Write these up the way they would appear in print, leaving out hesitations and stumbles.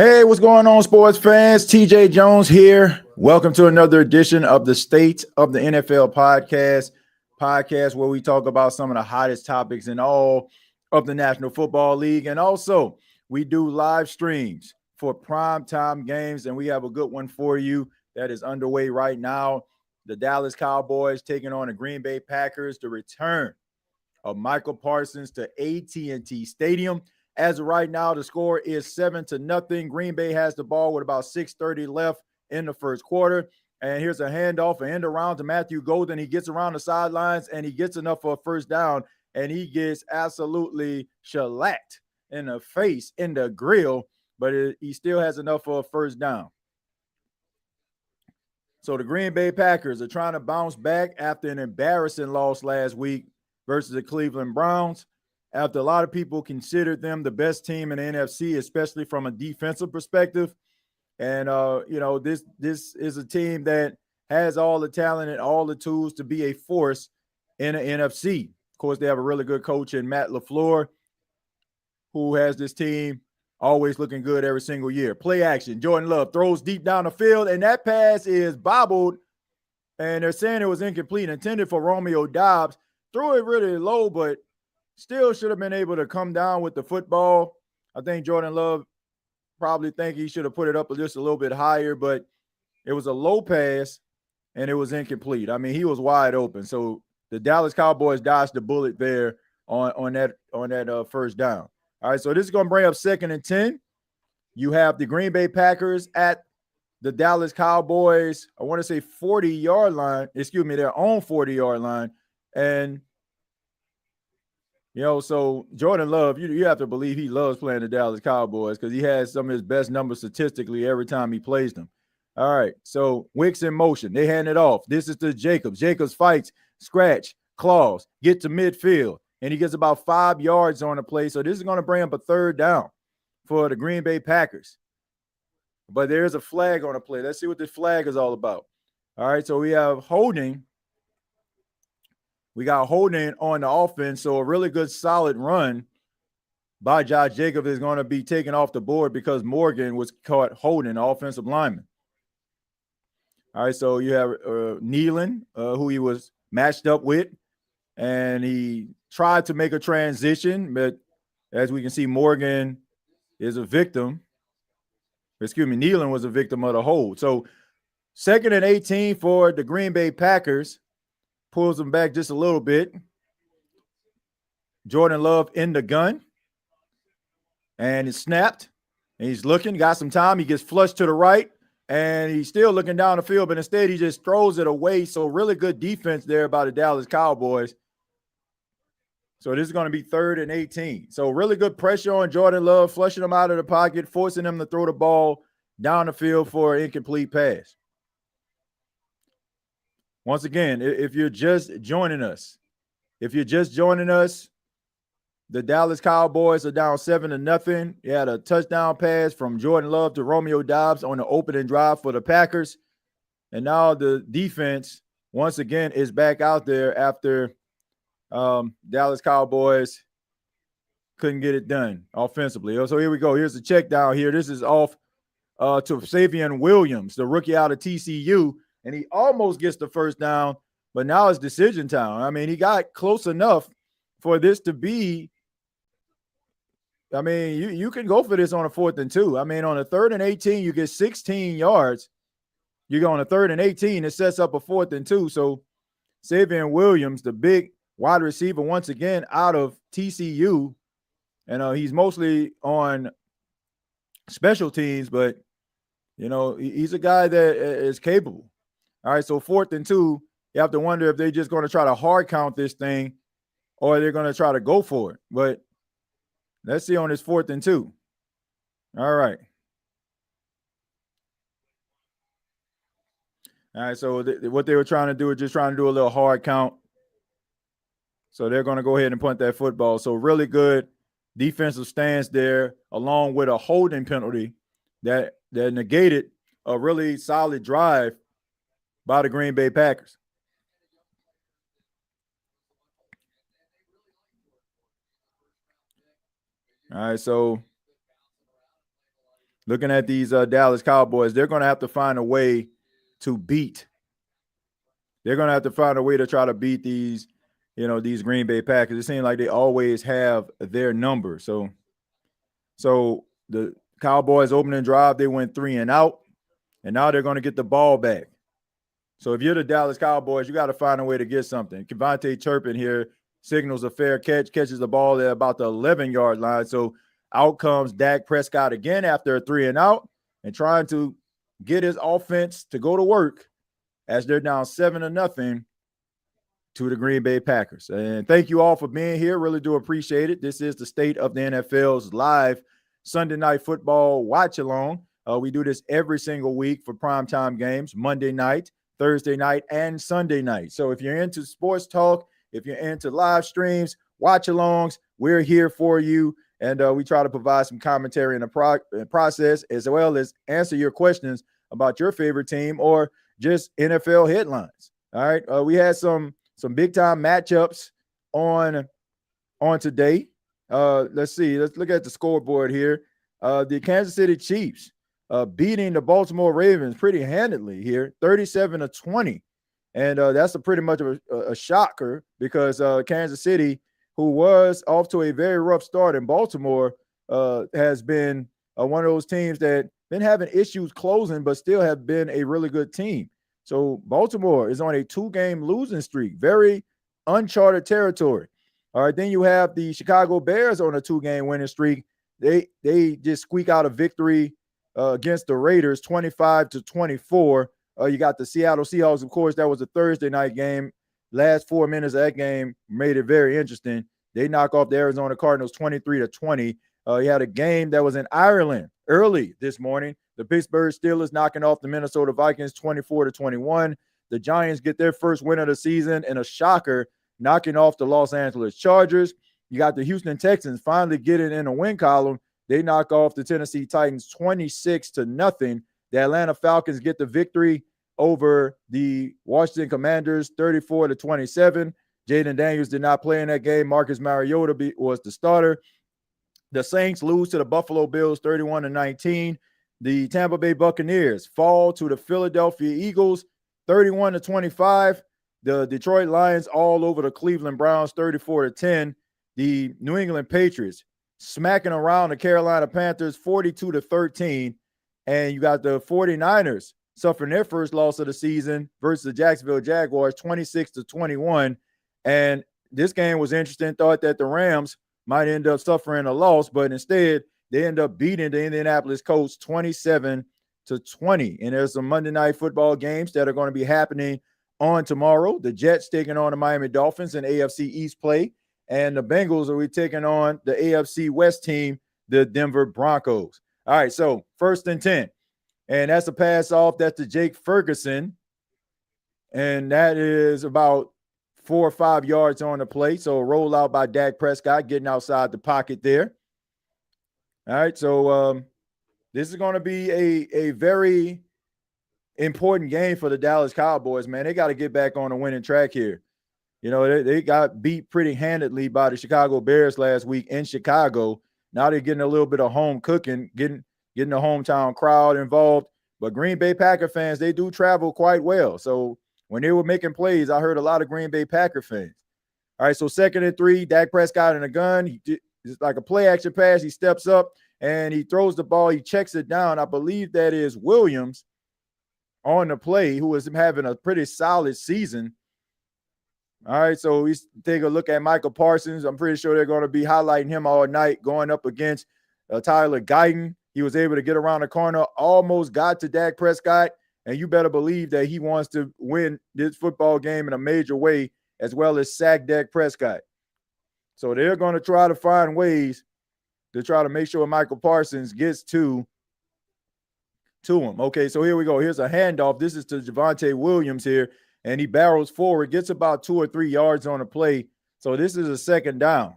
Hey, what's going on, sports fans? TJ Jones here. Welcome to another edition of the State of the NFL podcast where we talk about some of the hottest topics in all of the National Football League. And also, we do live streams for primetime games, and we have a good one for you that is underway right now. The Dallas Cowboys taking on the Green Bay Packers, the return of Micah Parsons to AT&T Stadium. As of right now, the score is 7-0. Green Bay has the ball with about 6:30 left in the first quarter. And here's a handoff, an end around to Matthew Golden. He gets around the sidelines and he gets enough for a first down, and he gets absolutely shellacked in the face, in the grill, but he still has enough for a first down. So the Green Bay Packers are trying to bounce back after an embarrassing loss last week versus the Cleveland Browns. After a lot of people considered them the best team in the NFC, especially from a defensive perspective. And, this is a team that has all the talent and all the tools to be a force in the NFC. Of course, they have a really good coach in Matt LaFleur, who has this team always looking good every single year. Play action. Jordan Love throws deep down the field, and that pass is bobbled, and they're saying it was incomplete, intended for Romeo Doubs. Threw it really low, but still should have been able to come down with the football. I think Jordan Love probably think he should have put it up just a little bit higher, but it was a low pass and it was incomplete. I mean, he was wide open. So the Dallas Cowboys dodged the bullet there on that first down. All right, so this is going to bring up 2nd and 10. You have the Green Bay Packers at the Dallas Cowboys, I want to say 40-yard line, their own 40-yard line. And so Jordan Love, you have to believe he loves playing the Dallas Cowboys because he has some of his best numbers statistically every time he plays them. All right, so Wicks in motion. They hand it off. This is to Jacobs. Jacobs fights, scratch, claws, get to midfield, and he gets about 5 yards on the play. So this is going to bring up a third down for the Green Bay Packers. But there's a flag on the play. Let's see what this flag is all about. All right, so we have holding. We got holding on the offense, so a really good solid run by Josh Jacobs is going to be taken off the board because Morgan was caught holding the offensive lineman. All right, so you have Nealon, who he was matched up with, and he tried to make a transition, but as we can see, Morgan is a victim. Nealon was a victim of the hold. So 2nd and 18 for the Green Bay Packers. Pulls them back just a little bit. Jordan Love in the gun. And it's snapped. And he's looking, got some time. He gets flushed to the right. And he's still looking down the field, but instead he just throws it away. So really good defense there by the Dallas Cowboys. So this is going to be 3rd and 18. So really good pressure on Jordan Love, flushing him out of the pocket, forcing him to throw the ball down the field for an incomplete pass. Once again, if you're just joining us, the Dallas Cowboys are down 7-0. They had a touchdown pass from Jordan Love to Romeo Doubs on the opening drive for the Packers. And now the defense, once again, is back out there after Dallas Cowboys couldn't get it done offensively. So here we go. Here's the check down here. This is off to Savion Williams, the rookie out of TCU. And he almost gets the first down, but now it's decision time. I mean, he got close enough for this to be – I mean, you can go for this on a 4th and 2. I mean, on a 3rd and 18, you get 16 yards. You go on a 3rd and 18, it sets up a 4th and 2. So Savion Williams, the big wide receiver, once again, out of TCU, and he's mostly on special teams, but, he's a guy that is capable. All right, so 4th and 2, you have to wonder if they're just going to try to hard count this thing or they're going to try to go for it. But let's see on this 4th and 2. All right. All right, so what they were trying to do is just trying to do a little hard count. So they're going to go ahead and punt that football. So really good defensive stance there, along with a holding penalty that negated a really solid drive by the Green Bay Packers. All right, so looking at these Dallas Cowboys, they're going to have to find a way to beat. They're going to have to find a way to try to beat these, these Green Bay Packers. It seems like they always have their number. So the Cowboys opening drive, they went 3 and out, and now they're going to get the ball back. So if you're the Dallas Cowboys, you got to find a way to get something. Kevontae Turpin here signals a fair catch, catches the ball at about the 11-yard line. So out comes Dak Prescott again after a 3 and out and trying to get his offense to go to work as they're down 7-0 to the Green Bay Packers. And thank you all for being here. Really do appreciate it. This is the State of the NFL's live Sunday Night Football watch along. We do this every single week for primetime games, Monday night, Thursday night, and Sunday night. So if you're into sports talk, if you're into live streams, watch alongs, we're here for you. And we try to provide some commentary in the process, as well as answer your questions about your favorite team or just NFL headlines. All right. We had some big time matchups on today. Let's see. Let's look at the scoreboard here. The Kansas City Chiefs beating the Baltimore Ravens pretty handedly here, 37-20. And that's pretty much of a shocker because Kansas City, who was off to a very rough start in Baltimore, has been one of those teams that been having issues closing, but still have been a really good team. So Baltimore is on a 2-game losing streak, very uncharted territory. All right, then you have the Chicago Bears on a 2-game winning streak. They just squeak out a victory against the Raiders, 25-24. You got the Seattle Seahawks, of course. That was a Thursday night game. Last 4 minutes of that game made it very interesting. They knock off the Arizona Cardinals 23-20. You had a game that was in Ireland early this morning. The Pittsburgh Steelers knocking off the Minnesota Vikings 24-21. The Giants get their first win of the season in a shocker, knocking off the Los Angeles Chargers. You got the Houston Texans finally getting in a win column. They knock off the Tennessee Titans 26-0. The Atlanta Falcons get the victory over the Washington Commanders 34-27. Jaden Daniels did not play in that game. Marcus Mariota was the starter. The Saints lose to the Buffalo Bills 31-19. The Tampa Bay Buccaneers fall to the Philadelphia Eagles 31-25. The Detroit Lions all over the Cleveland Browns 34-10. The New England Patriots smacking around the Carolina Panthers 42-13. And you got the 49ers suffering their first loss of the season versus the Jacksonville Jaguars 26-21. And this game was interesting. Thought that the Rams might end up suffering a loss, but instead they end up beating the Indianapolis Colts 27-20. And there's some Monday Night Football games that are going to be happening on tomorrow. The Jets taking on the Miami Dolphins in AFC East play, and the Bengals are taking on the AFC West team, the Denver Broncos. All right, so 1st and 10. And that's a pass off. That's to Jake Ferguson. And that is about 4 or 5 yards on the play. So a rollout by Dak Prescott getting outside the pocket there. All right, so this is going to be a very important game for the Dallas Cowboys, man. They got to get back on the winning track here. You know, they got beat pretty handedly by the Chicago Bears last week in Chicago. Now they're getting a little bit of home cooking, getting the hometown crowd involved. But Green Bay Packer fans, they do travel quite well. So when they were making plays, I heard a lot of Green Bay Packer fans. All right, so 2nd and 3, Dak Prescott in a gun. It's like a play action pass. He steps up and he throws the ball. He checks it down. I believe that is Williams on the play, who is having a pretty solid season. All right, so we take a look at Micah Parsons. I'm pretty sure they're going to be highlighting him all night, going up against Tyler Guyton. He was able to get around the corner, almost got to Dak Prescott, and you better believe that he wants to win this football game in a major way, as well as sack Dak Prescott. So they're going to try to find ways to try to make sure Michael Parsons gets to him. Okay, so here we go. Here's a handoff. This is to Javonte Williams here. And he barrels forward, gets about 2 or 3 yards on the play. So this is a 2nd down.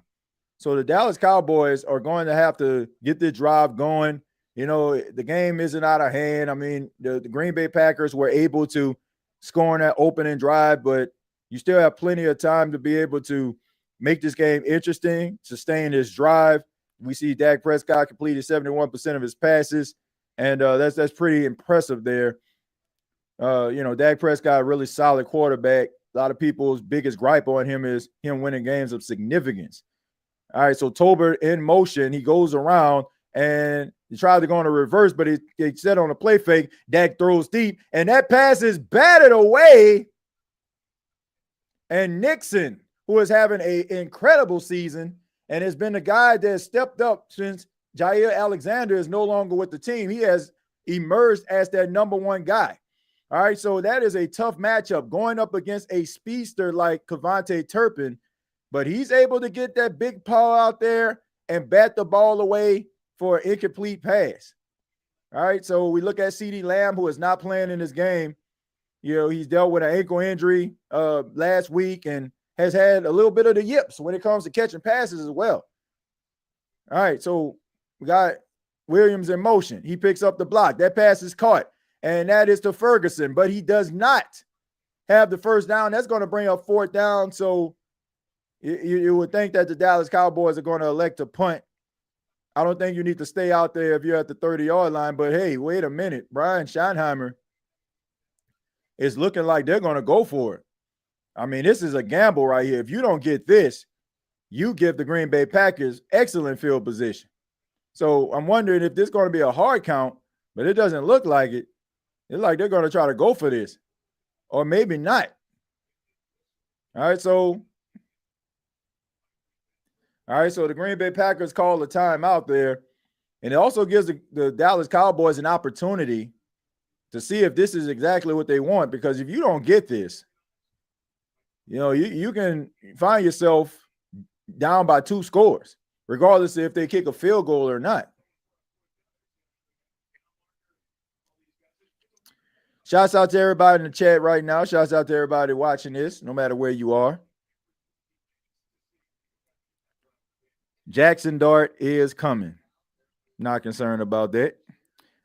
So the Dallas Cowboys are going to have to get this drive going. You know, the game isn't out of hand. I mean, the Green Bay Packers were able to score on that opening drive, but you still have plenty of time to be able to make this game interesting, sustain this drive. We see Dak Prescott completed 71% of his passes. And that's pretty impressive there. Dak Prescott, a really solid quarterback. A lot of people's biggest gripe on him is him winning games of significance. All right, so Tolbert in motion, he goes around and he tries to go on a reverse, but he set on a play fake. Dak throws deep, and that pass is batted away. And Nixon, who is having an incredible season and has been the guy that stepped up since Jair Alexander is no longer with the team, he has emerged as that number one guy. All right, so that is a tough matchup going up against a speedster like Kevontae Turpin, but he's able to get that big paw out there and bat the ball away for an incomplete pass. All right, so we look at CeeDee Lamb, who is not playing in this game. He's dealt with an ankle injury last week and has had a little bit of the yips when it comes to catching passes as well. All right, so we got Williams in motion. He picks up the block. That pass is caught, and that is to Ferguson, but he does not have the first down. That's going to bring up fourth down, so you would think that the Dallas Cowboys are going to elect to punt. I don't think you need to stay out there if you're at the 30-yard line, but hey, wait a minute. Brian Schottenheimer is looking like they're going to go for it. I mean, this is a gamble right here. If you don't get this, you give the Green Bay Packers excellent field position. So I'm wondering if this is going to be a hard count, but it doesn't look like it. It's like they're going to try to go for this, or maybe not. All right, so the Green Bay Packers call the timeout there, and it also gives the Dallas Cowboys an opportunity to see if this is exactly what they want, because if you don't get this, you can find yourself down by 2 scores, regardless if they kick a field goal or not. Shouts out to everybody in the chat right now. Shouts out to everybody watching this, no matter where you are. Jackson Dart is coming. Not concerned about that.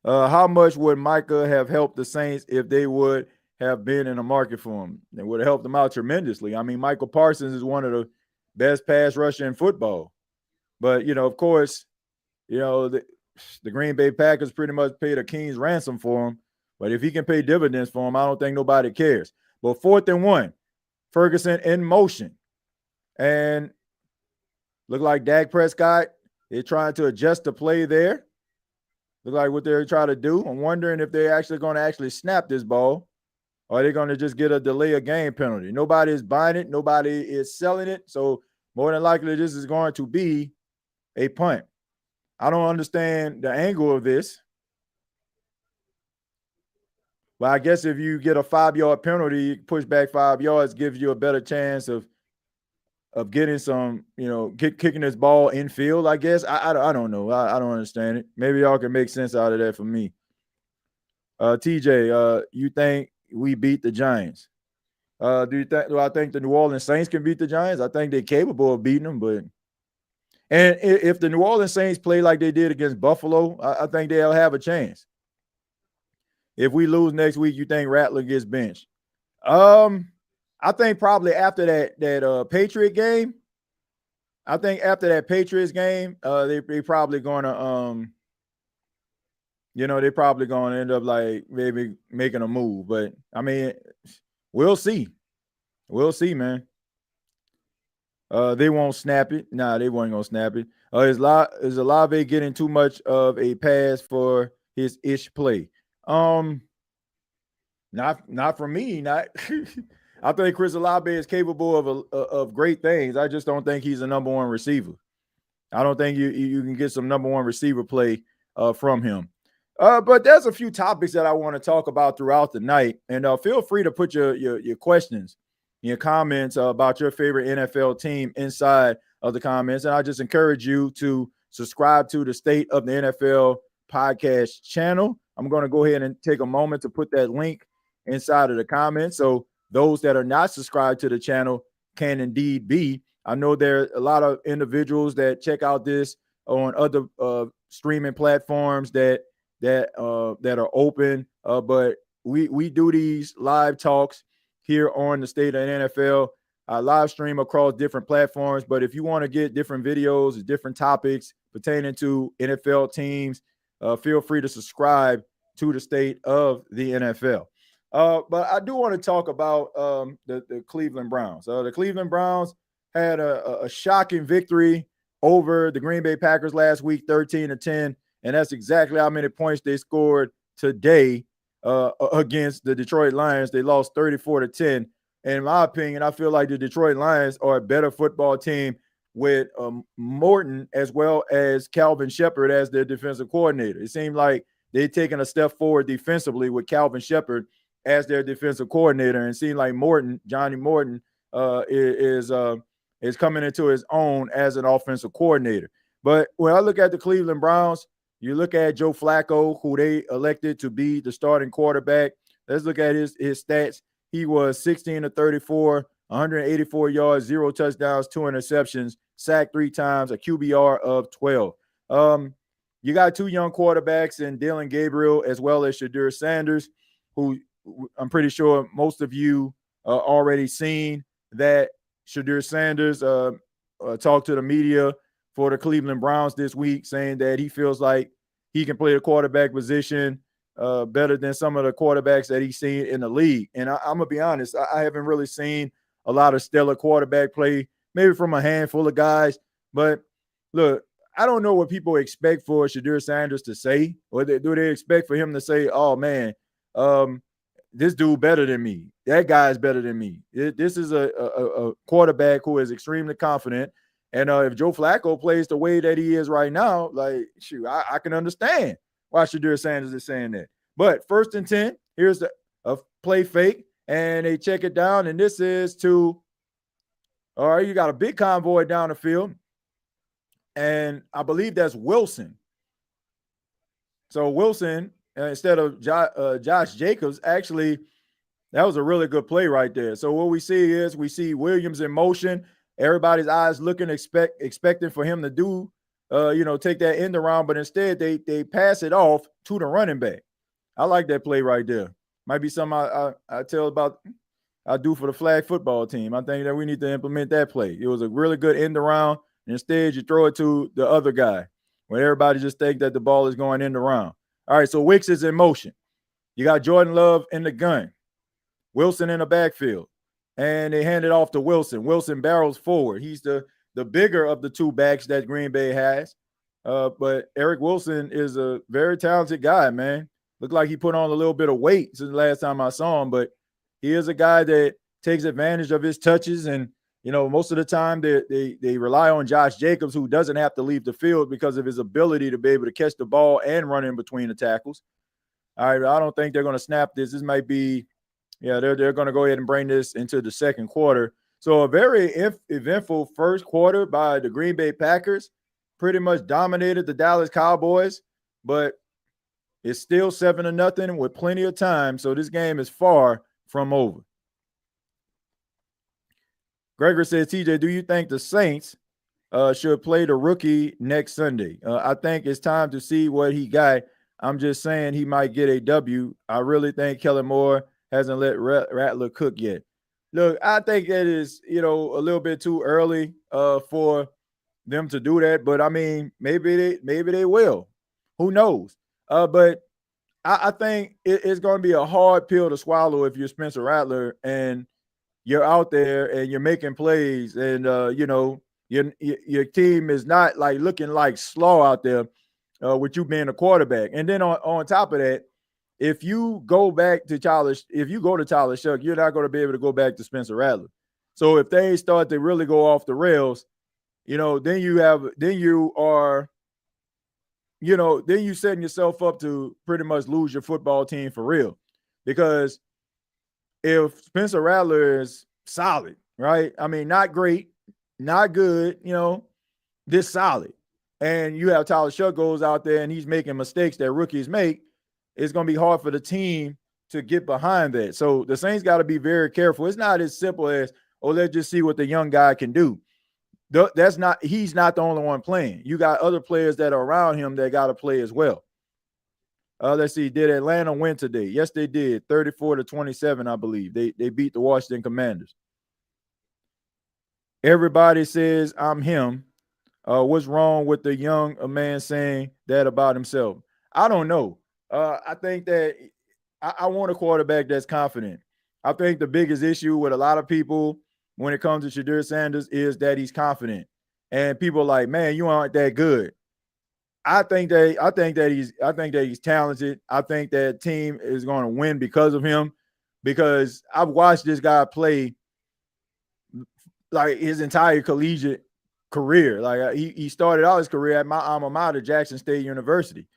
How much would Micah have helped the Saints if they would have been in the market for him? It would have helped them out tremendously. I mean, Micah Parsons is one of the best pass rusher in football. But, of course, the Green Bay Packers pretty much paid a king's ransom for him. But if he can pay dividends for him, I don't think nobody cares. But 4th and 1, Ferguson in motion. And look like Dak Prescott is trying to adjust the play there. Look like what they're trying to do. I'm wondering if they're actually going to snap this ball, or are they going to just get a delay of game penalty? Nobody is buying it. Nobody is selling it. So more than likely, this is going to be a punt. I don't understand the angle of this. But I guess if you get a 5-yard penalty, push back 5 yards, gives you a better chance of getting some, kicking this ball in field, I guess. I don't know. I don't understand it. Maybe y'all can make sense out of that for me. TJ, you think we beat the Giants? Do I think the New Orleans Saints can beat the Giants? I think they're capable of beating them, and if the New Orleans Saints play like they did against Buffalo, I think they'll have a chance. If we lose next week, you think Rattler gets benched? I think probably after that Patriot game. I think after that Patriots game, they probably going to they're probably going to end up like maybe making a move. But I mean, we'll see. We'll see, man. They won't snap it. Nah, they weren't gonna snap it. Is Olave getting too much of a pass for his ish play? Not for me. Not. I think Chris Olave is capable of great things. I just don't think he's a number one receiver. I don't think you can get some number one receiver play from him. But there's a few topics that I want to talk about throughout the night, and feel free to put your questions, your comments about your favorite NFL team inside of the comments. And I just encourage you to subscribe to the State of the NFL podcast channel. I'm going to go ahead and take a moment to put that link inside of the comments, so those that are not subscribed to the channel can indeed be. I know there are a lot of individuals that check out this on other streaming platforms that are open, but we do these live talks here on the State of the NFL. I live stream across different platforms, but if you want to get different videos, different topics pertaining to NFL teams, feel free to subscribe to the State of the NFL. But I do want to talk about the Cleveland Browns. The Cleveland Browns had a shocking victory over the Green Bay Packers last week, 13-10, and that's exactly how many points they scored today against the Detroit Lions. They lost 34-10. And in my opinion, I feel like the Detroit Lions are a better football team with Morton as well as Calvin Shepard as their defensive coordinator. It seemed like they've taken a step forward defensively with Calvin Shepard as their defensive coordinator, and it seemed like Johnny Morton, is coming into his own as an offensive coordinator. But when I look at the Cleveland Browns, you look at Joe Flacco, who they elected to be the starting quarterback. Let's look at his stats. He was 16-34, 184 yards, 0 touchdowns, 2 interceptions, sacked 3 times, a QBR of 12. You got 2 young quarterbacks in Dillon Gabriel as well as Shadur Sanders, who I'm pretty sure most of you already seen that Shadur Sanders talked to the media for the Cleveland Browns this week, saying that he feels like he can play the quarterback position better than some of the quarterbacks that he's seen in the league. And I'm going to be honest, I haven't really seen a lot of stellar quarterback play, maybe from a handful of guys. But look, I don't know what people expect for Shadur Sanders to say, or do they expect for him to say, oh, man, this dude better than me. That guy's better than me. This is a quarterback who is extremely confident. And if Joe Flacco plays the way that he is right now, like, shoot, I can understand why Shadur Sanders is saying that. But 1st and 10, here's a play fake, and they check it down, and this is to, all right, you got a big convoy down the field, and I believe that's Wilson. So Wilson, instead of Josh Jacobs, actually, that was a really good play right there. So what we see is we see Williams in motion. Everybody's eyes looking, expecting for him to do, take that end around, but instead they pass it off to the running back. I like that play right there. Might be something I do for the flag football team. I think that we need to implement that play. It was a really good end around. Instead, you throw it to the other guy when everybody just think that the ball is going end around. All right, so Wicks is in motion. You got Jordan Love in the gun. Wilson in the backfield. And they hand it off to Wilson. Wilson barrels forward. He's the bigger of the 2 backs that Green Bay has. But Eric Wilson is a very talented guy, man. Looked like he put on a little bit of weight since the last time I saw him, but he is a guy that takes advantage of his touches. And, most of the time they rely on Josh Jacobs, who doesn't have to leave the field because of his ability to be able to catch the ball and run in between the tackles. All right, I don't think they're going to snap this. This might be, they're going to go ahead and bring this into the second quarter. So a very eventful first quarter by the Green Bay Packers. Pretty much dominated the Dallas Cowboys, but it's still 7-0 with plenty of time. So this game is far from over. Gregor says, TJ, do you think the Saints should play the rookie next Sunday? I think it's time to see what he got. I'm just saying he might get a W. I really think Kellen Moore hasn't let Rattler cook yet. Look, I think it is, a little bit too early for them to do that. But, I mean, maybe they will. Who knows? But I think it's going to be a hard pill to swallow if you're Spencer Rattler and you're out there and you're making plays and, your team is not like looking like slaw out there with you being a quarterback. And then on top of that, if you go to Tyler Shuck, you're not going to be able to go back to Spencer Rattler. So if they start to really go off the rails, then you're setting yourself up to pretty much lose your football team for real. Because if Spencer Rattler is solid, right? I mean, not great, not good, this solid. And you have Tyler Shuck goes out there and he's making mistakes that rookies make, it's going to be hard for the team to get behind that. So the Saints got to be very careful. It's not as simple as, let's just see what the young guy can do. He's not the only one playing. You got other players that are around him that got to play as well. Let's see. Did Atlanta win today? Yes, they did. 34-27, I believe. They beat the Washington Commanders. Everybody says I'm him. What's wrong with the young man saying that about himself? I don't know. I think that I want a quarterback that's confident. I think the biggest issue with a lot of people when it comes to Shadir Sanders is that he's confident. And people are like, man, you aren't that good. I think that he's talented. I think that team is going to win because of him. Because I've watched this guy play like his entire collegiate career. Like he started out his career at my alma mater, Jackson State University.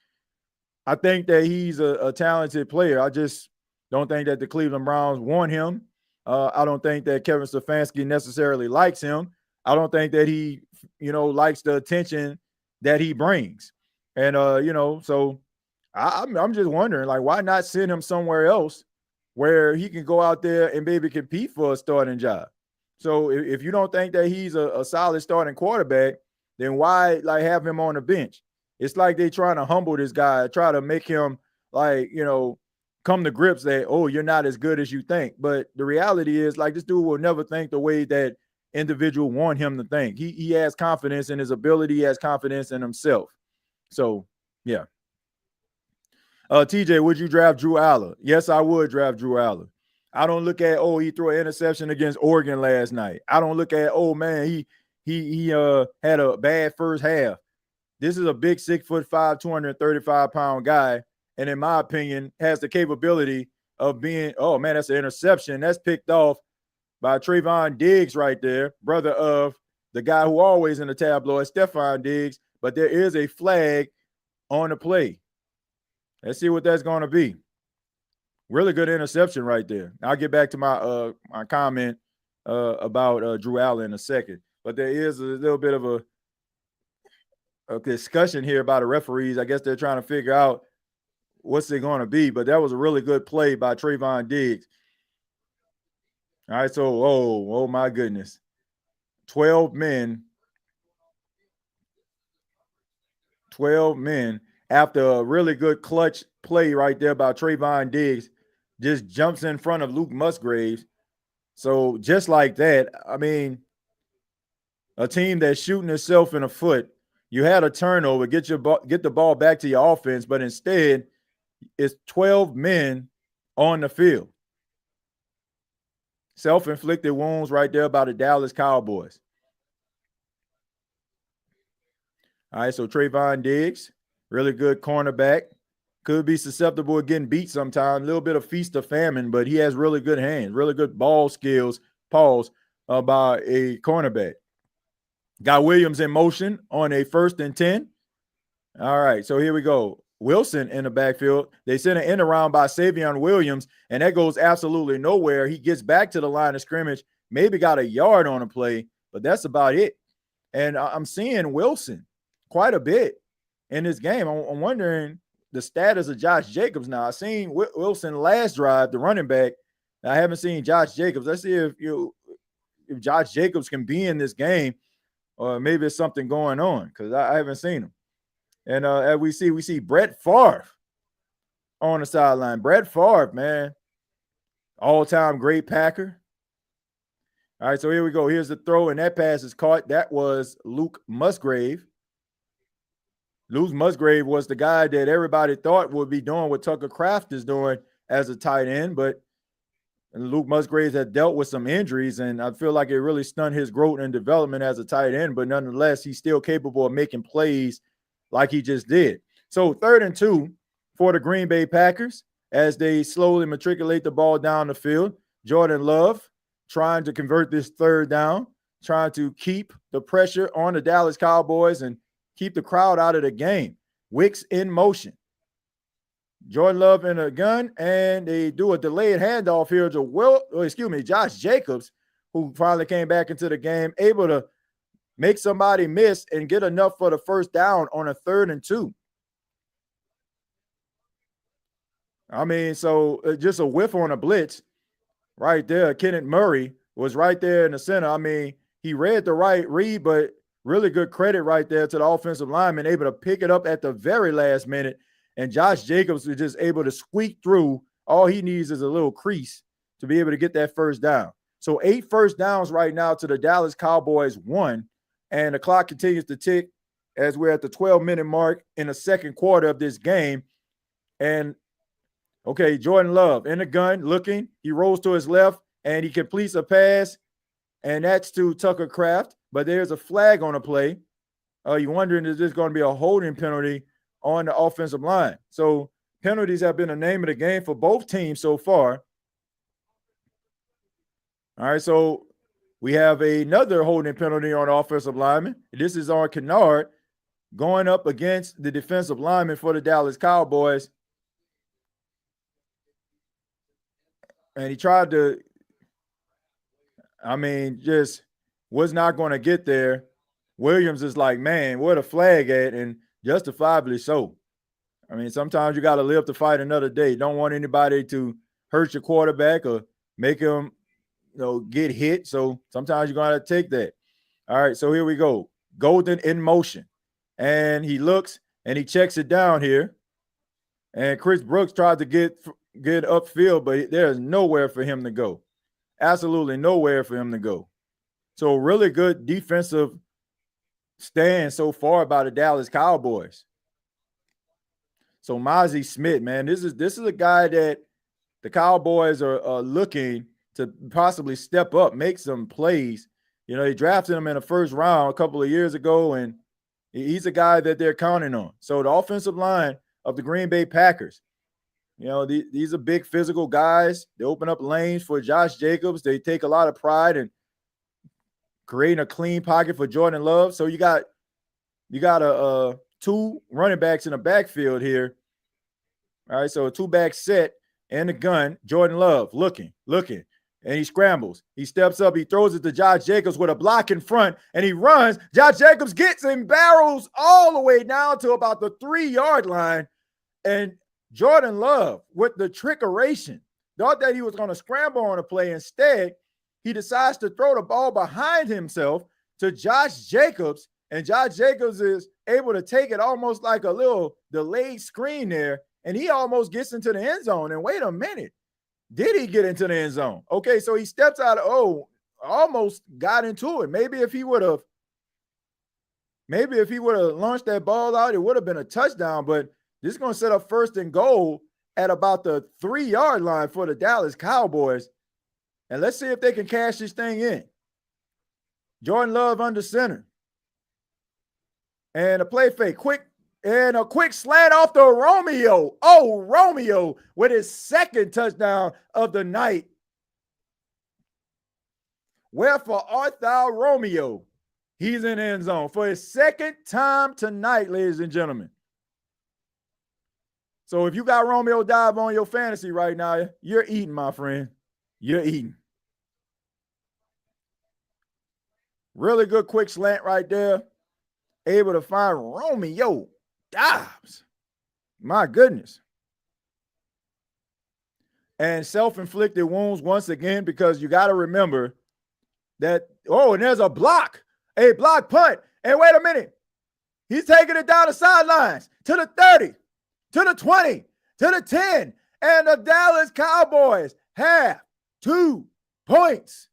I think that he's a talented player. I just don't think that the Cleveland Browns want him. I don't think that Kevin Stefanski necessarily likes him. I don't think that he, likes the attention that he brings. And so I'm just wondering, like, why not send him somewhere else where he can go out there and maybe compete for a starting job? So if you don't think that he's a solid starting quarterback, then why have him on the bench? It's like they trying to humble this guy, try to make him come to grips that, oh, you're not as good as you think. But the reality is, this dude will never think the way that individual want him to think. He has confidence in his ability. He has confidence in himself. So, yeah. TJ, would you draft Drew Aller? Yes, I would draft Drew Aller. I don't look at, he threw an interception against Oregon last night. I don't look at, man, he had a bad first half. This is a big 6'5", 235-pound guy, and in my opinion, has the capability of being, that's an interception. That's picked off by Trayvon Diggs right there, brother of the guy who always in the tabloid, Stephon Diggs, but there is a flag on the play. Let's see what that's going to be. Really good interception right there. I'll get back to my my comment about Drew Aller in a second, but there is a little bit of a discussion here about the referees. I guess they're trying to figure out what's it going to be, but that was a really good play by Trayvon Diggs. All right, so, oh my goodness. 12 men after a really good clutch play right there by Trayvon Diggs, just jumps in front of Luke Musgraves. So just like that, I mean, a team that's shooting itself in the foot, you had a turnover, get the ball back to your offense, but instead it's 12 men on the field. Self-inflicted wounds right there by the Dallas Cowboys. All right, so Trayvon Diggs, really good cornerback. Could be susceptible to getting beat sometime. A little bit of feast or famine, but he has really good hands, really good ball skills, by a cornerback. Got Williams in motion on a 1st and 10. All right, so here we go. Wilson in the backfield. They send an end around by Savion Williams, and that goes absolutely nowhere. He gets back to the line of scrimmage, maybe got a yard on a play, but that's about it. And I'm seeing Wilson quite a bit in this game. I'm wondering the status of Josh Jacobs now. I've seen Wilson last drive, the running back. I haven't seen Josh Jacobs. Let's see if Josh Jacobs can be in this game, or maybe there's something going on because I haven't seen him. And as we see Brett Favre on the sideline. Brett Favre, man, all-time great Packer. All right, so here we go. Here's the throw, and that pass is caught. That was Luke Musgrave. Luke Musgrave was the guy that everybody thought would be doing what Tucker Kraft is doing as a tight end, but Luke Musgrave had dealt with some injuries, and I feel like it really stunned his growth and development as a tight end, but nonetheless, he's still capable of making plays like he just did. So 3rd and 2 for the Green Bay Packers as they slowly matriculate the ball down the field. Jordan Love trying to convert this 3rd down, trying to keep the pressure on the Dallas Cowboys and keep the crowd out of the game. Wicks in motion. Jordan Love in a gun, and they do a delayed handoff here to Josh Jacobs, who finally came back into the game, able to make somebody miss and get enough for the 1st down on a 3rd and 2. I mean, so just a whiff on a blitz right there. Kenneth Murray was right there in the center. I mean, he read the right read, but really good credit right there to the offensive lineman, able to pick it up at the very last minute. And Josh Jacobs was just able to squeak through. All he needs is a little crease to be able to get that 1st down. So 8 first downs right now to the Dallas Cowboys 1, and the clock continues to tick as we're at the 12-minute mark in the second quarter of this game. And okay, Jordan Love in the gun looking. He rolls to his left and he completes a pass, and that's to Tucker Kraft. But there's a flag on the play. You're wondering, is this going to be a holding penalty on the offensive line? So penalties have been the name of the game for both teams so far. All right, so we have another holding penalty on the offensive lineman. This is on Kennard going up against the defensive lineman for the Dallas Cowboys. And he tried to, just was not going to get there. Williams is like, man, where the flag at? And justifiably so. I mean, sometimes you got to live to fight another day. Don't want anybody to hurt your quarterback or make him, get hit. So sometimes you're going to take that. All right, so here we go. Golden in motion. And he looks and he checks it down here. And Chris Brooks tried to get upfield, but there's nowhere for him to go. Absolutely nowhere for him to go. So really good defensive stand so far by the Dallas Cowboys. So Mozzie Smith, man, this is a guy that the Cowboys are looking to possibly step up, make some plays. They drafted him in the first round a couple of years ago, and he's a guy that they're counting on. So the offensive line of the Green Bay Packers, these are big physical guys. They open up lanes for Josh Jacobs. They take a lot of pride in creating a clean pocket for Jordan Love. So you got a two running backs in the backfield here. All right, so a two-back set and the gun. Jordan Love looking, and he scrambles. He steps up. He throws it to Josh Jacobs with a block in front, and he runs. Josh Jacobs gets and barrels all the way down to about the 3-yard line, and Jordan Love, with the trickeration, thought that he was going to scramble on a play. Instead, he decides to throw the ball behind himself to Josh Jacobs, and Josh Jacobs is able to take it almost like a little delayed screen there, and he almost gets into the end zone. And wait a minute, did he get into the end zone? Okay, so he steps out of, almost got into it. Maybe if he would have launched that ball out, it would have been a touchdown, but this is going to set up 1st and goal at about the 3-yard line for the Dallas Cowboys. And let's see if they can cash this thing in. Jordan Love under center. And a play fake. A quick slant off to Romeo. Oh, Romeo with his 2nd touchdown of the night. Where for Arthur Romeo, he's in the end zone for his 2nd time tonight, ladies and gentlemen. So if you got Romeo Dive on your fantasy right now, you're eating, my friend. You're eating. Really good quick slant right there. Able to find Romeo Dobbs. My goodness. And self-inflicted wounds once again, because you got to remember that, and there's a block punt. And wait a minute. He's taking it down the sidelines to the 30. To the 20, to the 10, and the Dallas Cowboys have 2 points.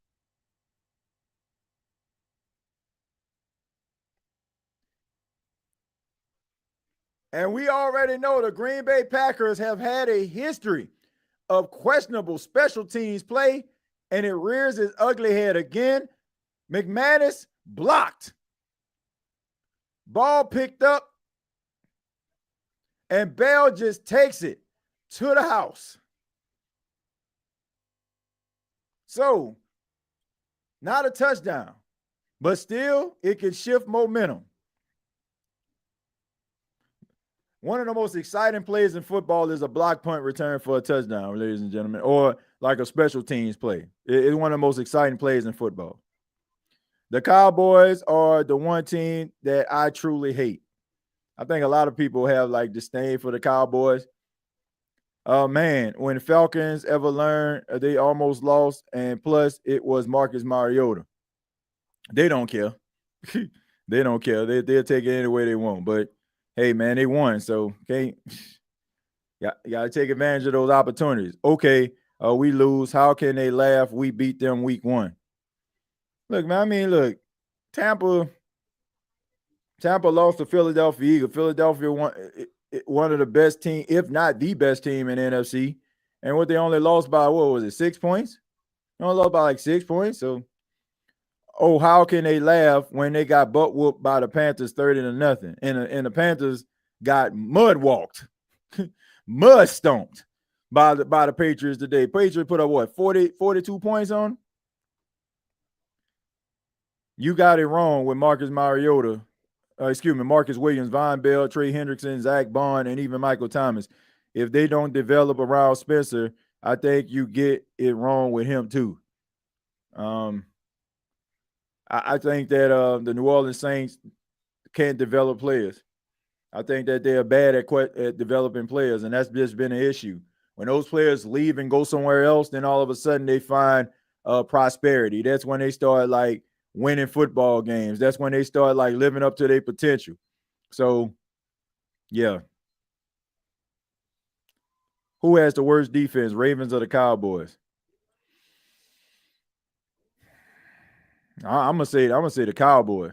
And we already know the Green Bay Packers have had a history of questionable special teams play, and it rears its ugly head again. McManus blocked. Ball picked up. And Bell just takes it to the house. So, not a touchdown, but still, it can shift momentum. One of the most exciting plays in football is a block punt return for a touchdown, ladies and gentlemen, or like a special teams play. It's one of the most exciting plays in football. The Cowboys are the one team that I truly hate. I think a lot of people have like disdain for the Cowboys. Man, when the Falcons ever learned, they almost lost, and plus it was Marcus Mariota. They don't care. They don't care. They'll take it any way they want. But hey, man, they won, so you got to take advantage of those opportunities. Okay, we lose. How can they laugh? We beat them week 1. Look, man. Tampa Tampa lost to Philadelphia Eagles. Philadelphia one of the best team, if not the best team in the NFC. And what they only lost by, what was it, 6 points? They only lost by like 6 points. So, how can they laugh when they got butt whooped by the Panthers 30-0? And the Panthers got mud walked, mud stomped by the Patriots today. Patriots put up what, 42 points on? You got it wrong with Marcus Williams, Von Bell, Trey Hendrickson, Zach Bond, and even Michael Thomas. If they don't develop around Spencer, I think you get it wrong with him too. I think that the New Orleans Saints can't develop players. I think that they're bad at developing players, and that's just been an issue. When those players leave and go somewhere else, then all of a sudden they find prosperity. That's when they start like winning football games. That's when they start like living up to their potential. So, yeah. Who has the worst defense, Ravens or the Cowboys? I'm gonna say the Cowboys.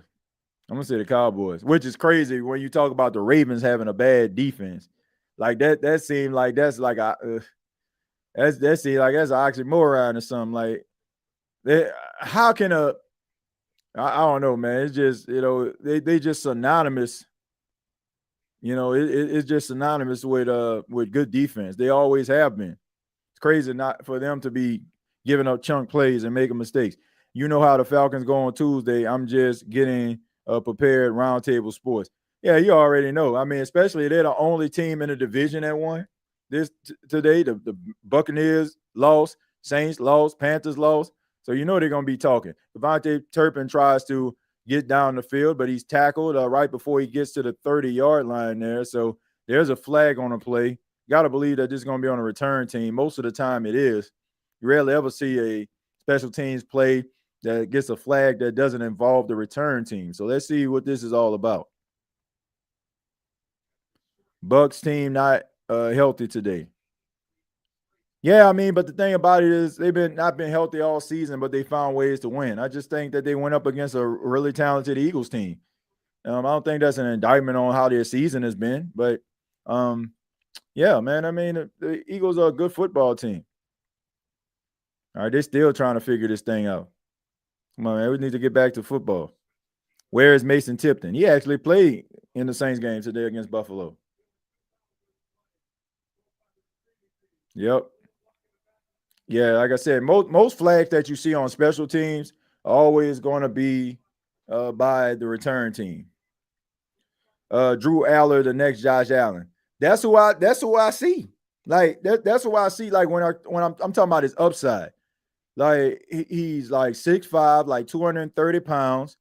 I'm gonna say the Cowboys, which is crazy when you talk about the Ravens having a bad defense. Like that seemed like that's like that seems like that's an oxymoron or something. Like, how can I don't know, man. It's just, they just synonymous. It's just synonymous with good defense. They always have been. It's crazy not for them to be giving up chunk plays and making mistakes. You know how the Falcons go on Tuesday. I'm just getting prepared. Roundtable Sports. Yeah, you already know. I mean, especially they're the only team in the division that won this today. The Buccaneers lost, Saints lost, Panthers lost. So you know they're going to be talking. Devontae Turpin tries to get down the field, but he's tackled right before he gets to the 30-yard line there. So there's a flag on the play. Got to believe that this is going to be on a return team. Most of the time it is. You rarely ever see a special teams play that gets a flag that doesn't involve the return team. So let's see what this is all about. Bucks team not healthy today. Yeah, I mean, but the thing about it is they've not been healthy all season, but they found ways to win. I just think that they went up against a really talented Eagles team. I don't think that's an indictment on how their season has been, but yeah, man. I mean, the Eagles are a good football team. All right, they're still trying to figure this thing out. Come on, man. We need to get back to football. Where is Mason Tipton? He actually played in the Saints game today against Buffalo. Yep. Yeah, like I said, most flags that you see on special teams are always going to be by the return team. Drew Aller, the next Josh Allen. That's who I see. Like that's who I see. Like when I'm talking about his upside. Like he's like 6'5", like 230 pounds,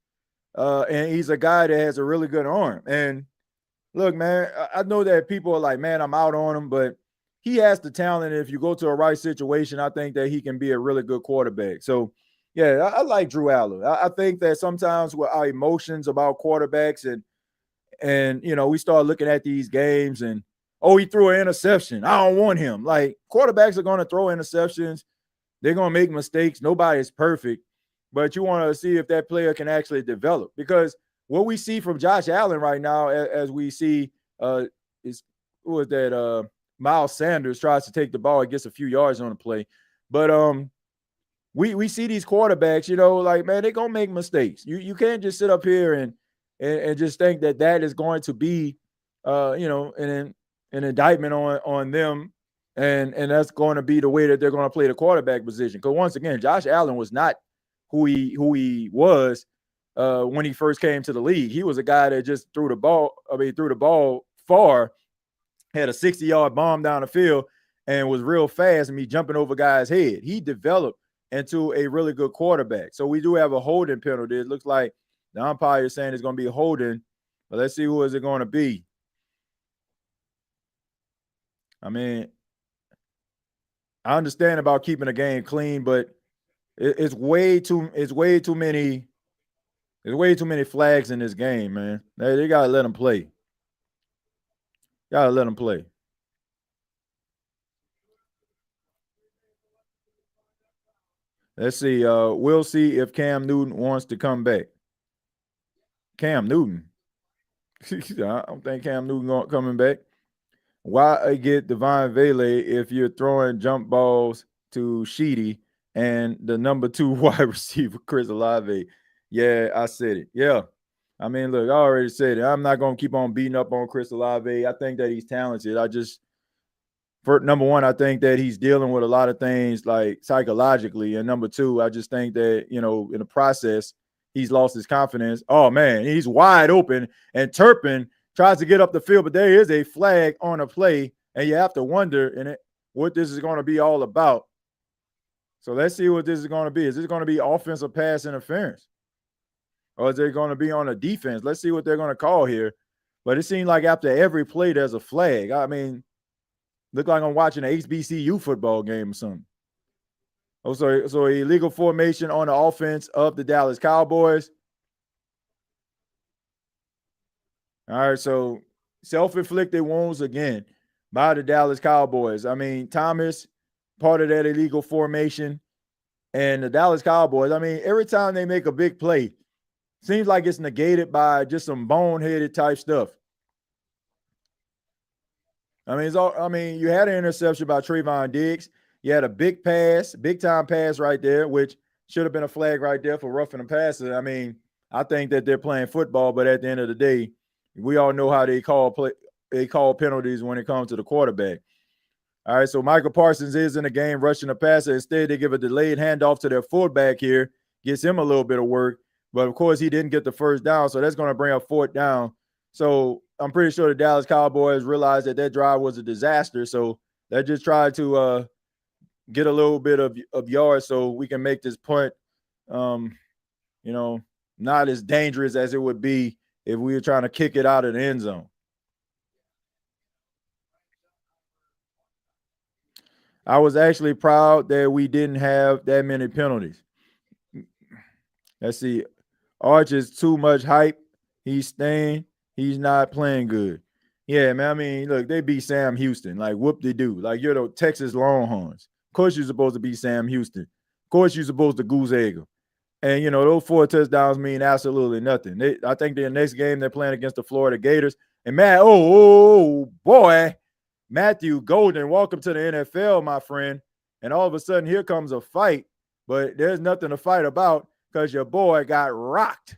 and he's a guy that has a really good arm. And look, man, I know that people are like, man, I'm out on him, but he has the talent. And if you go to a right situation, I think that he can be a really good quarterback. So, yeah, I like Drew Aller. I think that sometimes with our emotions about quarterbacks and we start looking at these games and, he threw an interception. I don't want him. Like, quarterbacks are going to throw interceptions. They're going to make mistakes. Nobody is perfect. But you want to see if that player can actually develop. Because what we see from Josh Allen right now, as we see, is who is that? Miles Sanders tries to take the ball and gets a few yards on the play. But we see these quarterbacks, like, man, they're going to make mistakes. You can't just sit up here and just think that is going to be, an indictment on them. And that's going to be the way that they're going to play the quarterback position. Because once again, Josh Allen was not who he was when he first came to the league. He was a guy that just threw the ball far, had a 60-yard bomb down the field, and was real fast and be jumping over guys' head. He developed into a really good quarterback. So we do have a holding penalty. It looks like the umpire is saying it's going to be a holding, but let's see who is it going to be. I mean, I understand about keeping the game clean, but it's way too many. There's way too many flags in this game, man. They gotta let them play. Gotta let them play. Let's see. We'll see if Cam Newton wants to come back. Cam Newton. I don't think Cam Newton coming back. Why get Devon Vele if you're throwing jump balls to Sheedy and the number 2 wide receiver, Chris Olave? Yeah, I said it. Yeah. I mean, look, I already said it. I'm not going to keep on beating up on Chris Olave. I think that he's talented. For number one, I think that he's dealing with a lot of things like psychologically. And number two, I just think that, in the process, he's lost his confidence. Oh, man, he's wide open. And Turpin tries to get up the field, but there is a flag on a play. And you have to wonder what this is going to be all about. So let's see what this is going to be. Is this going to be offensive pass interference? Or is it going to be on a defense? Let's see what they're going to call here. But it seemed like after every play, there's a flag. I mean, look like I'm watching an HBCU football game or something. Oh, so illegal formation on the offense of the Dallas Cowboys. All right, so self-inflicted wounds again by the Dallas Cowboys. I mean, Thomas, part of that illegal formation, and the Dallas Cowboys, I mean, every time they make a big play, seems like it's negated by just some boneheaded type stuff. I mean, you had an interception by Trayvon Diggs. You had a big time pass right there, which should have been a flag right there for roughing the passer. I mean, I think that they're playing football, but at the end of the day, we all know how they call penalties when it comes to the quarterback. All right, so Micah Parsons is in the game rushing the passer. Instead, they give a delayed handoff to their fullback here, gets him a little bit of work. But, of course, he didn't get the first down, so that's going to bring up fourth down. So I'm pretty sure the Dallas Cowboys realized that drive was a disaster. So they just tried to get a little bit of yards so we can make this punt, not as dangerous as it would be if we were trying to kick it out of the end zone. I was actually proud that we didn't have that many penalties. Let's see. Arch is too much hype. He's staying. He's not playing good. Yeah, man. I mean, look, they beat Sam Houston. Like, whoop-de-doo. Like, you're the Texas Longhorns. Of course you're supposed to beat Sam Houston. Of course you're supposed to goose egg them. And, those 4 touchdowns mean absolutely nothing. I think their next game they're playing against the Florida Gators. And, boy, Matthew Golden, welcome to the NFL, my friend. And all of a sudden, here comes a fight. But there's nothing to fight about because your boy got rocked.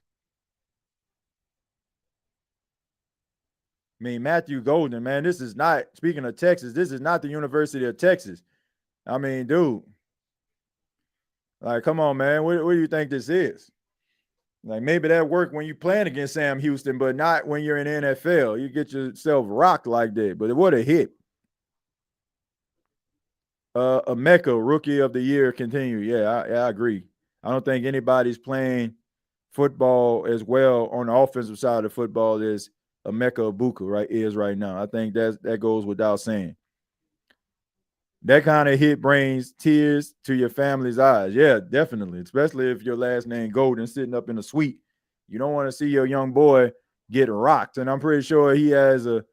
I mean, Matthew Golden, man, this is not, speaking of Texas, this is not the University of Texas. I mean, dude. Like, come on, man. What do you think this is? Like, maybe that worked when you playing against Sam Houston, but not when you're in the NFL. You get yourself rocked like that. But what a hit. A Mecca, Rookie of the Year, continue. Yeah, I agree. I don't think anybody's playing football as well on the offensive side of football as Emeka Egbuka is right now. I think that goes without saying. That kind of hit brings tears to your family's eyes. Yeah, definitely. Especially if your last name Golden sitting up in the suite. You don't want to see your young boy get rocked. And I'm pretty sure he has a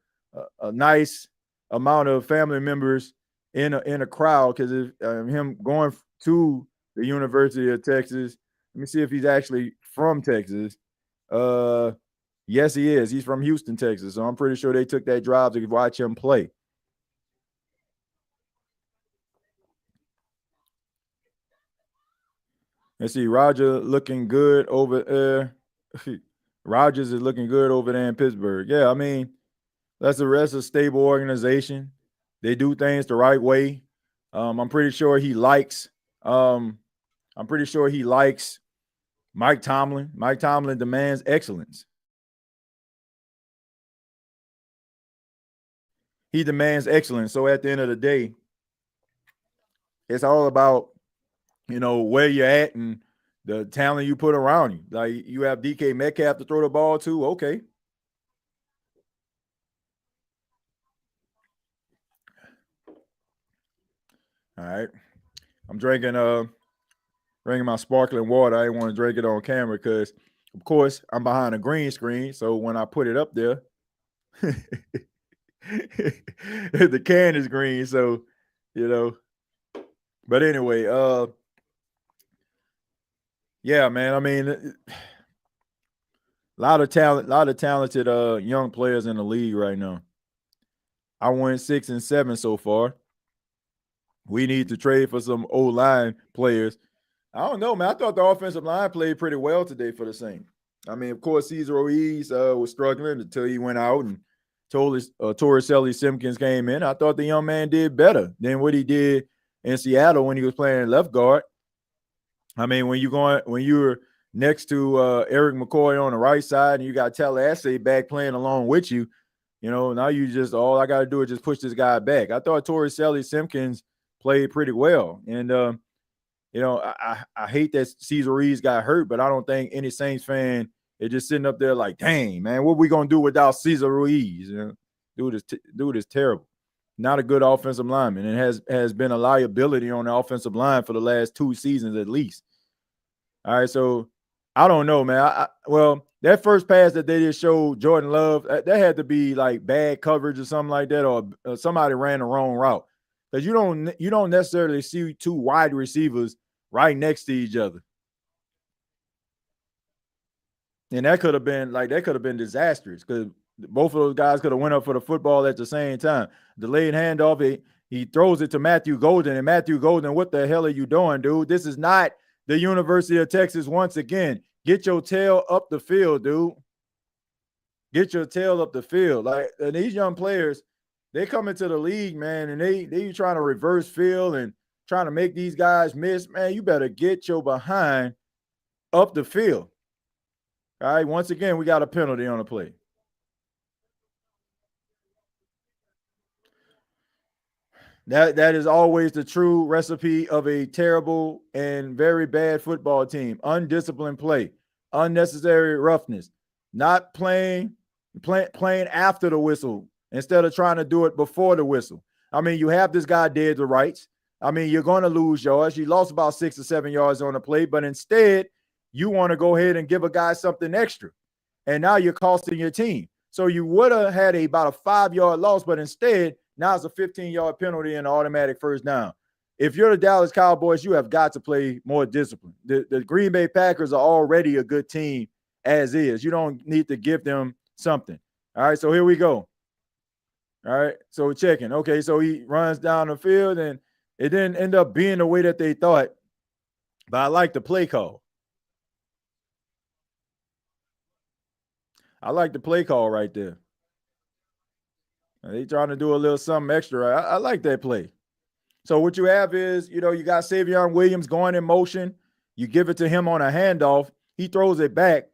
nice amount of family members in a crowd because him going to the University of Texas. Let me see if he's actually from Texas. Yes, he is. He's from Houston, Texas. So I'm pretty sure they took that drive to watch him play. Let's see, Roger looking good over there. Rodgers is looking good over there in Pittsburgh. Yeah, I mean, that's a stable organization. They do things the right way. I'm pretty sure he likes. I'm pretty sure he likes Mike Tomlin. Mike Tomlin demands excellence. He demands excellence. So at the end of the day, it's all about where you're at and the talent you put around you. Like you have DK Metcalf to throw the ball to. Okay. All right. I'm drinking my sparkling water. I didn't want to drink it on camera because, of course, I'm behind a green screen. So when I put it up there, the can is green. So, But anyway, yeah, man. I mean, A lot of talent, a lot of talented young players in the league right now. I went 6-7 so far. We need to trade for some O-line players. I don't know, man. I thought the offensive line played pretty well today for the Saints. I mean, of course, Cesar Ruiz was struggling until he went out and Torricelli Simpkins came in. I thought the young man did better than what he did in Seattle when he was playing left guard. I mean, when you're next to Eric McCoy on the right side and you got Tallahassee back playing along with you, now you just all I got to do is just push this guy back. I thought Torricelli Simpkins played pretty well, and I hate that Cesar Ruiz got hurt, but I don't think any Saints fan is just sitting up there like, dang, man, what we going to do without Cesar Ruiz? Dude is terrible. Not a good offensive lineman, and has been a liability on the offensive line for the last 2 seasons at least. All right, so I don't know, man. Well, that first pass that they just showed Jordan Love, that had to be like bad coverage or something like that, or somebody ran the wrong route. Because you don't necessarily see 2 wide receivers right next to each other. And that could have been disastrous because both of those guys could have went up for the football at the same time. Delayed handoff, he throws it to Matthew Golden, and Matthew Golden, what the hell are you doing, dude? This is not the University of Texas once again. Get your tail up the field, dude. Get your tail up the field. Like, and these young players, they come into the league, man, and they trying to reverse field and trying to make these guys miss. Man, you better get your behind up the field. All right, once again, we got a penalty on the play. That is always the true recipe of a terrible and very bad football team. Undisciplined play, unnecessary roughness, not playing after the whistle instead of trying to do it before the whistle. I mean, you have this guy dead to rights. I mean, you're going to lose yards. You lost about 6 or 7 yards on the play, but instead you want to go ahead and give a guy something extra. And now you're costing your team. So you would have had about a 5-yard loss, but instead now it's a 15-yard penalty and an automatic first down. If you're the Dallas Cowboys, you have got to play more discipline. The Green Bay Packers are already a good team as is. You don't need to give them something. All right, so here we go. All right, so we're checking. Okay, so he runs down the field, and it didn't end up being the way that they thought. But I like the play call. I like the play call right there. They trying to do a little something extra. I like that play. So what you have is, you got Savion Williams going in motion. You give it to him on a handoff. He throws it back.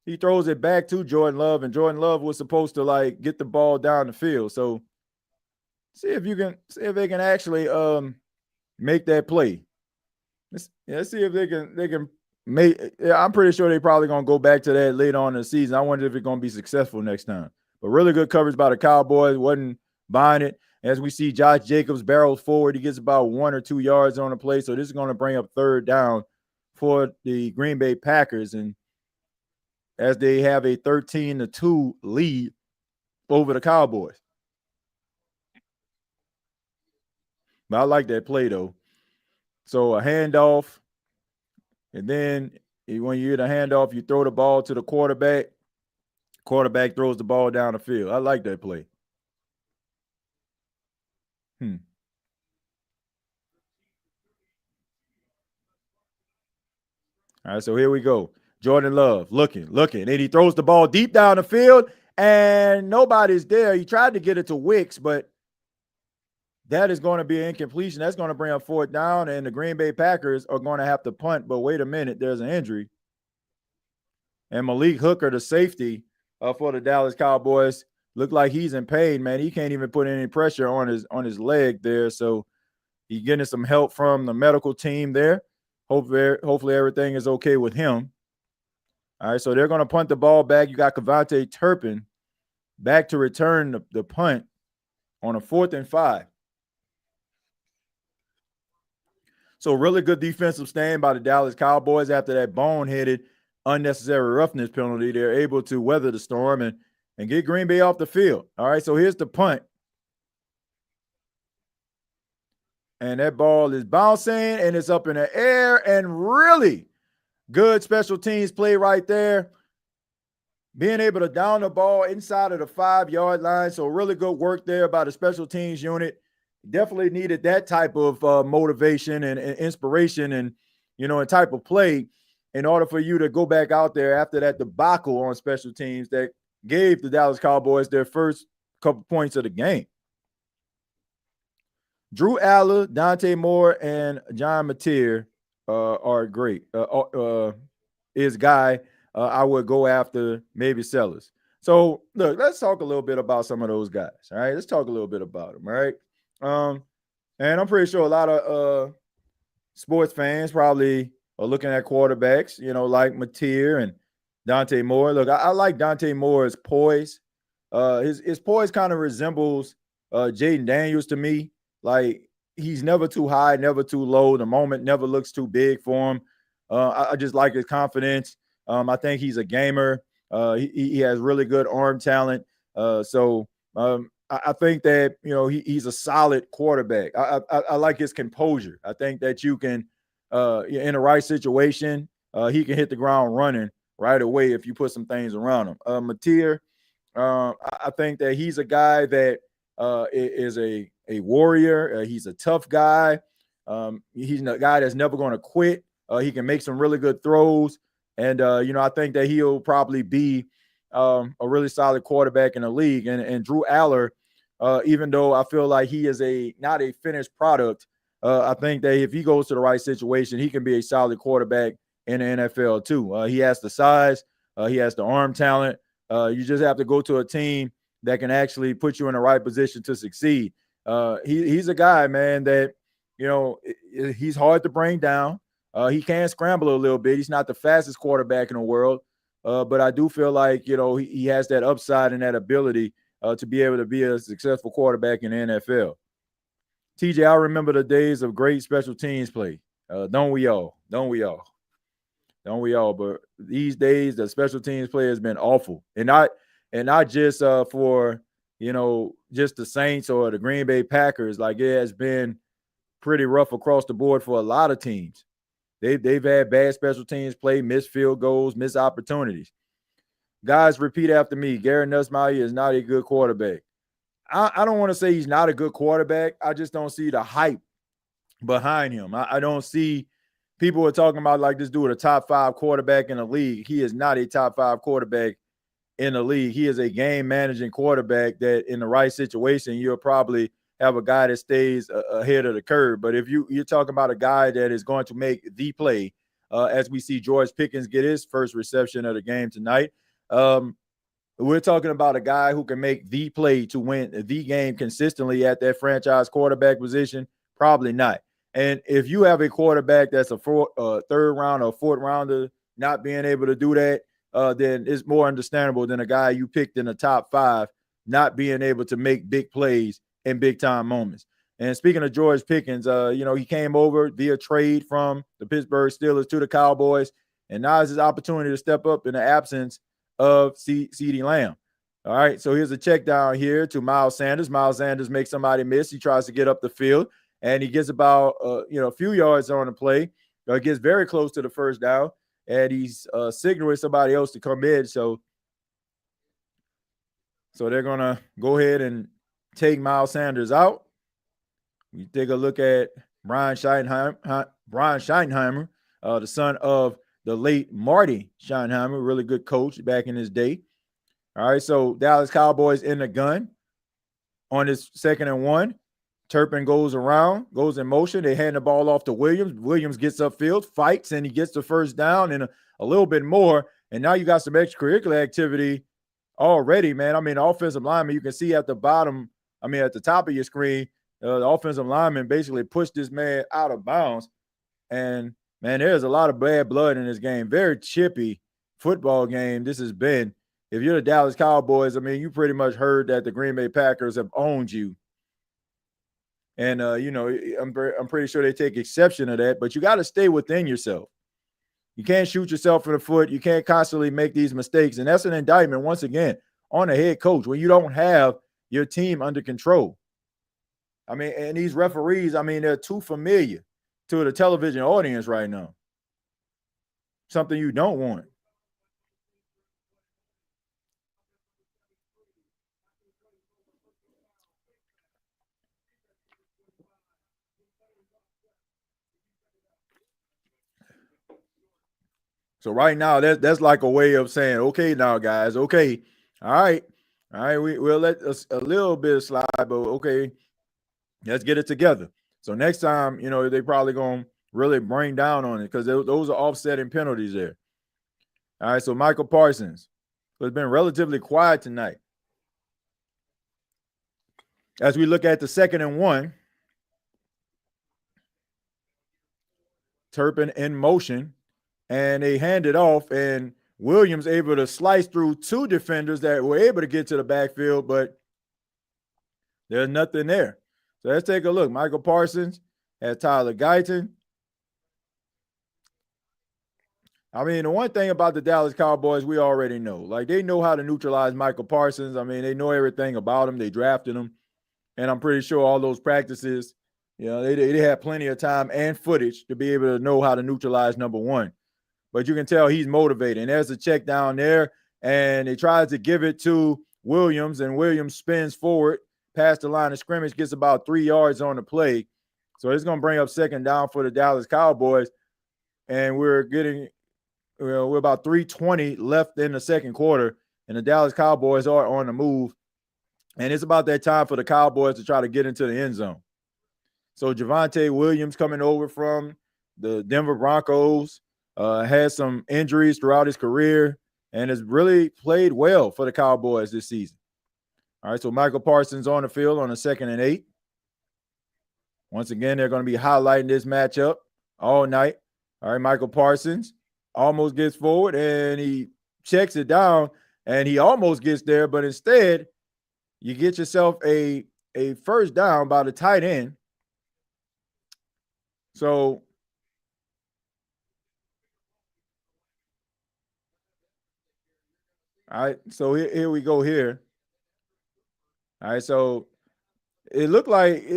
He throws it back to Jordan Love, and Jordan Love was supposed to get the ball down the field. So see if they can actually make that play. Let's see if they can make. Yeah, I'm pretty sure they're probably gonna go back to that later on in the season. I wonder if it's gonna be successful next time. But really good coverage by the Cowboys. Wasn't buying it. As we see, Josh Jacobs barrels forward. He gets about 1 or 2 yards on the play. So this is going to bring up third down for the Green Bay Packers. And as they have a 13-2 lead over the Cowboys. But I like that play, though. So a handoff. And then when you get a handoff, you throw the ball to the quarterback. Quarterback throws the ball down the field. I like that play. All right, so here we go. Jordan Love looking, and he throws the ball deep down the field, and nobody's there. He tried to get it to Wicks, but that is going to be an incompletion. That's going to bring up fourth down, and the Green Bay Packers are going to have to punt. But wait a minute, there's an injury. And Malik Hooker, the safety for the Dallas Cowboys, looked like he's in pain, man. He can't even put any pressure on his leg there. So he's getting some help from the medical team there. Hopefully everything is okay with him. All right, so they're going to punt the ball back. You got Kevontae Turpin back to return the punt on a 4th and 5. So really good defensive stand by the Dallas Cowboys after that boneheaded unnecessary roughness penalty. They're able to weather the storm and get Green Bay off the field. All right, so here's the punt. And that ball is bouncing, and it's up in the air, and really good special teams play right there. being able to down the ball inside of the 5-yard line. So really good work there by the special teams unit. Definitely needed that type of motivation and inspiration and type of play in order for you to go back out there after that debacle on special teams that gave the Dallas Cowboys their first couple points of the game. Drew Aller, Dante Moore, and John Mateer are great. Is guy I would go after maybe Sellers. So look, let's talk a little bit about some of those guys. All right, let's talk a little bit about them. All right, and I'm pretty sure a lot of sports fans probably are looking at quarterbacks, like Mateer and Dante Moore. Look, I like Dante Moore's poise. His poise kind of resembles Jaden Daniels to me. Like he's never too high, never too low. The moment never looks too big for him. I just like his confidence. I think he's a gamer. He has really good arm talent. So I think that he's a solid quarterback. I like his composure. I think that you can, in the right situation, he can hit the ground running right away if you put some things around him. Mateer, I think that he's a guy that is a warrior. He's a tough guy. He's a guy that's never going to quit. He can make some really good throws. And, I think that he'll probably be a really solid quarterback in the league. And Drew Aller, even though I feel like he is not a finished product, I think that if he goes to the right situation, he can be a solid quarterback in the NFL too. He has the size. He has the arm talent. You just have to go to a team that can actually put you in the right position to succeed. He's a guy, man, that, he's hard to bring down. He can scramble a little bit. He's not the fastest quarterback in the world, but I do feel like, he has that upside and that ability to be able to be a successful quarterback in the NFL. TJ, I remember the days of great special teams play. Don't we all? Don't we all? Don't we all? But these days, the special teams play has been awful, and not just for just the Saints or the Green Bay Packers. Like it has been pretty rough across the board for a lot of teams. They've had bad special teams play, missed field goals, missed opportunities. Guys, repeat after me. Garrett Nussmeier is not a good quarterback. I don't want to say he's not a good quarterback. I just don't see the hype behind him. I don't see people are talking about like this dude a top 5 quarterback in the league. He is not a top 5 quarterback in the league. He is a game managing quarterback that in the right situation, you'll probably have a guy that stays ahead of the curve. But if you're talking about a guy that is going to make the play, as we see George Pickens get his first reception of the game tonight, we're talking about a guy who can make the play to win the game consistently at that franchise quarterback position. Probably not. And if you have a quarterback that's a third round or fourth rounder not being able to do that, then it's more understandable than a guy you picked in the top 5 not being able to make big plays in big time moments. And speaking of George Pickens, he came over via trade from the Pittsburgh Steelers to the Cowboys, and now is his opportunity to step up in the absence of CeeDee Lamb. All right, so here's a check down here to Miles Sanders. Miles Sanders makes somebody miss. He tries to get up the field, and he gets about a few yards on the play. Gets very close to the first down, and he's signaling somebody else to come in. So they're going to go ahead and take Miles Sanders out. We take a look at Brian Schottenheimer, the son of the late Marty Schottenheimer, really good coach back in his day. All right, so Dallas Cowboys in the gun on his 2nd and 1. Turpin goes around, goes in motion. They hand the ball off to Williams. Williams gets upfield, fights, and he gets the first down and a little bit more. And now you got some extracurricular activity already, man. I mean, the offensive lineman, you can see at the bottom, at the top of your screen, the offensive lineman basically pushed this man out of bounds. And, man, there's a lot of bad blood in this game. Very chippy football game this has been. If you're the Dallas Cowboys, you pretty much heard that the Green Bay Packers have owned you. And, I'm pretty sure they take exception to that. But you got to stay within yourself. You can't shoot yourself in the foot. You can't constantly make these mistakes. And that's an indictment, once again, on the head coach when you don't have your team under control. And these referees, they're too familiar to the television audience right now. Something you don't want. So right now, that's like a way of saying, okay, now guys, okay, all right, we'll let us a little bit slide, but okay, let's get it together. So next time, they probably gonna really bring down on it because those are offsetting penalties there. All right, so Micah Parsons has been relatively quiet tonight. As we look at the 2nd and 1, Turpin in motion, and they hand it off, and Williams able to slice through 2 defenders that were able to get to the backfield, but there's nothing there. So let's take a look. Micah Parsons has Tyler Guyton. I mean, the one thing about the Dallas Cowboys, we already know. Like, they know how to neutralize Micah Parsons. I mean, they know everything about him. They drafted him. And I'm pretty sure all those practices, they had plenty of time and footage to be able to know how to neutralize number 1. But you can tell he's motivated. And there's a check down there, and he tries to give it to Williams, and Williams spins forward past the line of scrimmage, gets about 3 yards on the play. So it's going to bring up 2nd down for the Dallas Cowboys. And we're about 3:20 left in the 2nd quarter, and the Dallas Cowboys are on the move. And it's about that time for the Cowboys to try to get into the end zone. So Javonte Williams coming over from the Denver Broncos, has some injuries throughout his career and has really played well for the Cowboys this season. All right, so Micah Parsons on the field on a 2nd and 8. Once again, they're going to be highlighting this matchup all night. All right, Micah Parsons almost gets forward, and he checks it down, and he almost gets there, but instead, you get yourself a 1st down by the tight end. So all right, so here we go here. All right, so it looked like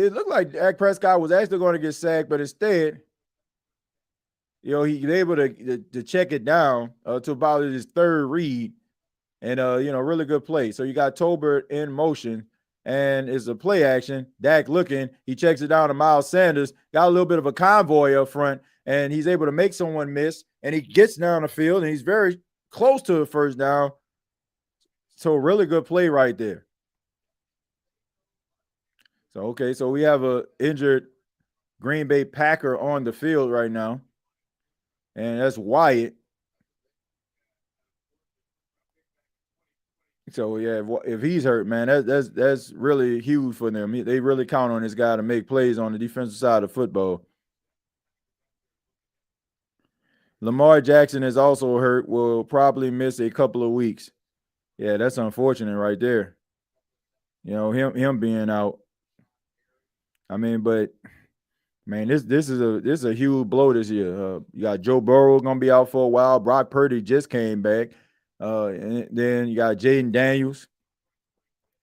Dak Prescott was actually going to get sacked, but instead, he was able to check it down to about his 3rd read, and really good play. So you got Tolbert in motion, and it's a play action. Dak looking, he checks it down to Miles Sanders, got a little bit of a convoy up front, and he's able to make someone miss, and he gets down the field, and he's very close to the 1st down. So really good play right there. So, okay, so we have a injured Green Bay Packer on the field right now, and that's Wyatt. So yeah, if he's hurt, man, that's really huge for them. They really count on this guy to make plays on the defensive side of football. Lamar Jackson is also hurt, will probably miss a couple of weeks. Yeah, that's unfortunate right there. Him being out. I mean, but man, this is a huge blow this year. You got Joe Burrow gonna be out for a while. Brock Purdy just came back. And then you got Jaden Daniels.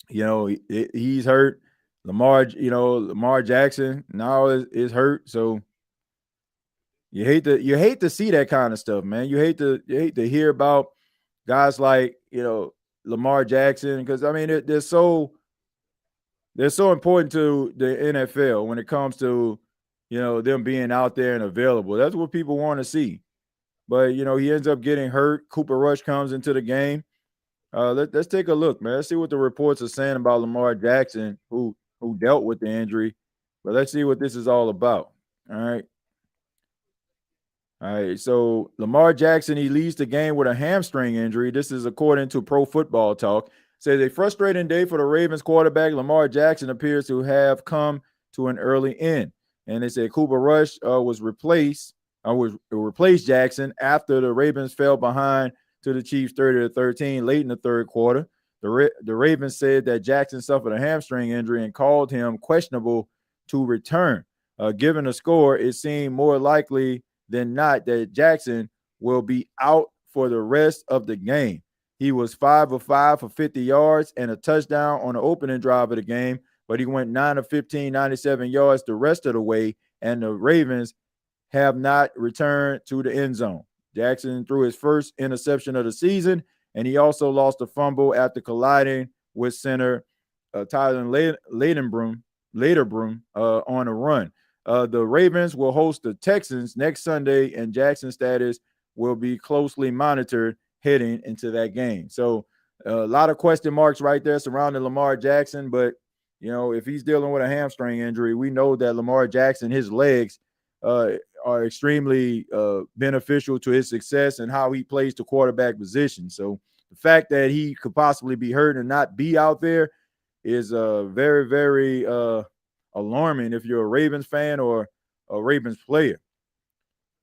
He's hurt. Lamar Jackson now is hurt. So you hate to see that kind of stuff, man. You hate to hear about guys like Lamar Jackson, because I mean they're so important to the NFL when it comes to them being out there and available. That's what people want to see. But he ends up getting hurt. Cooper Rush comes into the game. Let's take a look, man. Let's see what the reports are saying about Lamar Jackson, who dealt with the injury. But let's see what this is all about. All right. So Lamar Jackson, he leaves the game with a hamstring injury. This is according to Pro Football Talk. Says a frustrating day for the Ravens quarterback Lamar Jackson appears to have come to an early end. And they said Cooper Rush replaced Jackson after the Ravens fell behind to the Chiefs 30-13 late in the 3rd quarter. The Ravens said that Jackson suffered a hamstring injury and called him questionable to return. Given the score, it seemed more likely than not that Jackson will be out for the rest of the game. He was 5 of 5 for 50 yards and a touchdown on the opening drive of the game, but he went 9 of 15, 97 yards the rest of the way, and the Ravens have not returned to the end zone. Jackson threw his first interception of the season, and he also lost a fumble after colliding with center Tyler Ladenbroom on a run. The Ravens will host the Texans next Sunday, and Jackson's status will be closely monitored heading into that game. So a lot of question marks right there surrounding Lamar Jackson. But, if he's dealing with a hamstring injury, we know that Lamar Jackson, his legs are extremely beneficial to his success and how he plays the quarterback position. So the fact that he could possibly be hurt and not be out there is very, very alarming if you're a Ravens fan or a Ravens player.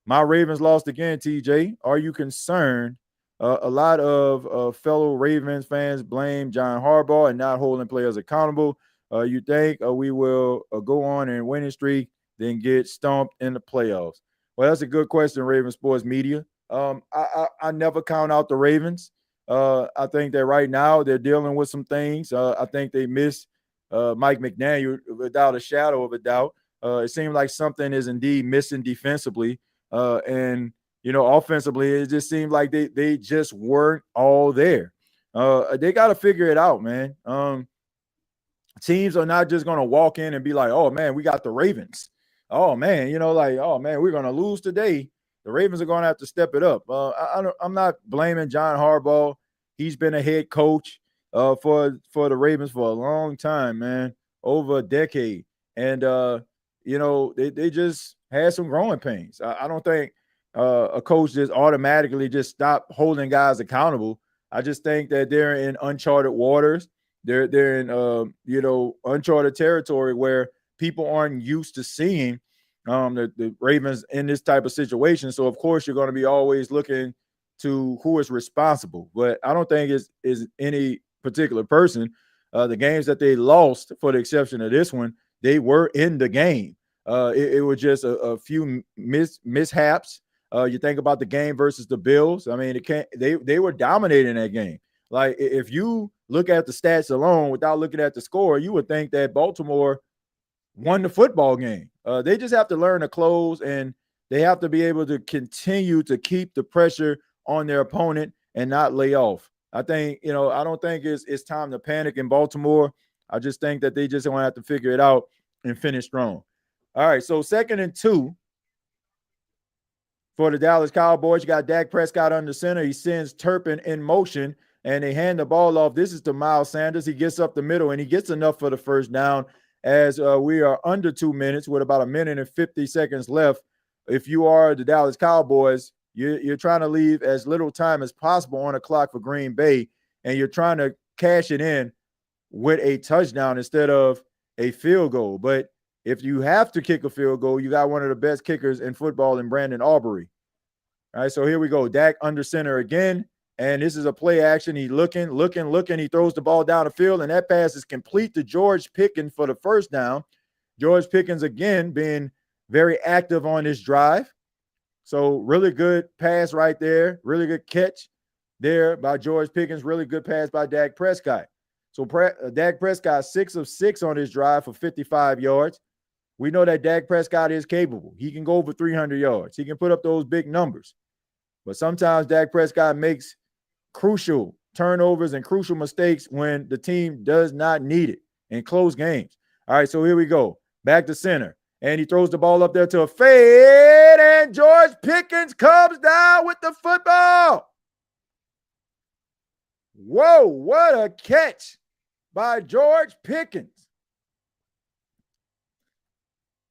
My Ravens lost again, TJ. Are you concerned? A lot of fellow Ravens fans blame John Harbaugh and not holding players accountable. You think we will go on in winning streak, then get stomped in the playoffs? Well, that's a good question, Ravens sports media. I never count out the Ravens. I think that right now they're dealing with some things. I think they miss Mike McDaniel without a shadow of a doubt. It seems like something is indeed missing defensively. And offensively, it just seemed like they just weren't all there. They got to figure it out, man. Teams are not just going to walk in and be like, oh, man, we got the Ravens. Oh, man, oh, man, we're going to lose today. The Ravens are going to have to step it up. I'm not blaming John Harbaugh. He's been a head coach for the Ravens for a long time, man, over a decade. And, they just had some growing pains. I don't think a coach just automatically just stop holding guys accountable. I just think that they're in uncharted waters. They're in uncharted territory where people aren't used to seeing the Ravens in this type of situation. So of course you're going to be always looking to who is responsible. But I don't think it's any particular person. The games that they lost, for the exception of this one, they were in the game. It was just a few mishaps. You think about the game versus the Bills. I mean, they were dominating that game. Like, if you look at the stats alone without looking at the score, you would think that Baltimore won the football game. They just have to learn to close, and they have to be able to continue to keep the pressure on their opponent and not lay off. I think, I don't think it's time to panic in Baltimore. I just think that they just going to have to figure it out and finish strong. All right, so 2nd and 2 for the Dallas Cowboys. You got Dak Prescott under center. He sends Turpin in motion, and they hand the ball off. This is to Miles Sanders. He gets up the middle, and he gets enough for the first down as we are under 2 minutes with about 1 minute and 50 seconds left. If you are the Dallas Cowboys, you're trying to leave as little time as possible on the clock for Green Bay, and you're trying to cash it in with a touchdown instead of a field goal. But if you have to kick a field goal, you got one of the best kickers in football in Brandon Aubrey. All right, so here we go. Dak under center again, and this is a play action. He looking. He throws the ball down the field, and that pass is complete to George Pickens for the first down. George Pickens, again, being very active on this drive. So really good pass right there. Really good catch there by George Pickens. Really good pass by Dak Prescott. So Dak Prescott 6 of 6 on this drive for 55 yards. We know that Dak Prescott is capable. He can go over 300 yards. He can put up those big numbers. But sometimes Dak Prescott makes crucial turnovers and crucial mistakes when the team does not need it in close games. All right, so here we go. Back to center. And he throws the ball up there to a fade, and George Pickens comes down with the football. Whoa, what a catch by George Pickens.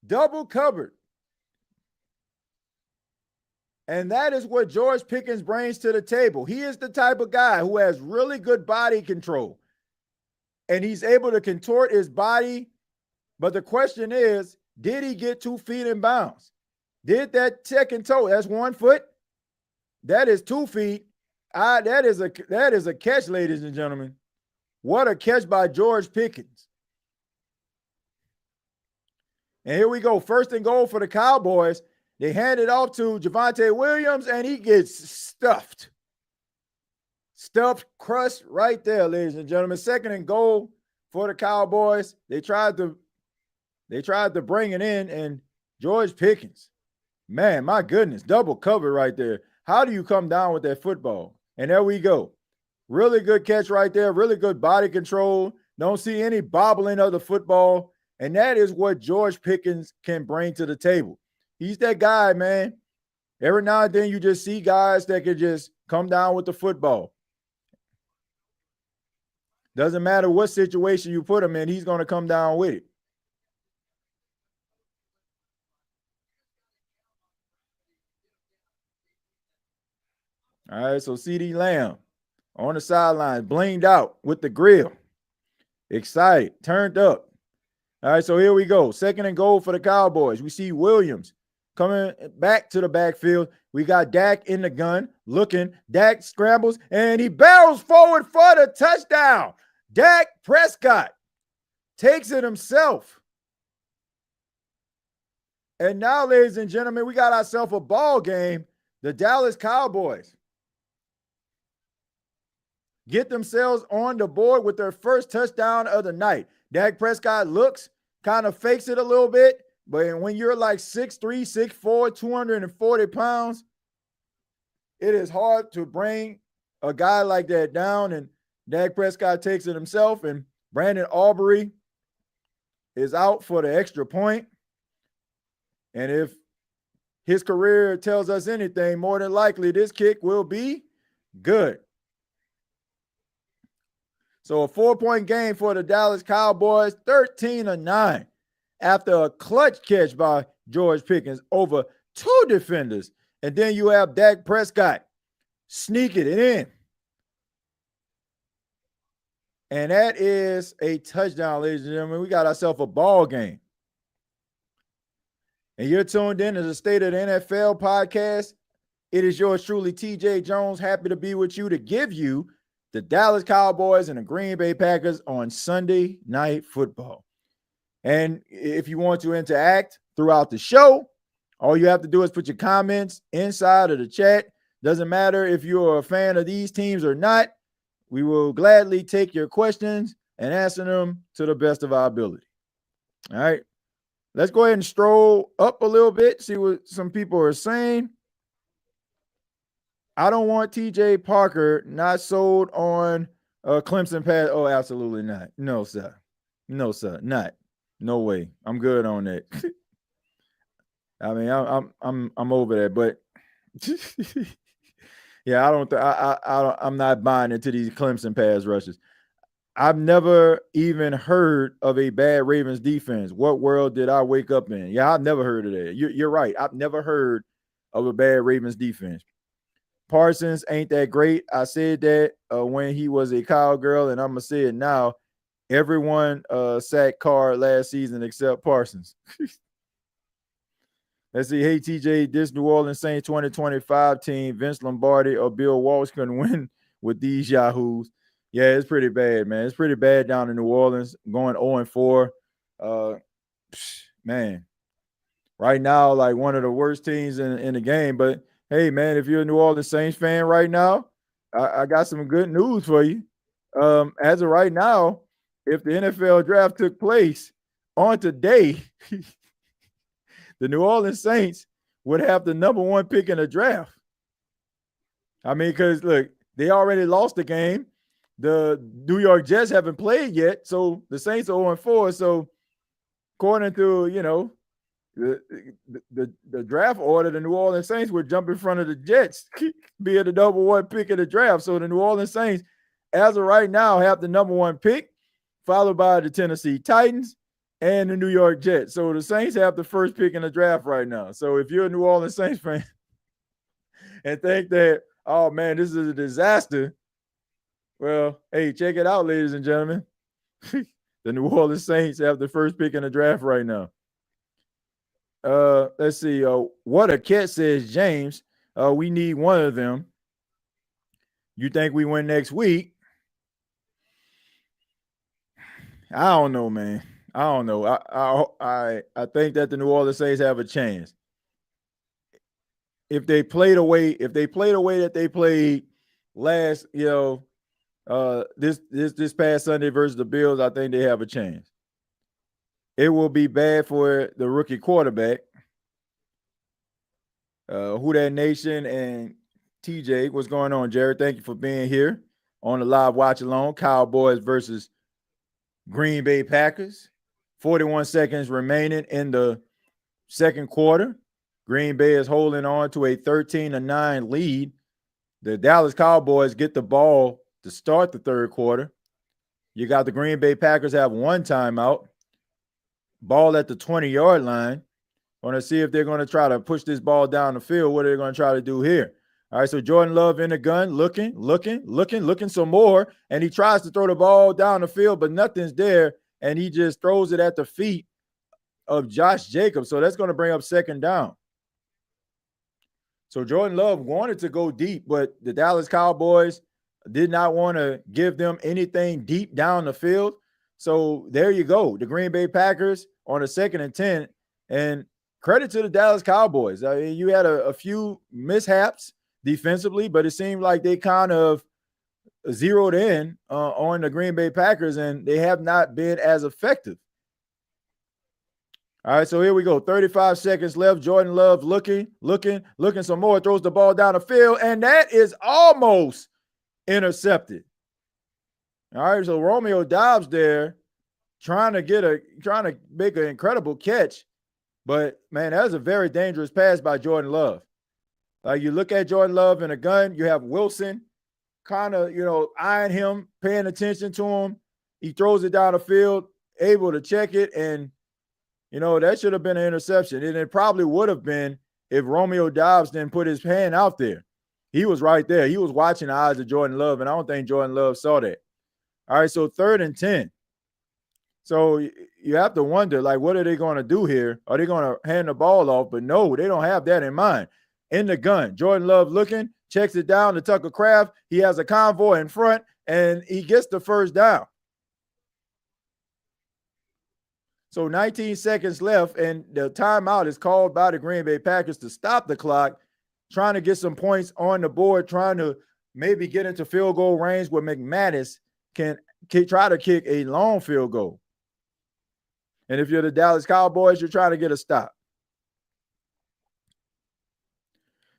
Double covered. And that is what George Pickens brings to the table. He is the type of guy who has really good body control. And he's able to contort his body. But the question is, did he get 2 feet in bounds? Did that second toe? That's 1 foot. That is 2 feet. That is a catch, ladies and gentlemen. What a catch by George Pickens. And here we go. 1st and goal for the Cowboys. They hand it off to Javonte Williams, and he gets stuffed. Stuffed, crushed right there, ladies and gentlemen. 2nd and goal for the Cowboys. They tried to bring it in, and George Pickens, man, my goodness, double cover right there. How do you come down with that football? And there we go. Really good catch right there. Really good body control. Don't see any bobbling of the football. And that is what George Pickens can bring to the table. He's that guy, man. Every now and then you just see guys that could just come down with the football. Doesn't matter what situation you put him in, he's going to come down with it. All right, so CeeDee Lamb on the sideline, blinged out with the grill. Excited, turned up. All right, so here we go. 2nd and goal for the Cowboys. We see Williams coming back to the backfield. We got Dak in the gun, looking. Dak scrambles, and he barrels forward for the touchdown. Dak Prescott takes it himself. And now, ladies and gentlemen, we got ourselves a ball game. The Dallas Cowboys get themselves on the board with their first touchdown of the night. Dak Prescott looks, kind of fakes it a little bit, but when you're like 6'3", 6'4", 240 pounds, it is hard to bring a guy like that down, and Dak Prescott takes it himself, and Brandon Aubrey is out for the extra point. And if his career tells us anything, more than likely this kick will be good. So a 4-point game for the Dallas Cowboys, 13-9, after a clutch catch by George Pickens over 2 defenders. And then you have Dak Prescott sneaking it in. And that is a touchdown, ladies and gentlemen. We got ourselves a ball game. And you're tuned in to the State of the NFL podcast. It is yours truly, TJ Jones. Happy to be with you to give you the Dallas Cowboys and the Green Bay Packers on Sunday Night Football. And if you want to interact throughout the show, all you have to do is put your comments inside of the chat. Doesn't matter if you're a fan of these teams or not. We will gladly take your questions and answer them to the best of our ability. All right. Let's go ahead and stroll up a little bit, see what some people are saying. I don't want TJ Parker not sold on Clemson pass. Oh, absolutely not. No, sir. No, sir. Not. No way. I'm good on that. I mean, I'm over that, but yeah, I'm not buying into these Clemson pass rushes. I've never even heard of a bad Ravens defense. What world did I wake up in? Yeah, I've never heard of that. You're right. I've never heard of a bad Ravens defense. Parsons ain't that great. I said that when he was a cowgirl, and I'm going to say it now. Everyone sacked Carr last season except Parsons. Let's see. Hey, TJ, this New Orleans Saints 2025 team, Vince Lombardi or Bill Walsh couldn't win with these yahoos. Yeah, it's pretty bad, man. It's pretty bad down in New Orleans, going 0-4. Man, right now, like one of the worst teams in the game. But, hey, man, if you're a New Orleans Saints fan right now, I got some good news for you. As of right now, if the NFL draft took place on today, the New Orleans Saints would have the number 1 pick in the draft. I mean, because, look, they already lost the game. The New York Jets haven't played yet, so the Saints are 0-4. So, according to, the draft order, the New Orleans Saints would jump in front of the Jets, being the number 1 pick in the draft. So, the New Orleans Saints, as of right now, have the number 1 pick, followed by the Tennessee Titans and the New York Jets. So, the Saints have the first pick in the draft right now. So, if you're a New Orleans Saints fan and think that, oh, man, this is a disaster, well, hey, check it out, ladies and gentlemen. The New Orleans Saints have the first pick in the draft right now. Let's see. What a catch, says James. We need one of them. You think we win next week? I don't know, man. I don't know. I think that the New Orleans Saints have a chance. If they play the way that they played last, this past Sunday versus the Bills, I think they have a chance. It will be bad for the rookie quarterback. Who That Nation and TJ, what's going on, Jared? Thank you for being here on the live watch along. Cowboys versus Green Bay Packers. 41 seconds remaining in the second quarter. Green Bay is holding on to a 13-9 lead. The Dallas Cowboys get the ball to start the third quarter. You got the Green Bay Packers have one timeout. Ball at the 20-yard line. Want to see if they're going to try to push this ball down the field. What are they going to try to do here? All right, so Jordan Love in the gun, looking some more, and he tries to throw the ball down the field, but nothing's there, and he just throws it at the feet of Josh Jacobs. So that's going to bring up second down. So Jordan Love wanted to go deep, but the Dallas Cowboys did not want to give them anything deep down the field. So there you go. The Green Bay Packers on a 2nd and 10, and credit to the Dallas Cowboys. I mean, you had a few mishaps defensively, but it seemed like they kind of zeroed in on the Green Bay Packers, and they have not been as effective. All right, so here we go. 35 seconds left. Jordan Love looking some more, throws the ball down the field, and that is almost intercepted. All right, so Romeo Doubs there trying to make an incredible catch, but man, that was a very dangerous pass by Jordan Love. Like, you look at Jordan Love in a gun, you have Wilson kind of, eyeing him, paying attention to him. He throws it down the field, able to check it, and that should have been an interception. And it probably would have been if Romeo Doubs didn't put his hand out there. He was right there. He was watching the eyes of Jordan Love, and I don't think Jordan Love saw that. All right, so 3rd and 10. So you have to wonder, like, what are they going to do here? Are they going to hand the ball off? But no, they don't have that in mind. In the gun, Jordan Love looking, checks it down to Tucker Kraft. He has a convoy in front, and he gets the first down. So 19 seconds left, and the timeout is called by the Green Bay Packers to stop the clock, trying to get some points on the board, trying to maybe get into field goal range where McManus can try to kick a long field goal. And if you're the Dallas Cowboys, you're trying to get a stop.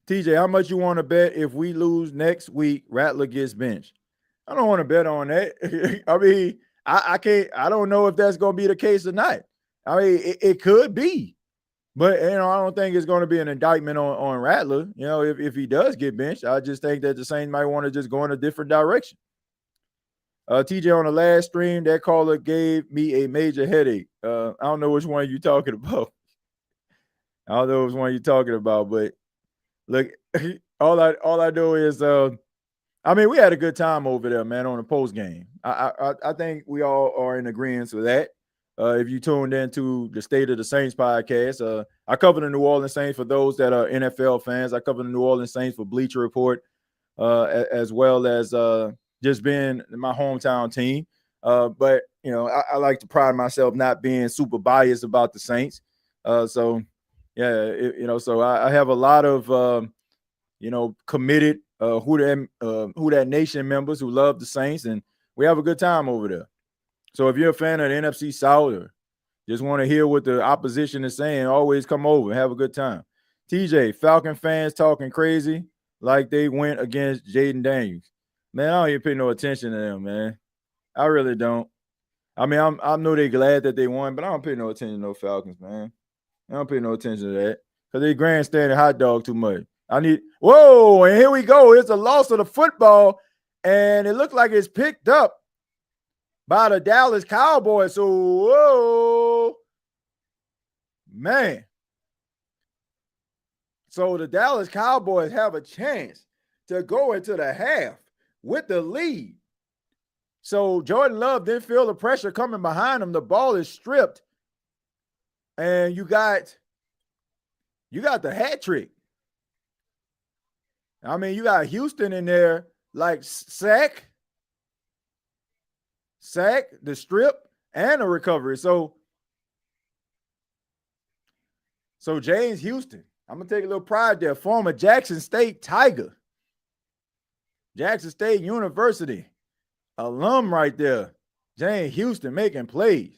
TJ, how much you want to bet if we lose next week, Rattler gets benched? I don't want to bet on that. I mean, I can't. I don't know if that's going to be the case or not. I mean, it could be, but I don't think it's going to be an indictment on Rattler. If he does get benched, I just think that the Saints might want to just go in a different direction. TJ, on the last stream, that caller gave me a major headache. I don't know which one you're talking about. But look, all I know is, we had a good time over there, man, on the post game. I think we all are in agreement with that. If you tuned into the State of the Saints podcast, I cover the New Orleans Saints for those that are NFL fans. I cover the New Orleans Saints for Bleacher Report, as well as just being my hometown team. But I like to pride myself not being super biased about the Saints. So I have a lot of committed Who That Nation members who love the Saints, and we have a good time over there. So if you're a fan of the NFC South or just want to hear what the opposition is saying, always come over and have a good time. TJ, Falcon fans talking crazy like they went against Jaden Daniels. Man, I don't even pay no attention to them, man. I really don't. I mean, I know they're glad that they won, but I don't pay no attention to no Falcons, man. I don't pay no attention to that because they grandstanding hot dog too much. And here we go. It's a loss of the football, and it looked like it's picked up by the Dallas Cowboys. So, whoa, man. So the Dallas Cowboys have a chance to go into the half with the lead. So Jordan Love didn't feel the pressure coming behind him. The ball is stripped, and you got the hat trick. I mean, you got Houston in there, like sack, the strip, and a recovery. So James Houston, I'm going to take a little pride there, former Jackson State Tiger, Jackson State University alum right there, James Houston making plays.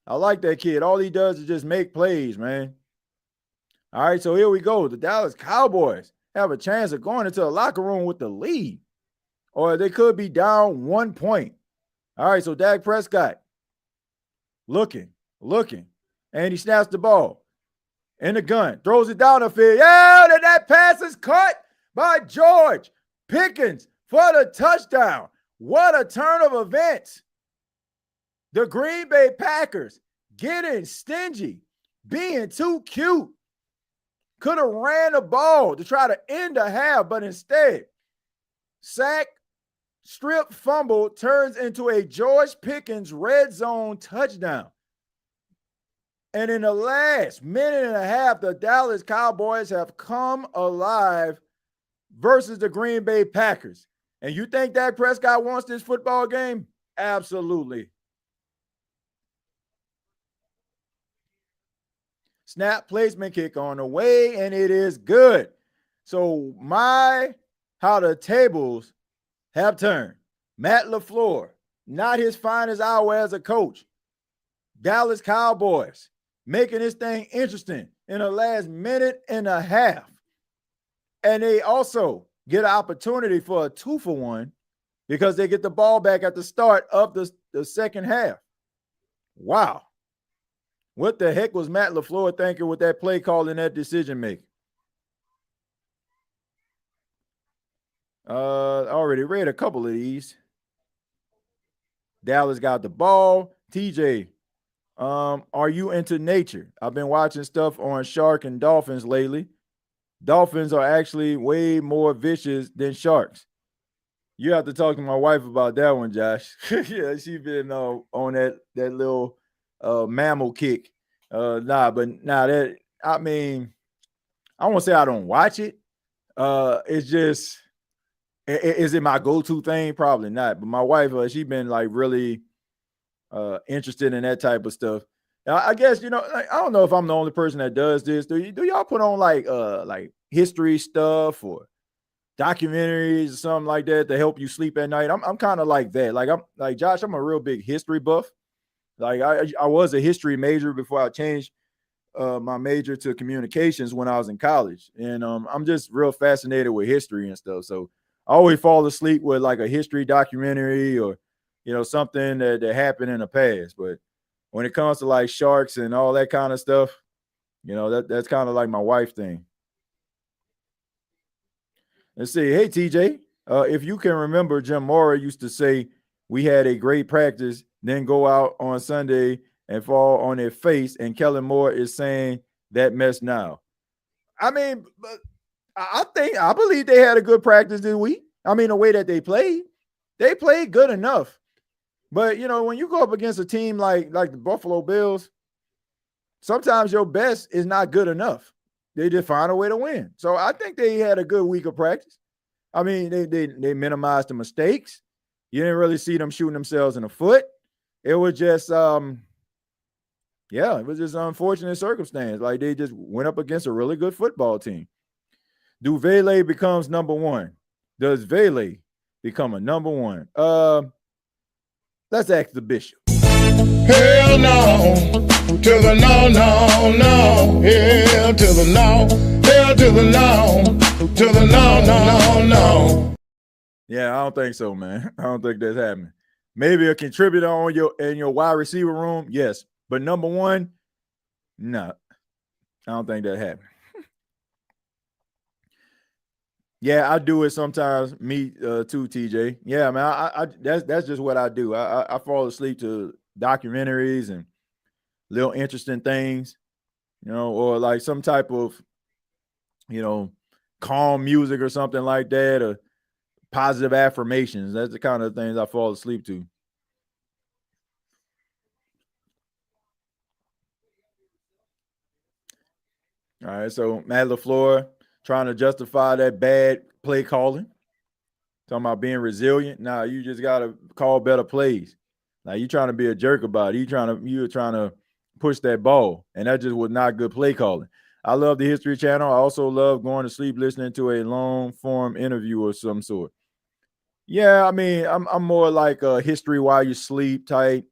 I like that kid. All he does is just make plays, man. All right, so here we go. The Dallas Cowboys have a chance of going into the locker room with the lead, or they could be down 1 point. All right, so Dak Prescott looking, and he snaps the ball. in the gun, throws it down the field. Yeah, that pass is caught by George Pickens for the touchdown. What a turn of events. The Green Bay Packers getting stingy, being too cute. Could have ran the ball to try to end the half, but instead, sack, strip, fumble turns into a George Pickens red zone touchdown. And in the last minute and a half, the Dallas Cowboys have come alive versus the Green Bay Packers. And you think Dak Prescott wants this football game? Absolutely. Snap placement kick on the way, and it is good. So how the tables have turned. Matt LaFleur, not his finest hour as a coach. Dallas Cowboys making this thing interesting in the last minute and a half. And they also get an opportunity for a 2-for-1 because they get the ball back at the start of the second half. Wow. What the heck was Matt LaFleur thinking with that play call and that decision making? I already read a couple of these. Dallas got the ball. TJ, are you into nature? I've been watching stuff on shark and dolphins lately. Dolphins are actually way more vicious than sharks. You have to talk to my wife about that one, Josh. Yeah, she's been on that little mammal kick. That, I mean, I won't say I don't watch it. It's just, is it my go-to thing? Probably not. But my wife, she's been like really interested in that type of stuff. I guess, I don't know if I'm the only person that does this. Do y'all put on like history stuff or documentaries or something like that to help you sleep at night? I'm kind of like that. Like I'm like Josh, I'm a real big history buff. Like I was a history major before I changed my major to communications when I was in college. And I'm just real fascinated with history and stuff. So I always fall asleep with like a history documentary or, something that happened in the past. But when it comes to like sharks and all that kind of stuff, that's kind of like my wife thing. Let's see. Hey, TJ, if you can remember, Jim Mora used to say we had a great practice, then go out on Sunday and fall on their face. And Kellen Moore is saying that mess now. I mean, I believe they had a good practice this week. I mean, the way that they played good enough. But, when you go up against a team like the Buffalo Bills, sometimes your best is not good enough. They just find a way to win. So I think they had a good week of practice. I mean, they minimized the mistakes. You didn't really see them shooting themselves in the foot. It was just, it was just an unfortunate circumstance. Like they just went up against a really good football team. Do Vele becomes number one? Does Vele become a number one? Let's ask the bishop. Hell no, to the no, no, no. Hell to the no, hell to the no, to the no, no, no. Yeah, I don't think so, man. I don't think that's happening. Maybe a contributor in your wide receiver room, yes. But number one, no. I don't think that happened. Yeah, I do it sometimes. Me too, TJ. Yeah, man. I that's just what I do. I fall asleep to documentaries and little interesting things, or like some type of, calm music or something like that, or positive affirmations. That's the kind of things I fall asleep to. All right, so Matt LaFleur trying to justify that bad play calling. Talking about being resilient. Nah, you just gotta call better plays. Like you trying to be a jerk about it. You were trying to push that ball, and that just was not good play calling. I love the History Channel. I also love going to sleep listening to a long form interview of some sort. Yeah, I mean, I'm more like a history while you sleep type.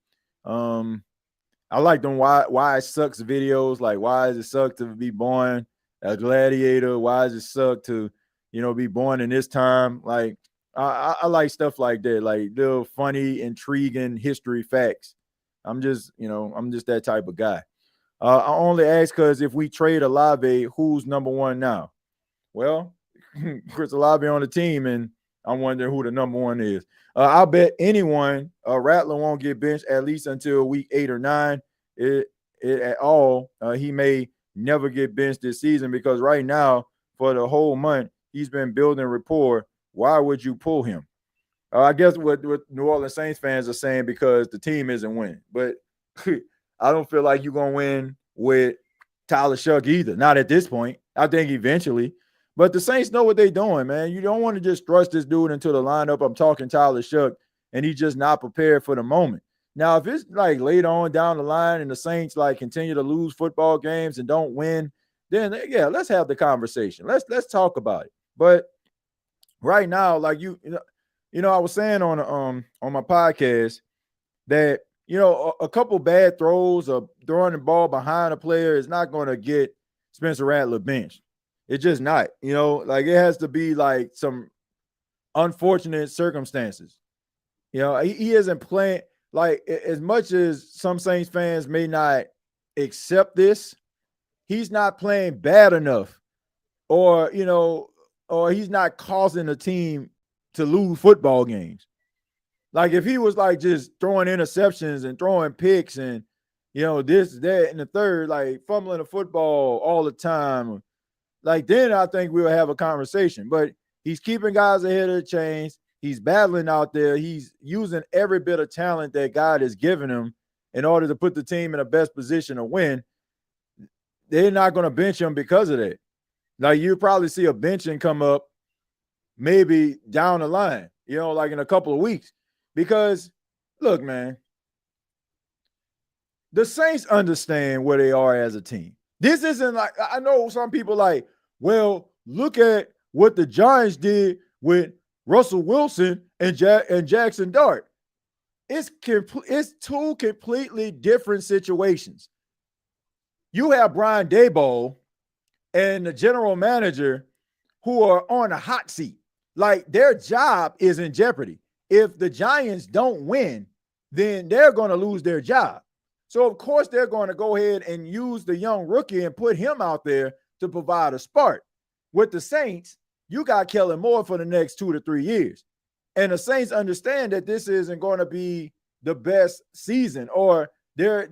I like them why it sucks videos, like why does it suck to be born a gladiator? Why does it suck to, be born in this time? Like I like stuff like that, like little funny, intriguing history facts. I'm just that type of guy. I only ask because if we trade Olave, who's number one now? Well, Chris Olave on the team, and I'm wondering who the number one is. I'll bet anyone Rattler won't get benched at least until week 8 or 9. At all. He may never get benched this season because right now, for the whole month, he's been building rapport. Why would you pull him? I guess what New Orleans Saints fans are saying because the team isn't winning. But I don't feel like you're going to win with Tyler Shuck either. Not at this point. I think eventually. But the Saints know what they're doing, man. You don't want to just thrust this dude into the lineup. I'm talking Tyler Shuck, and he's just not prepared for the moment. Now, if it's like later on down the line and the Saints like continue to lose football games and don't win, then yeah, let's have the conversation. Let's talk about it. But right now, like you know, I was saying on my podcast that a couple bad throws or throwing the ball behind a player is not going to get Spencer Rattler benched. It's just not. Like it has to be like some unfortunate circumstances. He isn't playing. Like, as much as some Saints fans may not accept this, he's not playing bad enough, or he's not causing the team to lose football games. Like, if he was like just throwing interceptions and throwing picks and this, that, and the third, like fumbling the football all the time, like then I think we'll have a conversation. But he's keeping guys ahead of the chains. He's battling out there. He's using every bit of talent that God has given him in order to put the team in the best position to win. They're not going to bench him because of that. Like, you'll probably see a benching come up maybe down the line, like in a couple of weeks. Because, look, man, the Saints understand where they are as a team. This isn't like, I know some people like, well, look at what the Giants did with Russell Wilson and Jackson Dart. It's two completely different situations. You have Brian Daboll and the general manager who are on a hot seat. Like, their job is in jeopardy. If the Giants don't win, then they're going to lose their job. So, of course, they're going to go ahead and use the young rookie and put him out there to provide a spark. With the Saints, you got Kellen Moore for the next 2 to 3 years. And the Saints understand that this isn't going to be the best season, or they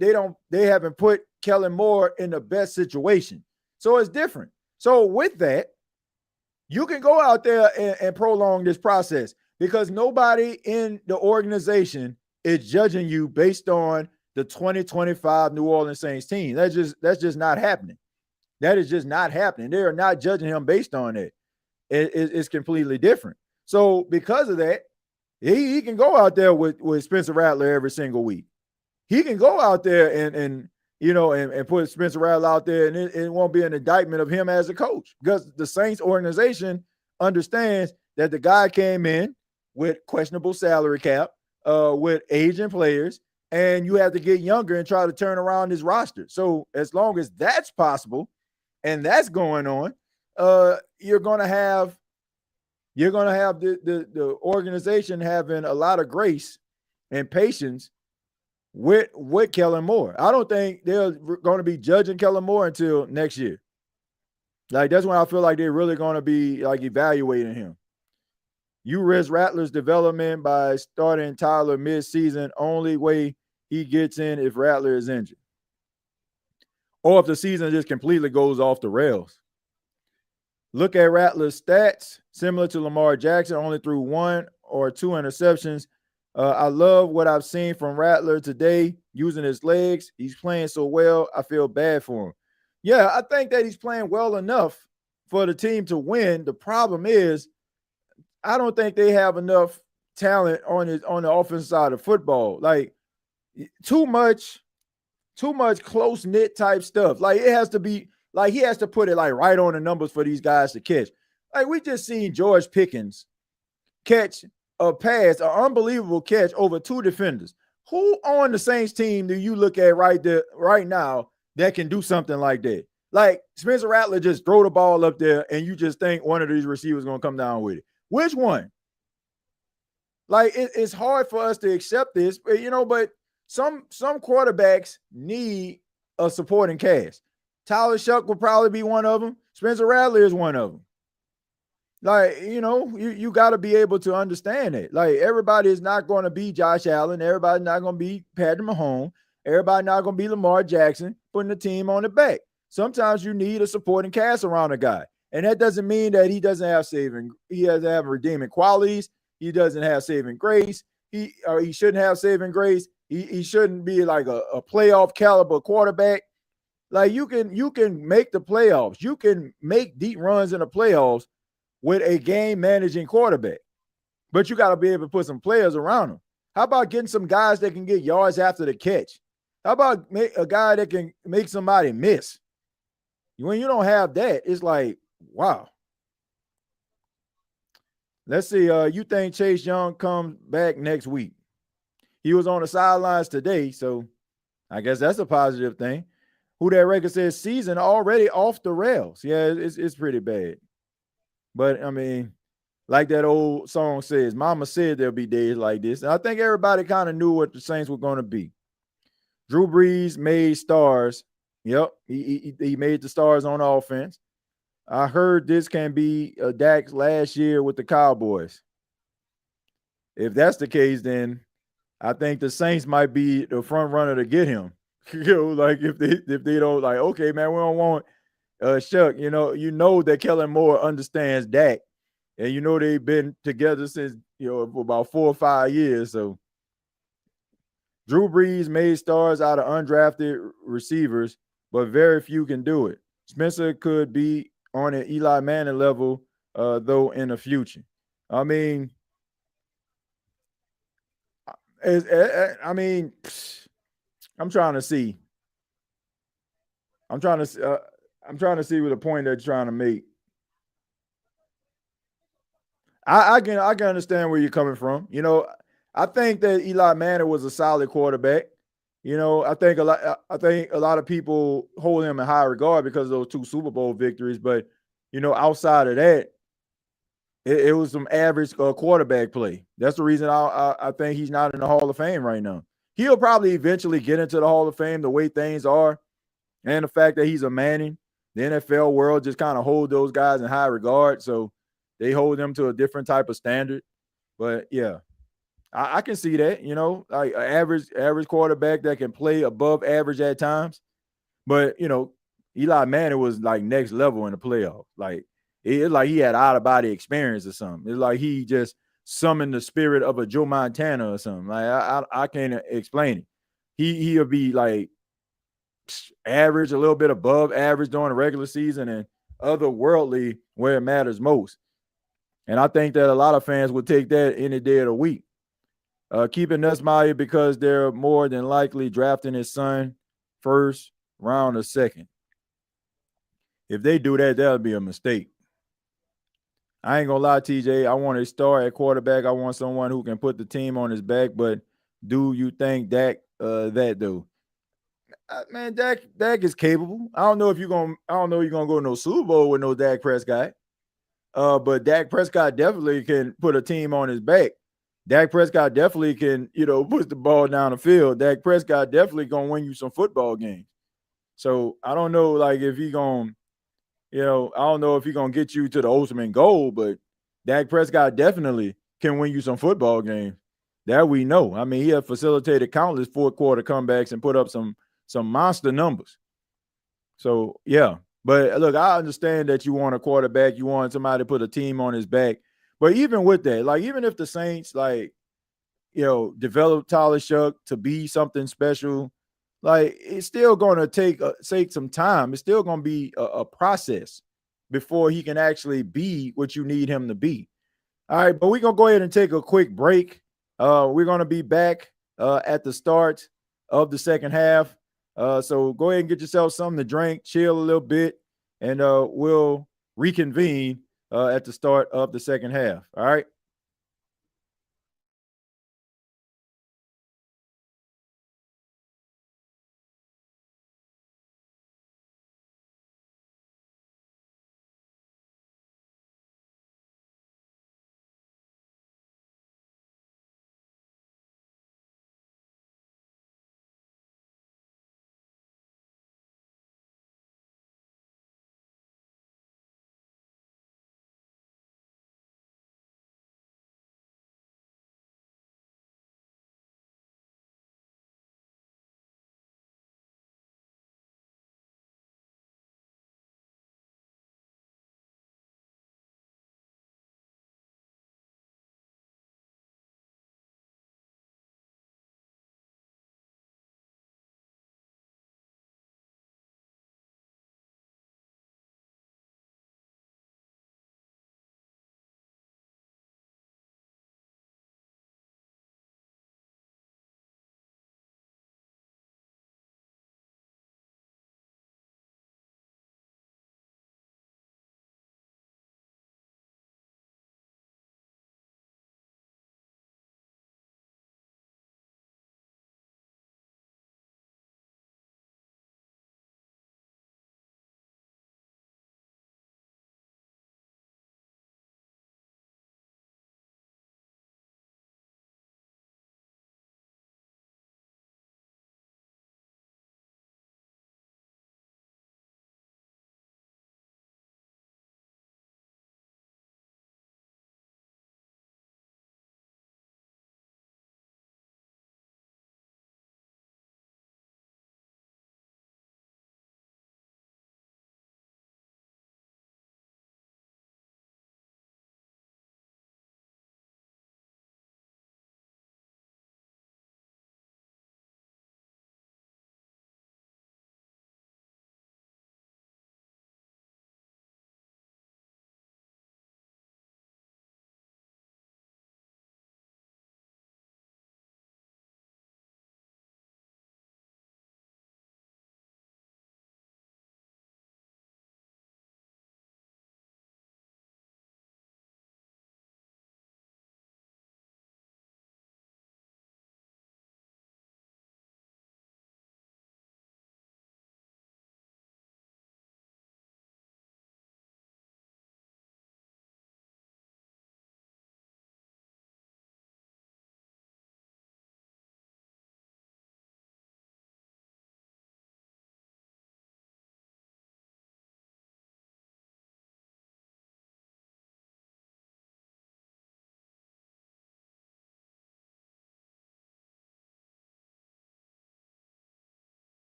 haven't put Kellen Moore in the best situation. So it's different. So with that, you can go out there and prolong this process because nobody in the organization is judging you based on the 2025 New Orleans Saints team. That's just not happening. That is just not happening. They are not judging him based on it. It's completely different. So because of that, he can go out there with Spencer Rattler every single week. He can go out there and put Spencer Rattler out there, and it won't be an indictment of him as a coach because the Saints organization understands that the guy came in with questionable salary cap, with aging players, and you have to get younger and try to turn around his roster. So as long as that's possible and that's going on, you're going to have the organization having a lot of grace and patience with Kellen Moore. I don't think they're going to be judging Kellen Moore until next year. Like, that's when I feel like they're really going to be like evaluating him. You risk Rattler's development by starting Tyler mid-season. Only way he gets in if Rattler is injured, or if the season just completely goes off the rails. Look at Rattler's stats, similar to Lamar Jackson, only threw 1 or 2 interceptions. I love what I've seen from Rattler today, using his legs. He's playing so well. I feel bad for him. Yeah, I think that he's playing well enough for the team to win. The problem is, I don't think they have enough talent on the offensive side of football. Like, too much close-knit type stuff. Like, it has to be, like, he has to put it like right on the numbers for these guys to catch. Like, we just seen George Pickens catch a pass, an unbelievable catch over 2 defenders. Who on the Saints team do you look at right now that can do something like that? Like, Spencer Rattler just throw the ball up there and you just think one of these receivers is going to come down with it. Which one? Like, it's hard for us to accept this, but some quarterbacks need a supporting cast. Tyler Shuck will probably be one of them. Spencer Rattler is one of them. Like, you got to be able to understand it. Like, everybody is not going to be Josh Allen. Everybody's not going to be Patrick Mahomes. Everybody not going to be Lamar Jackson putting the team on the back. Sometimes you need a supporting cast around a guy. And that doesn't mean that he doesn't have redeeming qualities. He doesn't have saving grace. He shouldn't have saving grace. He shouldn't be like a playoff caliber quarterback. Like, you can make the playoffs. You can make deep runs in the playoffs with a game managing quarterback, but you got to be able to put some players around him. How about getting some guys that can get yards after the catch? How about a guy that can make somebody miss? When you don't have that, it's like, wow. Let's see. You think Chase Young comes back next week? He was on the sidelines today, so I guess that's a positive thing. Who that record says season already off the rails. Yeah, it's pretty bad. But I mean, like that old song says, Mama said there'll be days like this. And I think everybody kind of knew what the Saints were going to be. Drew Brees made stars. Yep, he made the stars on offense. I heard this can be Dak's last year with the Cowboys. If that's the case, then I think the Saints might be the front runner to get him. Like if they don't, like, okay, man, we don't want Shuck. You know that Kellen Moore understands Dak, and they've been together since for about 4 or 5 years. So Drew Brees made stars out of undrafted receivers, but very few can do it. Spencer could be on an Eli Manning level, though, in the future. I mean, I'm trying to see. I'm trying to see what the point they're trying to make. I can understand where you're coming from. I think that Eli Manning was a solid quarterback. I think a lot of people hold him in high regard because of those 2 Super Bowl victories. But outside of that, it was some average quarterback play. That's the reason I think he's not in the Hall of Fame right now. He'll probably eventually get into the Hall of Fame the way things are, and the fact that he's a Manning. The NFL world just kind of hold those guys in high regard, so they hold them to a different type of standard. But yeah, I can see that, like an average quarterback that can play above average at times. But, Eli Manning was like next level in the playoffs. Like, it's like he had out of body experience or something. It's like he just summoned the spirit of a Joe Montana or something. Like, I can't explain it. He'll be like average, a little bit above average during the regular season, and otherworldly where it matters most. And I think that a lot of fans would take that any day of the week. Keeping Nussmeier because they're more than likely drafting his son first round or second. If they do that, that'll be a mistake. I ain't gonna lie, TJ. I want a star at quarterback. I want someone who can put the team on his back. But do you think Dak that though? Man, Dak is capable. I don't know you're gonna go to no Super Bowl with no Dak Prescott. But Dak Prescott definitely can put a team on his back. Dak Prescott definitely can, push the ball down the field. Dak Prescott definitely gonna win you some football games. So I don't know, like, if he gonna, I don't know if he's gonna get you to the ultimate goal, but Dak Prescott definitely can win you some football games. That we know. I mean, he has facilitated countless 4th-quarter comebacks and put up some monster numbers. So yeah. But look, I understand that you want a quarterback, you want somebody to put a team on his back. But even with that, like, even if the Saints, like, develop Tyler Shuck to be something special, like, it's still going to take some time. It's still going to be a process before he can actually be what you need him to be. All right, but we're going to go ahead and take a quick break. We're going to be back at the start of the second half. So go ahead and get yourself something to drink, chill a little bit, and we'll reconvene at the start of the second half. All right.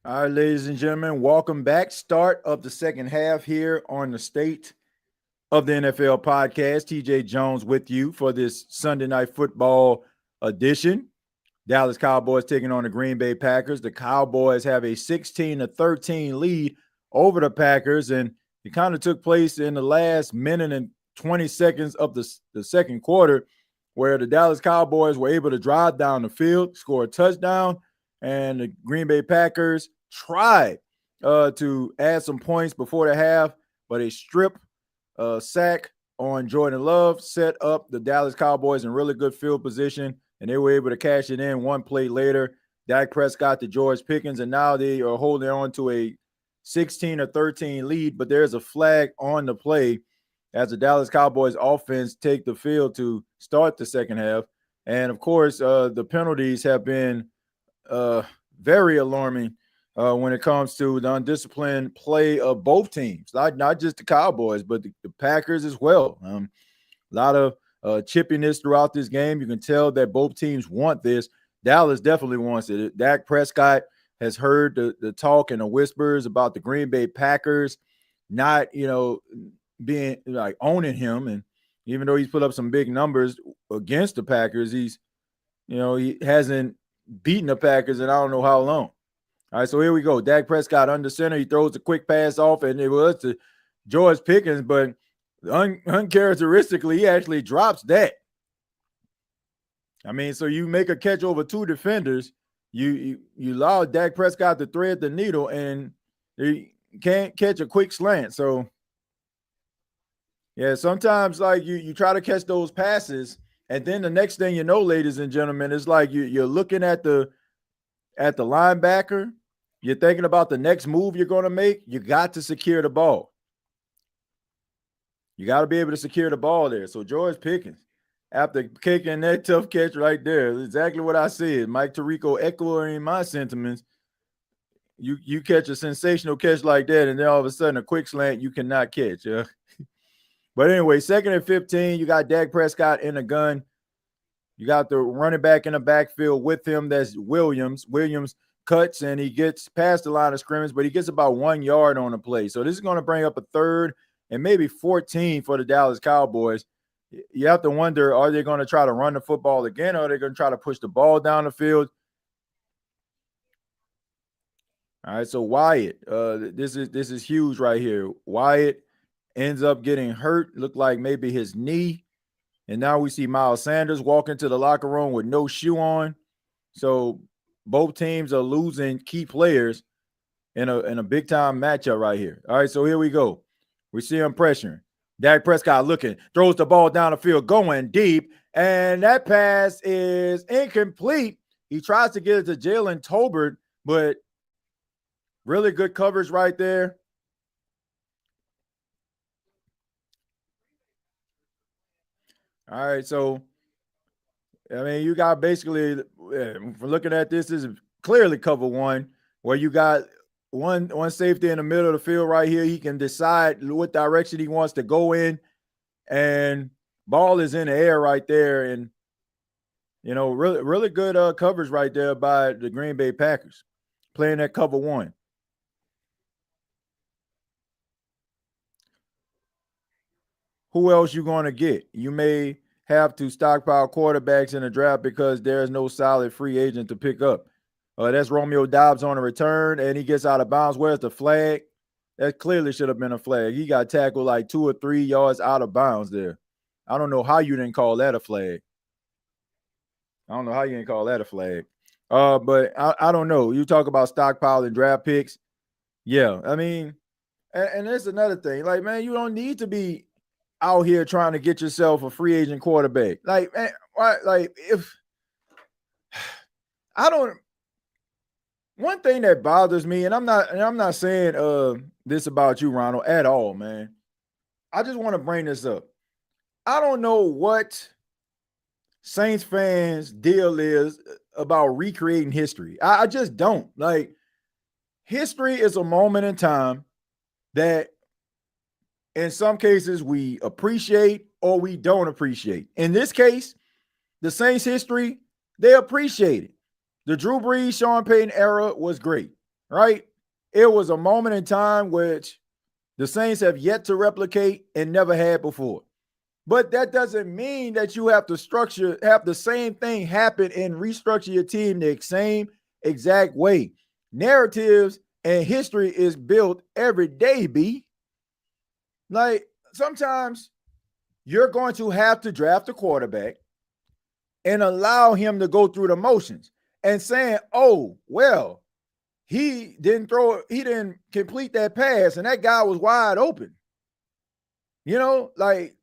All right, ladies and gentlemen, welcome back. Start of the second half here on the State of the NFL podcast. TJ Jones with you for this Sunday Night Football edition. Dallas Cowboys taking on the Green Bay Packers. The Cowboys have a 16-13 lead over the Packers, and it kind of took place in the last minute and 20 seconds of the second quarter, where the Dallas Cowboys were able to drive down the field, score a touchdown, and the Green Bay Packers tried to add some points before the half, but a strip sack on Jordan Love set up the Dallas Cowboys in really good field position, and they were able to cash it in one play later. Dak Prescott to George Pickens, and now they are holding on to a 16-13 lead, but there's a flag on the play as the Dallas Cowboys offense take the field to start the second half. And, of course, the penalties have been very alarming when it comes to the undisciplined play of both teams, not just the Cowboys, but the Packers as well. A lot of chippiness throughout this game. You can tell that both teams want this. Dallas definitely wants it. Dak Prescott has heard the talk and the whispers about the Green Bay Packers not, being like owning him. And even though he's put up some big numbers against the Packers, he hasn't beaten the Packers in I don't know how long. All right, so here we go. Dak Prescott under center. He throws a quick pass off, and it was to George Pickens, but uncharacteristically, he actually drops that. I mean, so you make a catch over two defenders, you allow Dak Prescott to thread the needle, and he can't catch a quick slant. So, yeah, sometimes like you try to catch those passes, and then the next thing you know, ladies and gentlemen, it's like you're looking at the linebacker. You're thinking about the next move you're going to make. You got to secure the ball. You got to be able to secure the ball there. So George Pickens, after kicking that tough catch right there, exactly what I said. Mike Tirico echoing my sentiments. You catch a sensational catch like that, and then all of a sudden a quick slant you cannot catch. Yeah. But anyway, 2nd and 15, you got Dak Prescott in the gun. You got the running back in the backfield with him. That's Williams. Williams cuts, and he gets past the line of scrimmage, but he gets about 1 yard on the play. So this is going to bring up a 3rd and maybe 14 for the Dallas Cowboys. You have to wonder, are they going to try to run the football again, or are they going to try to push the ball down the field? All right, so Wyatt, this is huge right here. Wyatt ends up getting hurt, looked like maybe his knee. And now we see Miles Sanders walk into the locker room with no shoe on. So both teams are losing key players in a big-time matchup right here. All right, so here we go. We see him pressuring. Dak Prescott looking, throws the ball down the field, going deep, and that pass is incomplete. He tries to get it to Jalen Tolbert, but really good coverage right there. All right, so, I mean, you got basically, for looking at this is clearly cover one, where you got one safety in the middle of the field right here. He can decide what direction he wants to go in, and ball is in the air right there. And, really good coverage right there by the Green Bay Packers, playing that cover one. Who else you going to get? You may have to stockpile quarterbacks in the draft because there's no solid free agent to pick up. That's Romeo Doubs on a return, and he gets out of bounds. Where's the flag? That clearly should have been a flag. He got tackled like 2 or 3 yards out of bounds there. I don't know how you didn't call that a flag. But I don't know. You talk about stockpiling draft picks. Yeah, I mean, and there's another thing. Like, man, you don't need to be out here trying to get yourself a free agent quarterback. Like, man, if I don't, one thing that bothers me, and I'm not saying this about you, Ronald, at all, man. I just want to bring this up. I don't know what Saints fans' deal is about recreating history. I just don't. Like, history is a moment in time that in some cases we appreciate or we don't appreciate. In this case, the Saints history, they appreciate it. The Drew Brees, Sean Payton era was great, right? It was a moment in time which the Saints have yet to replicate and never had before. But that doesn't mean that you have to have the same thing happen and restructure your team the same exact way. Narratives and history is built every day, B. Like sometimes you're going to have to draft a quarterback and allow him to go through the motions and saying, oh, well, he didn't complete that pass and that guy was wide open. You know, like,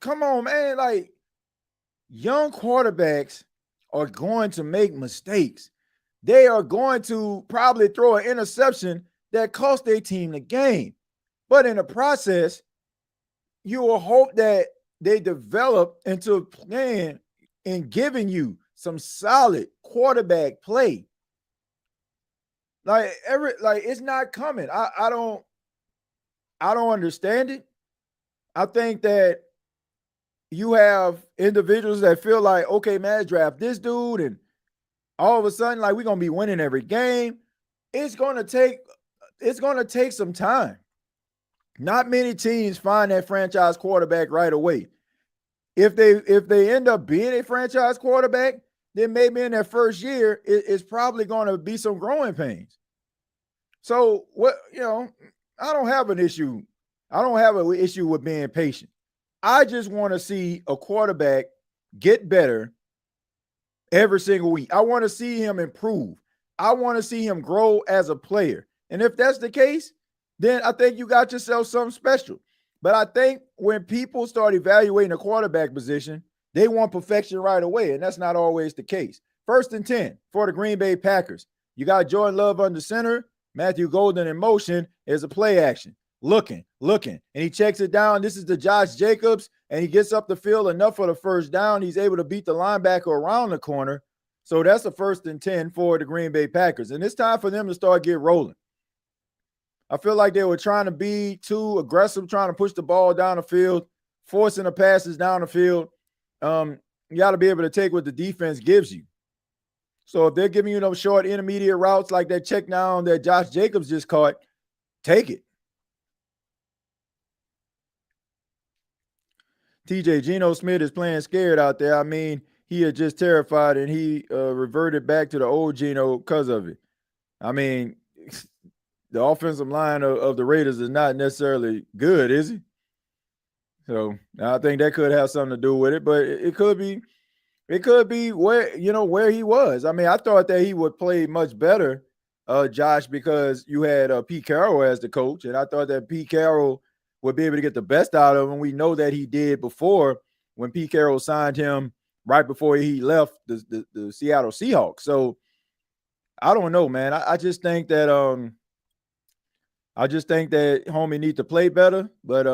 come on, man. Like, young quarterbacks are going to make mistakes. They are going to probably throw an interception that cost their team the game. But in the process, you will hope that they develop into a plan in giving you some solid quarterback play. Like it's not coming. I don't understand it. I think that you have individuals that feel like, okay, man, let's draft this dude, and all of a sudden, like, we're gonna be winning every game. It's gonna take some time. Not many teams find that franchise quarterback right away. If they end up being a franchise quarterback, then maybe in their first year, it's probably going to be some growing pains. So I don't have an issue. I don't have an issue with being patient. I just want to see a quarterback get better every single week. I want to see him improve. I want to see him grow as a player. And if that's the case, then I think you got yourself something special. But I think when people start evaluating a quarterback position, they want perfection right away, and that's not always the case. 1st and 10 for the Green Bay Packers. You got Jordan Love under center. Matthew Golden in motion is a play action. Looking, and he checks it down. This is the Josh Jacobs, and he gets up the field enough for the first down. He's able to beat the linebacker around the corner. So that's the 1st and 10 for the Green Bay Packers. And it's time for them to start getting rolling. I feel like they were trying to be too aggressive, trying to push the ball down the field, forcing the passes down the field. You got to be able to take what the defense gives you. So if they're giving you those short intermediate routes like that check down that Josh Jacobs just caught, take it. TJ, Geno Smith is playing scared out there. I mean, he is just terrified, and he reverted back to the old Geno because of it. I mean, the offensive line of the Raiders is not necessarily good, is he? So I think that could have something to do with it, but it could be where he was. I mean, I thought that he would play much better, Josh, because you had Pete Carroll as the coach, and I thought that Pete Carroll would be able to get the best out of him. We know that he did before when Pete Carroll signed him right before he left the Seattle Seahawks. So I don't know, man. I just think that homie need to play better, but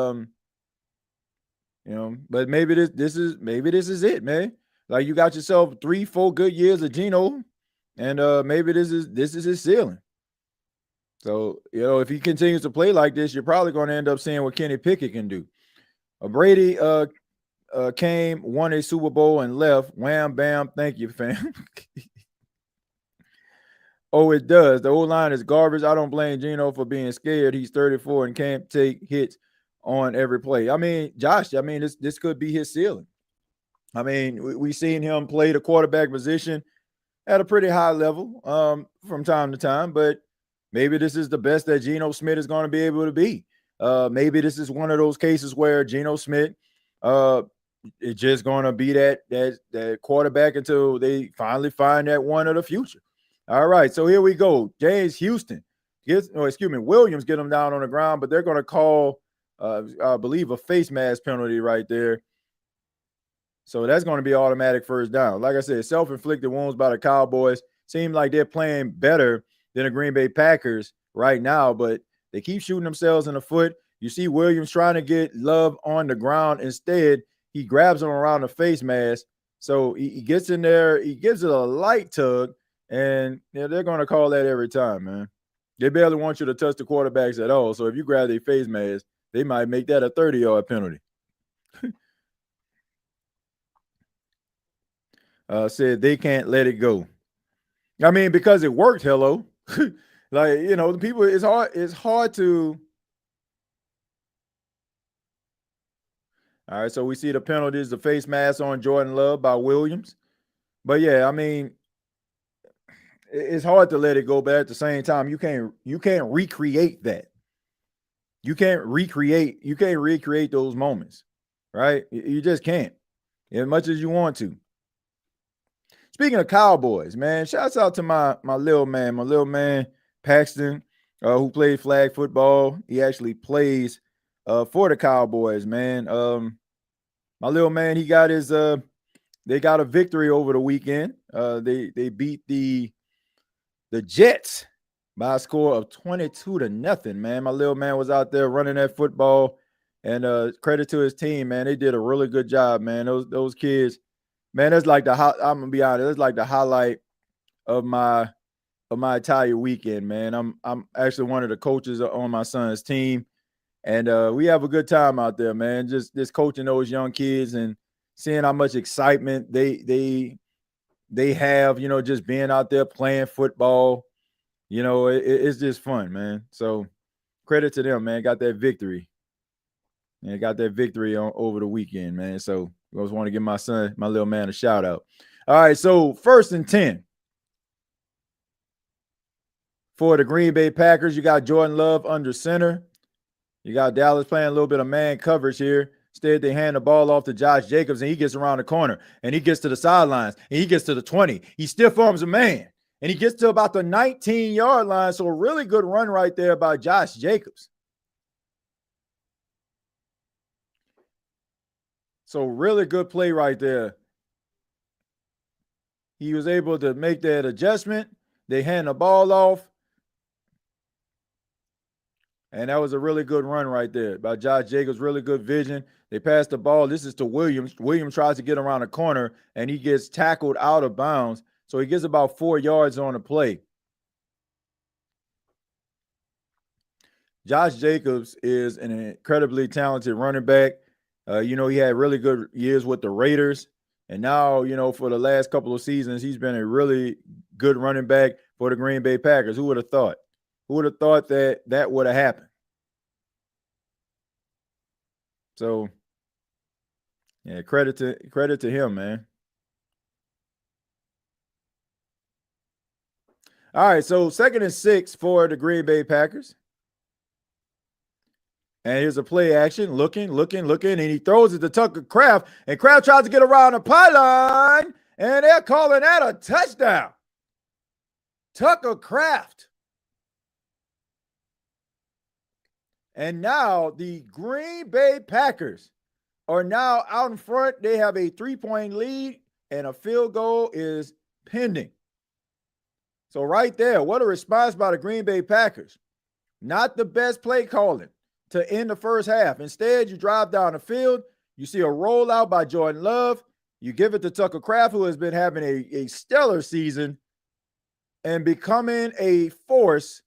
but maybe this is it, man. Like, you got yourself 3-4 good years of Geno, and maybe this is his ceiling. So, if he continues to play like this, you're probably going to end up seeing what Kenny Pickett can do. Brady came, won a Super Bowl, and left. Wham, bam, thank you, fam. Oh, it does. The O-line is garbage. I don't blame Geno for being scared. He's 34 and can't take hits on every play. I mean, Josh, this could be his ceiling. I mean, we've seen him play the quarterback position at a pretty high level from time to time, but maybe this is the best that Geno Smith is going to be able to be. Maybe this is one of those cases where Geno Smith is just going to be that quarterback until they finally find that one of the future. All right, so here we go. Williams get him down on the ground, but they're going to call, I believe, a face mask penalty right there. So that's going to be automatic first down. Like I said, self-inflicted wounds by the Cowboys. Seem like they're playing better than the Green Bay Packers right now, but they keep shooting themselves in the foot. You see Williams trying to get Love on the ground. Instead, he grabs him around the face mask. So he gets in there. He gives it a light tug, and they're going to call that every time, man. They barely want you to touch the quarterbacks at all. So if you grab their face mask, they might make that a 30-yard penalty. Said they can't let it go. I mean, because it worked, hello. Like, the people, it's hard to. All right, so we see the penalties, the face mask on Jordan Love by Williams. But yeah, I mean, it's hard to let it go, but at the same time, you can't recreate that. You can't recreate those moments, right? You just can't, as much as you want to. Speaking of Cowboys, man, shouts out to my little man Paxton, who played flag football. He actually plays for the Cowboys, man. My little man, he got his they got a victory over the weekend. They beat the Jets by a score of 22-0, man. My little man was out there running that football, and credit to his team, man. They did a really good job, man. Those kids, man, that's like I'm gonna be honest, that's like the highlight of my entire weekend, man. I'm actually one of the coaches on my son's team, and we have a good time out there, man. Just coaching those young kids and seeing how much excitement they have, just being out there playing football. It's just fun, man. So credit to them, man. Got that victory. And got that victory over the weekend, man. So I just want to give my little man, a shout out. All right, so 1st and 10 for the Green Bay Packers. You got Jordan Love under center. You got Dallas playing a little bit of man coverage here. Instead, they hand the ball off to Josh Jacobs, and he gets around the corner, and he gets to the sidelines, and he gets to the 20. He stiff arms a man, and he gets to about the 19-yard line. So a really good run right there by Josh Jacobs. So really good play right there. He was able to make that adjustment. They hand the ball off. And that was a really good run right there by Josh Jacobs. Really good vision. They passed the ball. This is to Williams. Williams tries to get around the corner, and he gets tackled out of bounds. So he gets about 4 yards on the play. Josh Jacobs is an incredibly talented running back. He had really good years with the Raiders. And now, for the last couple of seasons, he's been a really good running back for the Green Bay Packers. Who would have thought? Who would have thought that would have happened? So, yeah, credit to him, man. All right, so 2nd and 6 for the Green Bay Packers. And here's a play action, looking, and he throws it to Tucker Kraft, and Kraft tries to get around the pylon, and they're calling that a touchdown. Tucker Kraft. And now the Green Bay Packers are now out in front. They have a 3-point lead, and a field goal is pending. So right there, what a response by the Green Bay Packers. Not the best play calling to end the first half. Instead, you drive down the field. You see a rollout by Jordan Love. You give it to Tucker Kraft, who has been having a stellar season and becoming a force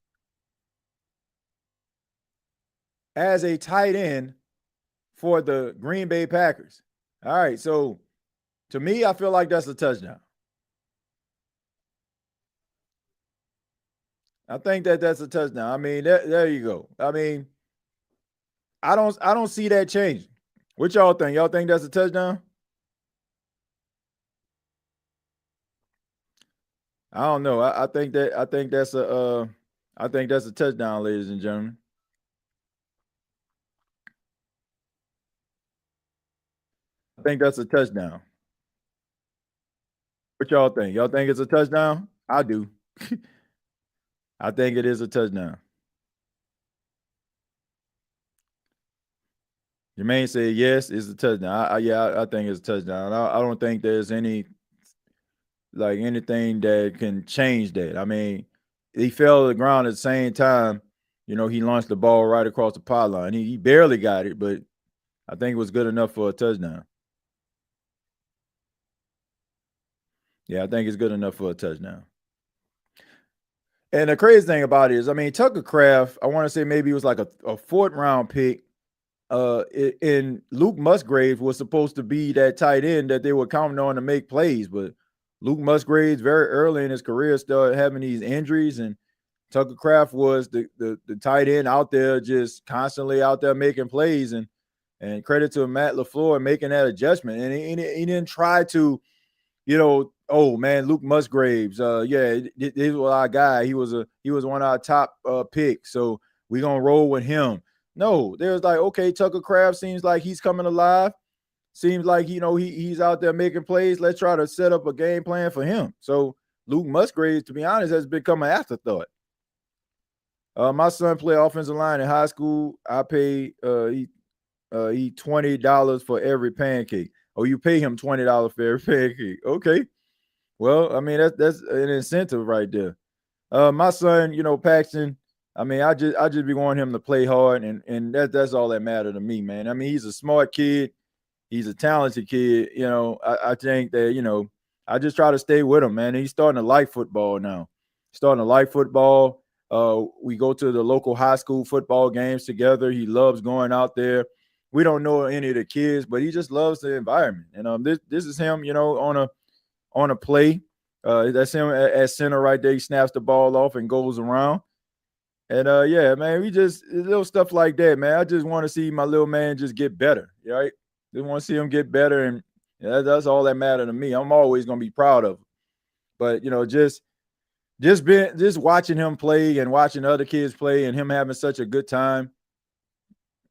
as a tight end for the Green Bay Packers. All right, so to me, I feel like that's a touchdown. I think that's a touchdown. I mean, there you go. I mean, I don't see that changing. What y'all think? Y'all think that's a touchdown? I don't know. I think that's a touchdown, ladies and gentlemen. I think that's a touchdown. What y'all think? Y'all think it's a touchdown? I do. I think it is a touchdown. Jermaine said yes, it's a touchdown. I think it's a touchdown. I don't think there's anything that can change that. I mean, he fell to the ground at the same time. He launched the ball right across the pylon. He barely got it, but I think it was good enough for a touchdown. Yeah, I think it's good enough for a touchdown. And the crazy thing about it is, I mean, Tucker Kraft, I want to say maybe it was like a 4th-round pick. And Luke Musgrave was supposed to be that tight end that they were counting on to make plays, but Luke Musgrave's very early in his career started having these injuries, and Tucker Kraft was the tight end out there, just constantly out there making plays, and credit to Matt LaFleur making that adjustment. And he didn't try to, oh man, Luke Musgraves, this was our guy. He was one of our top picks, so we gonna roll with him. No, there's like, okay, Tucker Kraft seems like he's coming alive. Seems like he's out there making plays. Let's try to set up a game plan for him. So Luke Musgraves, to be honest, has become an afterthought. My son played offensive line in high school. I pay he $20 for every pancake. Oh, you pay him $20 for every pancake. Okay. Well, I mean, that's an incentive right there. My son, Paxton, I mean, I just be wanting him to play hard, and that's all that matters to me, man. I mean, he's a smart kid. He's a talented kid. I think that, I just try to stay with him, man. He's starting to like football now. Starting to like football. We go to the local high school football games together. He loves going out there. We don't know any of the kids, but he just loves the environment. And this is him, on a play. That's him at center right there. He snaps the ball off and goes around. And yeah, man, we just little stuff like that, man. I just want to see my little man just get better, right? Just want to see him get better, and that's all that matters to me. I'm always gonna be proud of him. But just watching him play and watching other kids play and him having such a good time.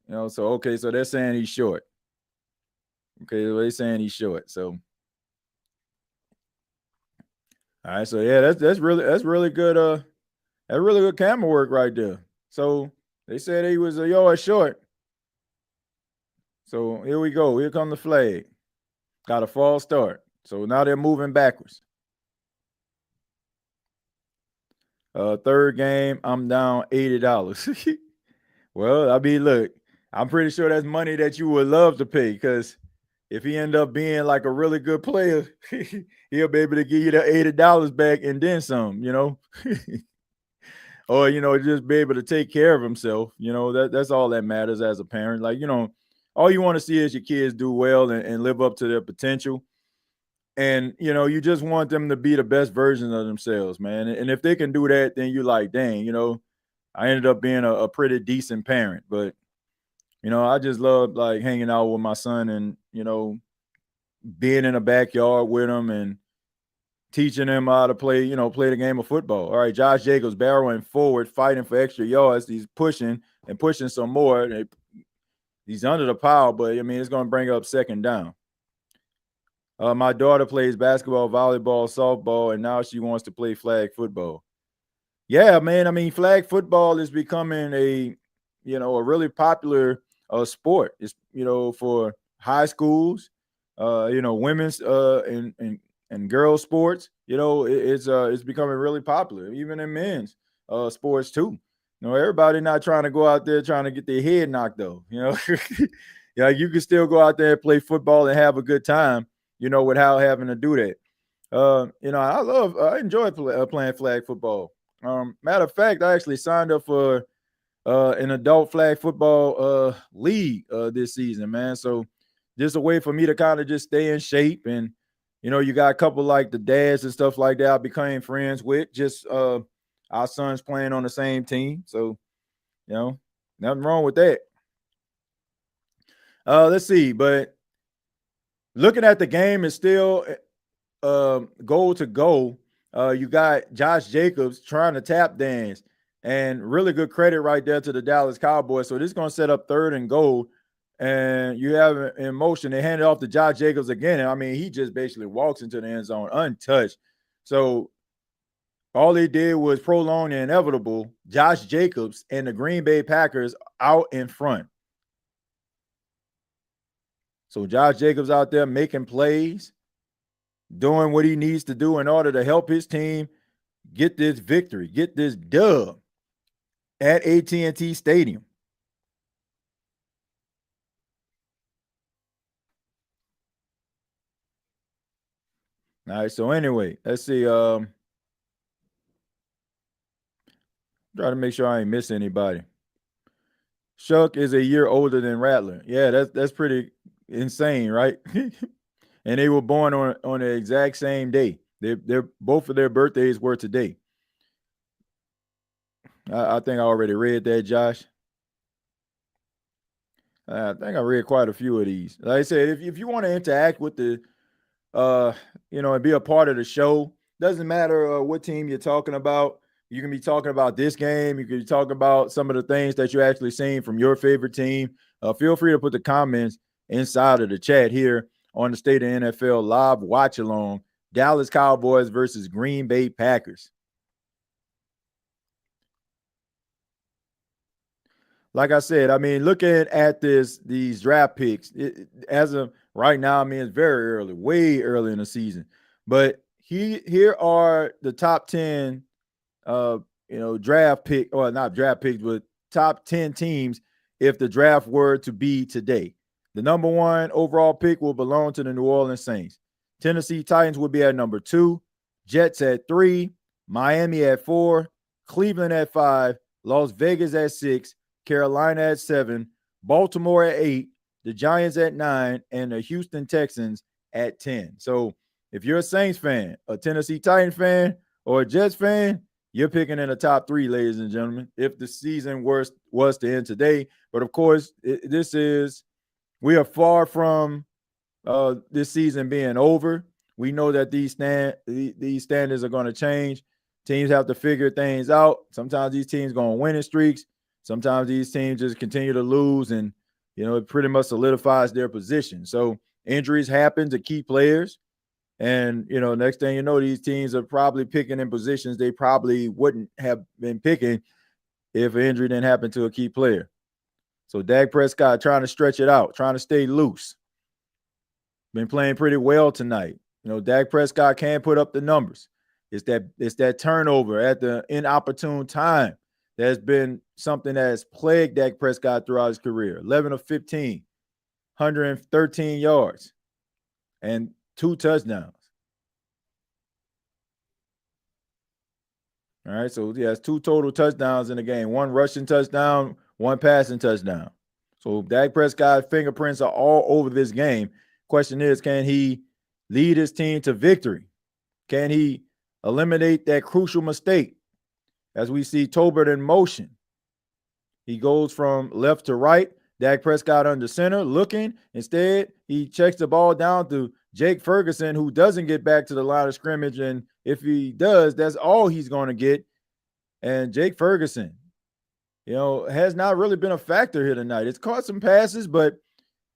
So okay, so they're saying he's short. Okay, they're saying he's short. So all right, so yeah, that's really good. That's really good camera work right there. So they said he was a yard short. So here we go. Here come the flag. Got a false start. So now they're moving backwards. Third game, I'm down $80. Well, I mean, look, I'm pretty sure that's money that you would love to pay, because if he end up being like a really good player, he'll be able to give you the $80 back and then some, or just be able to take care of himself. That's all that matters as a parent. Like, all you want to see is your kids do well and live up to their potential. And you just want them to be the best version of themselves, man. And if they can do that, then you're like, dang, I ended up being a pretty decent parent. But I just love like hanging out with my son and being in the backyard with him and teaching him how to play the game of football. All right, Josh Jacobs barreling forward, fighting for extra yards. He's pushing some more. He's under the pile, but I mean, it's going to bring up second down. My daughter plays basketball, volleyball, softball, and now she wants to play flag football. Yeah, man. I mean, flag football is becoming a really popular sport. It's for high schools, women's and girls sports. It's becoming really popular, even in men's sports too. Everybody not trying to go out there trying to get their head knocked off. Yeah, you can still go out there and play football and have a good time, without having to do that. I enjoy playing flag football. Matter of fact, I actually signed up for an adult flag football league this season, man. So just a way for me to kind of just stay in shape. And you got a couple like the dads and stuff like that I became friends with. Just our sons playing on the same team. So, nothing wrong with that. Let's see. But looking at the game, it's still goal to goal. You got Josh Jacobs trying to tap dance, and really good credit right there to the Dallas Cowboys. So this is going to set up third and goal. And you have in motion, they hand it off to Josh Jacobs again. And I mean, he just basically walks into the end zone untouched. So all they did was prolong the inevitable. Josh Jacobs and the Green Bay Packers out in front. So Josh Jacobs out there making plays, doing what he needs to do in order to help his team get this victory, get this dub at AT&T Stadium. All right, so anyway, let's see. Try to make sure I ain't miss anybody. Shuck is a year older than Rattler. Yeah, that's pretty insane, right? And they were born on the exact same day. They're both of their birthdays were today. I think I already read that, Josh. I think I read quite a few of these. Like I said, if you want to interact with the, and be a part of the show, doesn't matter what team you're talking about. You can be talking about this game. You can be talking about some of the things that you're actually seeing from your favorite team. Feel free to put the comments inside of the chat here on the State of NFL live watch along. Dallas Cowboys versus Green Bay Packers. Like I said, I mean, looking at these draft picks, as of right now, I mean, it's very early, way early in the season. But here are the top 10 draft pick, or not draft picks, but top 10 teams if the draft were to be today. The number 1 overall pick will belong to the New Orleans Saints. Tennessee Titans would be at number 2, Jets at 3, Miami at 4, Cleveland at 5, Las Vegas at 6, Carolina at 7, Baltimore at 8, the Giants at 9, and the Houston Texans at 10. So if you're a Saints fan, a Tennessee Titans fan, or a Jets fan, you're picking in the top 3, ladies and gentlemen, if the season was to end today. But of course, we are far from this season being over. We know that these standards are going to change. Teams have to figure things out. Sometimes these teams go on winning streaks. Sometimes these teams just continue to lose, and it pretty much solidifies their position. So injuries happen to key players. And, next thing you know, these teams are probably picking in positions they probably wouldn't have been picking if an injury didn't happen to a key player. So Dak Prescott trying to stretch it out, trying to stay loose. Been playing pretty well tonight. Dak Prescott can put up the numbers. It's that turnover at the inopportune time that's been something that has plagued Dak Prescott throughout his career. 11 of 15, 113 yards, and 2 touchdowns. All right, so he has 2 total touchdowns in the game. 1 rushing touchdown, 1 passing touchdown. So Dak Prescott's fingerprints are all over this game. Question is, can he lead his team to victory? Can he eliminate that crucial mistake? As we see Tolbert in motion, he goes from left to right. Dak Prescott under center looking. Instead, he checks the ball down to Jake Ferguson, who doesn't get back to the line of scrimmage. And if he does, that's all he's going to get. And Jake Ferguson, has not really been a factor here tonight. It's caught some passes, but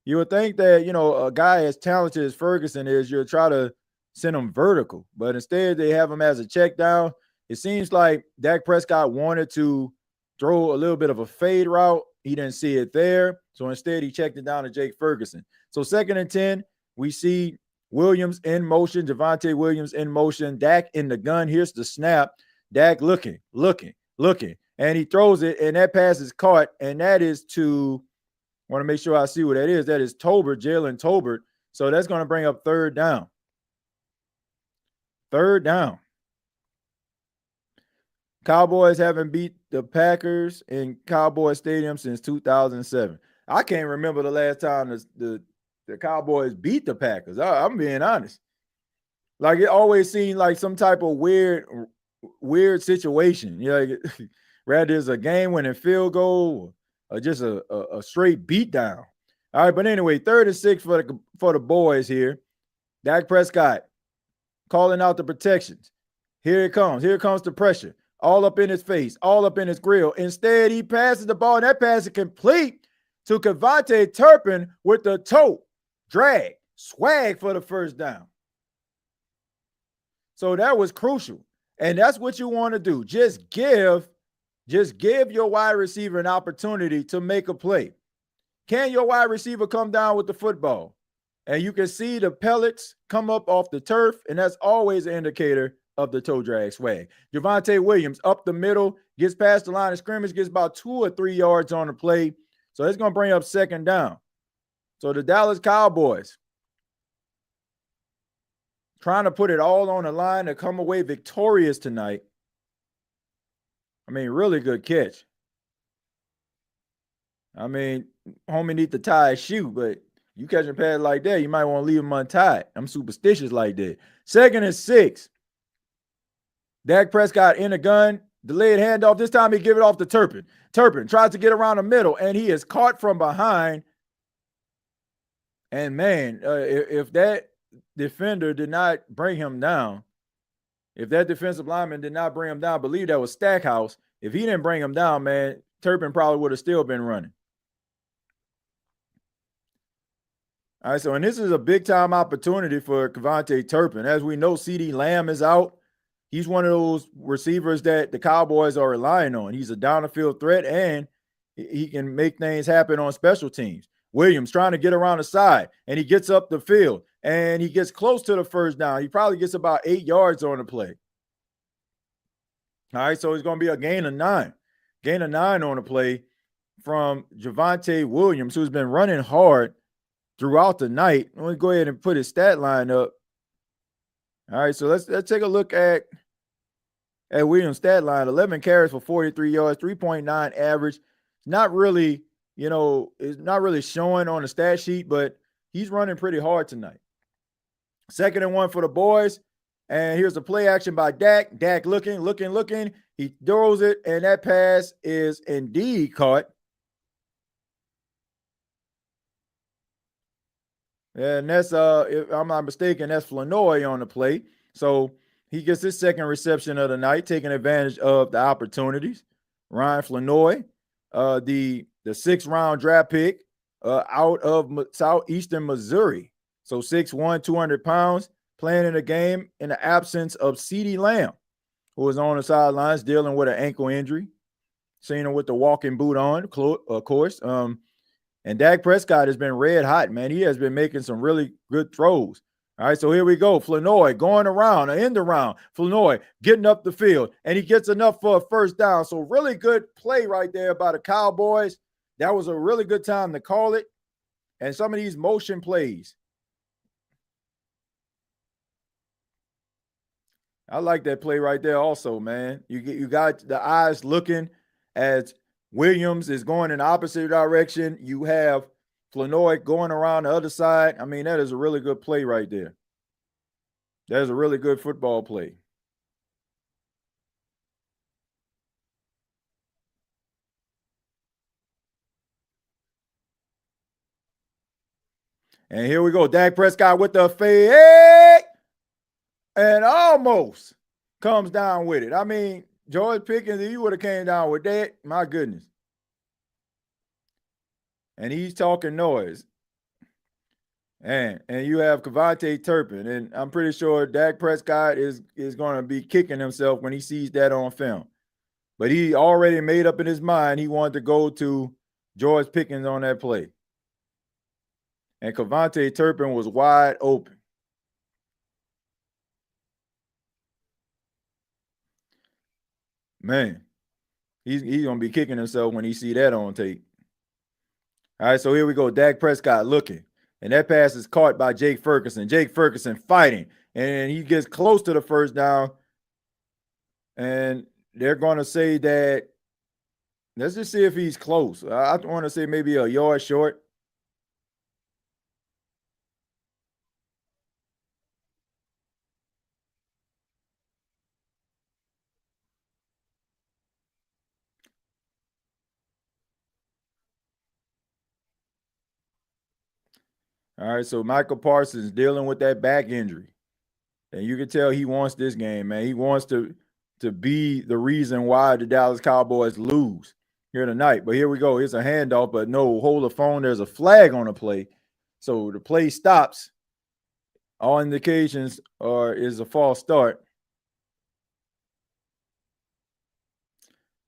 you would think that, a guy as talented as Ferguson is, you'll try to send him vertical. But instead, they have him as a check down. It seems like Dak Prescott wanted to throw a little bit of a fade route. He didn't see it there. So instead, he checked it down to Jake Ferguson. So 2nd and 10, we see Williams in motion, Javonte Williams in motion, Dak in the gun. Here's the snap. Dak looking. And he throws it, and that pass is caught. And that is to, I want to make sure I see what that is. That is Tolbert, Jalen Tolbert. So that's going to bring up 3rd down. 3rd down. Cowboys haven't beat the Packers in Cowboy Stadium since 2007. I can't remember the last time the Cowboys beat the Packers. I'm being honest. Like, it always seemed like some type of weird situation. Rather it's a game-winning field goal or just a straight beatdown. All right, but anyway, 3rd and 6 for the boys here. Dak Prescott calling out the protections. Here it comes. Here comes the pressure. All up in his face, all up in his grill. Instead, he passes the ball, and that pass is complete to Kevontae Turpin with the toe drag, swag for the 1st down. So that was crucial. And that's what you want to do. Just give your wide receiver an opportunity to make a play. Can your wide receiver come down with the football? And you can see the pellets come up off the turf, and that's always an indicator of the toe drag swag. Javonte Williams up the middle, gets past the line of scrimmage, gets about 2 or 3 yards on the play. So it's going to bring up 2nd down. So the Dallas Cowboys trying to put it all on the line to come away victorious tonight. I mean, really good catch. I mean, homie need to tie his shoe, but you catch a pass like that, you might want to leave him untied. I'm superstitious like that. 2nd and 6. Dak Prescott in the gun. Delayed handoff. This time he give it off to Turpin. Turpin tries to get around the middle, and he is caught from behind. And man, if that defender did not bring him down, if that defensive lineman did not bring him down, I believe that was Stackhouse. If he didn't bring him down, man, Turpin probably would have still been running. All right, so and this is a big-time opportunity for KaVontae Turpin. As we know, CeeDee Lamb is out. He's one of those receivers that the Cowboys are relying on. He's a down-the-field threat, and he can make things happen on special teams. Williams trying to get around the side, and he gets up the field, and he gets close to the first down. He probably gets about 8 yards on the play. All right, so it's going to be a gain of 9. Gain of 9 on the play from Javonte Williams, who's been running hard throughout the night. Let me go ahead and put his stat line up. All right, so let's take a look at Williams' stat line. 11 carries for 43 yards, 3.9 average. Not really, it's not really showing on the stat sheet, but he's running pretty hard tonight. 2nd and 1 for the boys. And here's a play action by Dak. Dak looking. He throws it, and that pass is indeed caught. And that's, if I'm not mistaken, that's Flanoy on the play. So he gets his 2nd reception of the night, taking advantage of the opportunities. Ryan Flanoy, the 6th-round draft pick out of southeastern Missouri. So 6'1", 200 pounds, playing in the game in the absence of CeeDee Lamb, who was on the sidelines dealing with an ankle injury. Seeing him with the walking boot on, of course. And Dak Prescott has been red hot, man. He has been making some really good throws. All right, so here we go. Flanoy going around, end around. Flanoy getting up the field, and he gets enough for a first down. So really good play right there by the Cowboys. That was a really good time to call it. And some of these motion plays, I like that play right there also, man. You got the eyes looking as Williams is going in the opposite direction. You have Flanoy going around the other side. I mean, that is a really good play right there. That is a really good football play. And here we go. Dak Prescott with the fade and almost comes down with it. I mean, George Pickens, if he would have came down with that, my goodness. And he's talking noise. And you have KaVontae Turpin. And I'm pretty sure Dak Prescott is going to be kicking himself when he sees that on film. But he already made up in his mind he wanted to go to George Pickens on that play. And KaVontae Turpin was wide open. Man, he's going to be kicking himself when he see that on tape. All right, so here we go. Dak Prescott looking. And that pass is caught by Jake Ferguson. Jake Ferguson fighting. And he gets close to the first down. And they're going to say that, let's just see if he's close. I want to say maybe a yard short. All right, so Micah Parsons dealing with that back injury. And you can tell he wants this game, man. He wants to be the reason why the Dallas Cowboys lose here tonight. But here we go. Here's a handoff, but no, hold the phone. There's a flag on the play. So the play stops. All indications is a false start.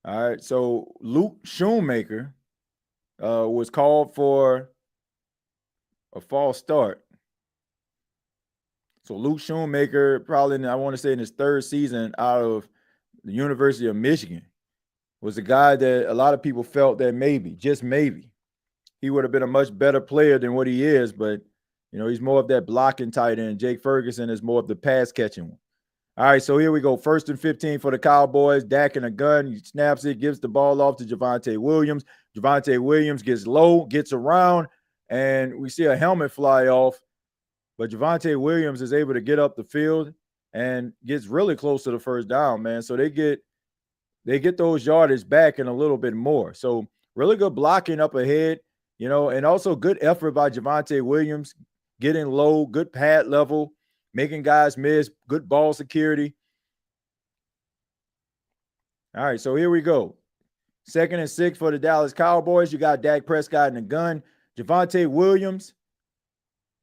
All right, so Luke Shoemaker was called for a false start. So Luke Shoemaker, probably, I want to say in his 3rd season out of the University of Michigan, was a guy that a lot of people felt that maybe, just maybe, he would have been a much better player than what he is. But, he's more of that blocking tight end. Jake Ferguson is more of the pass catching one. All right, so here we go. 1st and 15 for the Cowboys. Dak in a gun. He snaps it, gives the ball off to Javonte Williams. Javonte Williams gets low, gets around, and we see a helmet fly off. But Javonte Williams is able to get up the field and gets really close to the first down, man. So they get they get those yardage back and a little bit more. So really good blocking up ahead, and also good effort by Javonte Williams, getting low, good pad level, making guys miss, good ball security. All right, so here we go. 2nd and 6 for the Dallas Cowboys. You got Dak Prescott in the gun. Javonte Williams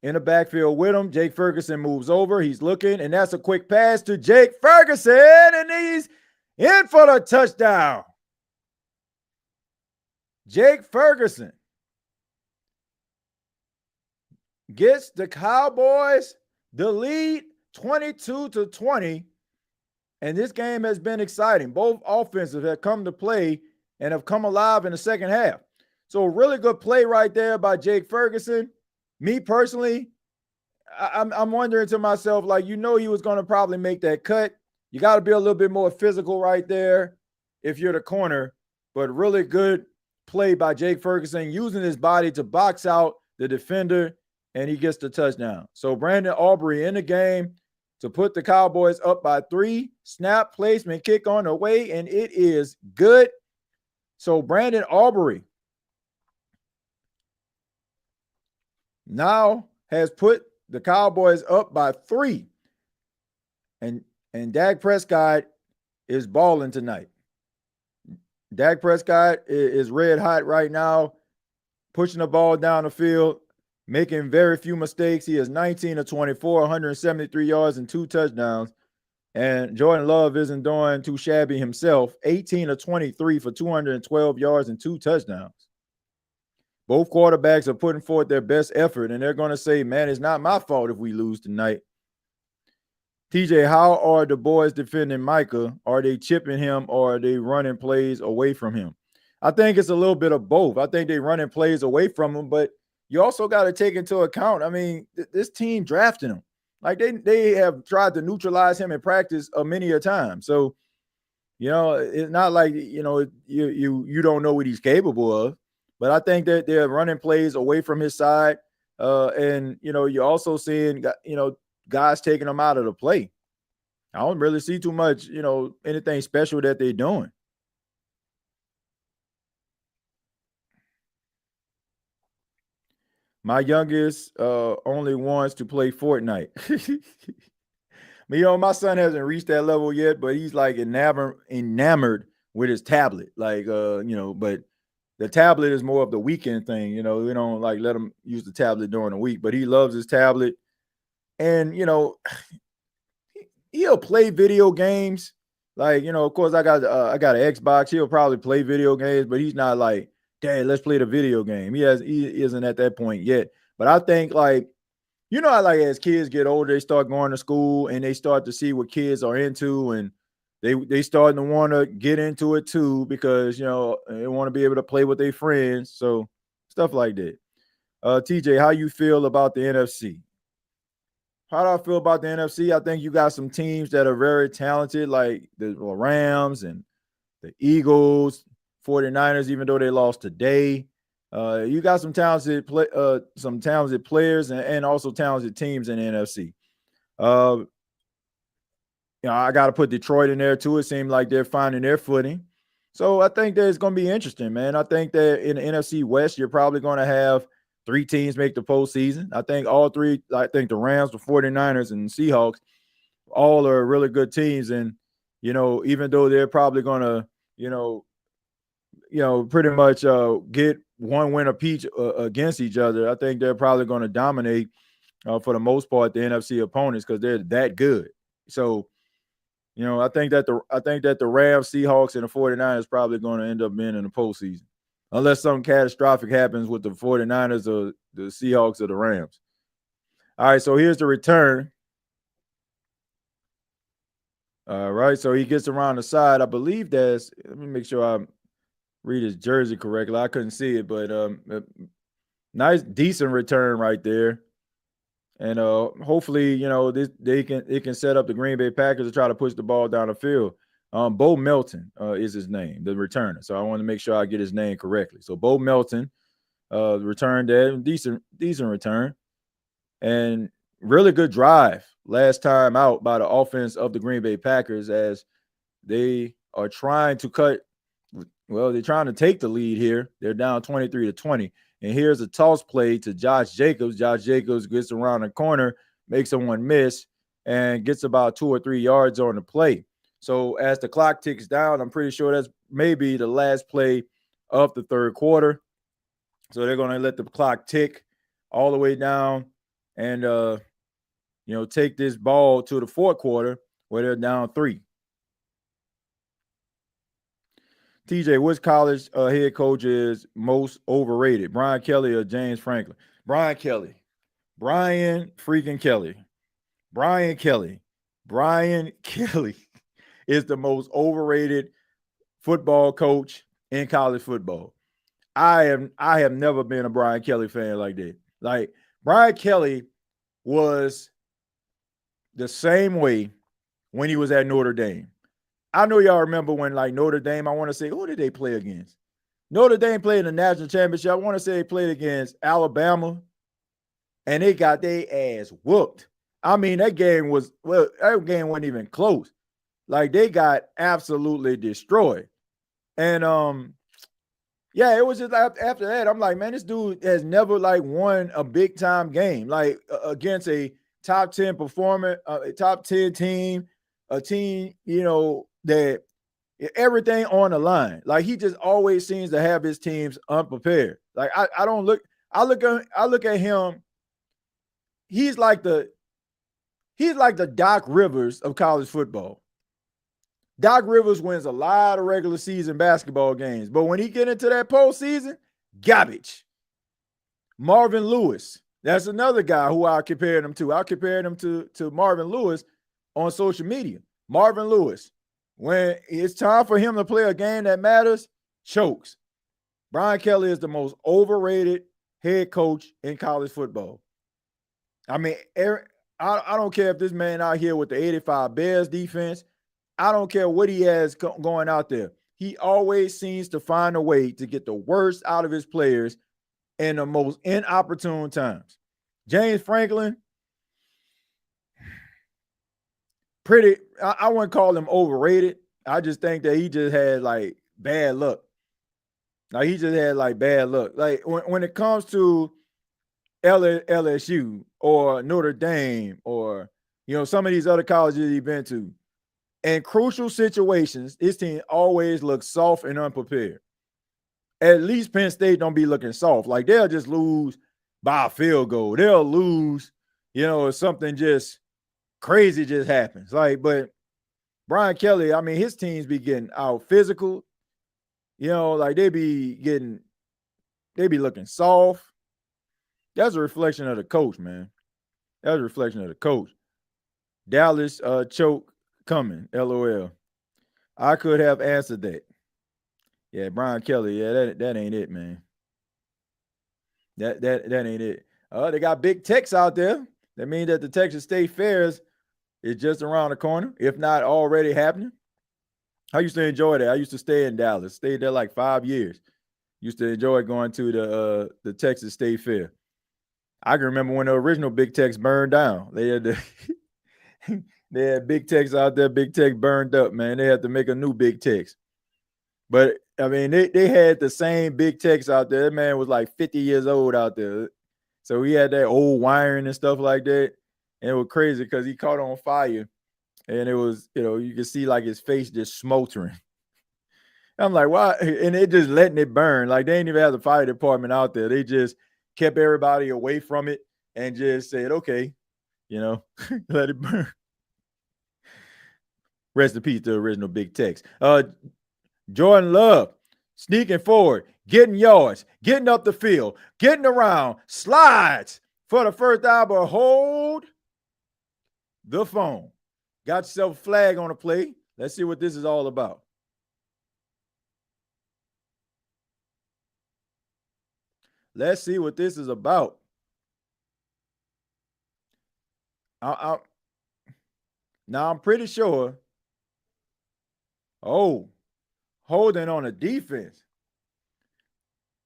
in the backfield with him. Jake Ferguson moves over. He's looking, and that's a quick pass to Jake Ferguson, and he's in for the touchdown. Jake Ferguson gets the Cowboys the lead 22-20, and this game has been exciting. Both offenses have come to play and have come alive in the second half. So really good play right there by Jake Ferguson. Me personally, I'm wondering to myself, like, he was going to probably make that cut. You got to be a little bit more physical right there if you're the corner, but really good play by Jake Ferguson, using his body to box out the defender, and he gets the touchdown. So Brandon Aubrey in the game to put the Cowboys up by 3. Snap, placement, kick on the way, and it is good. So Brandon Aubrey now has put the Cowboys up by 3. And Dak Prescott is balling tonight. Dak Prescott is red hot right now, pushing the ball down the field, making very few mistakes. He is 19 of 24, 173 yards and 2 touchdowns. And Jordan Love isn't doing too shabby himself, 18 of 23 for 212 yards and 2 touchdowns. Both quarterbacks are putting forth their best effort, and they're going to say, man, it's not my fault if we lose tonight. TJ, how are the boys defending Micah? Are they chipping him, or are they running plays away from him? I think it's a little bit of both. I think they're running plays away from him, but you also got to take into account, this team drafted him. Like, they have tried to neutralize him in practice many a time. So, it's not like, you don't know what he's capable of. But I think that they're running plays away from his side. And, you're also seeing, guys taking him out of the play. I don't really see too much, anything special that they're doing. My youngest only wants to play Fortnite. My son hasn't reached that level yet, but he's like enamored with his tablet. Like, but the tablet is more of the weekend thing. We don't like let him use the tablet during the week, but he loves his tablet. And, he'll play video games. Like, of course, I got an Xbox. He'll probably play video games, but he's not like, Dad, let's play the video game. He isn't at that point yet. But I think, like, how, like, as kids get older, they start going to school and they start to see what kids are into, and they starting to want to get into it too, because, they want to be able to play with their friends. So stuff like that. TJ, how you feel about the NFC? How do I feel about the NFC? I think you got some teams that are very talented, like the Rams and the Eagles, 49ers, even though they lost today. You got some talented players and also talented teams in the NFC. I got to put Detroit in there too. It seemed like they're finding their footing. So I think that it's going to be interesting, man. I think that in the NFC West, you're probably going to have 3 teams make the postseason. I think all 3, I think the Rams, the 49ers, and the Seahawks, all are really good teams. And, even though they're probably going to, pretty much get one win apiece against each other, I think they're probably going to dominate for the most part the NFC opponents, because they're that good. So, I think that the Rams, Seahawks, and the 49ers probably going to end up being in the postseason, unless something catastrophic happens with the 49ers or the Seahawks or the Rams. All right, so here's the return. All right, so he gets around the side. I believe let me make sure I read his jersey correctly. I couldn't see it, but nice, decent return right there. And hopefully, it can set up the Green Bay Packers to try to push the ball down the field. Bo Melton is his name, the returner. So I want to make sure I get his name correctly. So Bo Melton returned there, decent return, and really good drive last time out by the offense of the Green Bay Packers, as they are trying to cut. Well, they're trying to take the lead here. They're down 23-20. And here's a toss play to Josh Jacobs. Josh Jacobs gets around the corner, makes someone miss, and gets about 2 or 3 yards on the play. So as the clock ticks down, I'm pretty sure that's maybe the last play of the third quarter. So they're going to let the clock tick all the way down and, take this ball to the fourth quarter where they're down 3. TJ, which college head coach is most overrated? Brian Kelly or James Franklin? Brian Kelly. Brian freaking Kelly. Brian Kelly. Brian Kelly is the most overrated football coach in college football. I have never been a Brian Kelly fan like that. Like, Brian Kelly was the same way when he was at Notre Dame. I know y'all remember when, like, Notre Dame, I want to say, who did they play against? Notre Dame played in the national championship. I want to say they played against Alabama, and they got their ass whooped. I mean, that game wasn't even close. Like, they got absolutely destroyed. And, it was just after that, I'm like, man, this dude has never, like, won a big-time game, like, against a top 10 performer, a top 10 team, a team, that everything on the line. Like, he just always seems to have his teams unprepared. Like, I look at him. He's like the Doc Rivers of college football. Doc Rivers wins a lot of regular season basketball games, but when he get into that postseason, garbage. Marvin Lewis, that's another guy who I compared him to. I compared him to Marvin Lewis on social media. Marvin Lewis, when it's time for him to play a game that matters, chokes. Brian Kelly is the most overrated head coach in college football. I mean, I don't care if this man out here with the 85 Bears defense, I don't care what he has going out there. He always seems to find a way to get the worst out of his players in the most inopportune times. James Franklin, I wouldn't call him overrated. I just think that he just had, like, bad luck. Like, he just had, like, bad luck. Like, when it comes to LSU or Notre Dame or, some of these other colleges he's been to, in crucial situations, his team always looks soft and unprepared. At least Penn State don't be looking soft. Like, they'll just lose by a field goal. They'll lose, if something just crazy just happens. Like, but Brian Kelly, I mean, his teams be getting out physical. Like, they be looking soft. That's a reflection of the coach, man. That's a reflection of the coach. Dallas choke coming, LOL. I could have answered that. Yeah, Brian Kelly. Yeah, that ain't it, man. That ain't it. They got Big Tex out there. That means that the Texas State Fairs is just around the corner, if not already happening. I used to enjoy that. I used to stay in Dallas. Stayed there like 5 years. Used to enjoy going to the Texas State Fair. I can remember when the original Big Tex burned down. They had they had Big Tex out there. Big Tex burned up, man. They had to make a new Big Tex. But, I mean, they had the same Big Tex out there. That man was like 50 years old out there. So he had that old wiring and stuff like that. And it was crazy because he caught on fire. And it was, you could see like his face just smoldering. I'm like, why? And they just letting it burn. Like, they didn't even have the fire department out there. They just kept everybody away from it and just said, okay, let it burn. Rest in peace to the original Big Tex. Jordan Love, sneaking forward, getting yards, getting up the field, getting around, slides for the first down, but hold the phone. Got yourself a flag on the play. Let's see what this is all about. Let's see what this is about. Now, I'm pretty sure. Holding on a defense.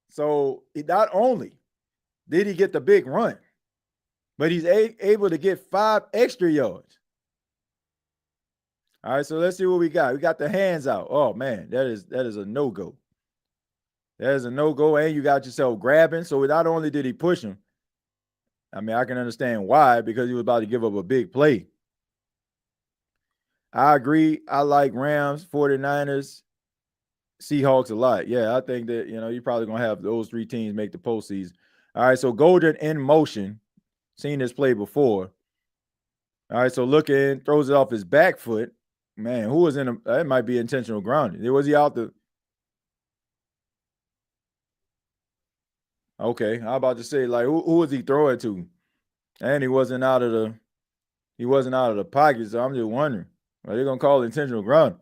So not only did he get the big run, but he's able to get 5 extra yards. All right, so let's see what we got. We got the hands out. Oh man, that is a no-go. That is a no-go, and you got yourself grabbing. So not only did he push him, I mean, I can understand why, because he was about to give up a big play. I agree. I like Rams, 49ers, Seahawks a lot. Yeah, I think that, you're probably going to have those three teams make the postseason. All right, so Golden in motion. Seen this play before. All right, so looking, throws it off his back foot. Man, who was in him? That might be intentional grounding. Was he out the? Okay, I'm about to say, like, who was he throwing to? And he wasn't out of the pocket, so I'm just wondering. Are they gonna call it intentional grounding?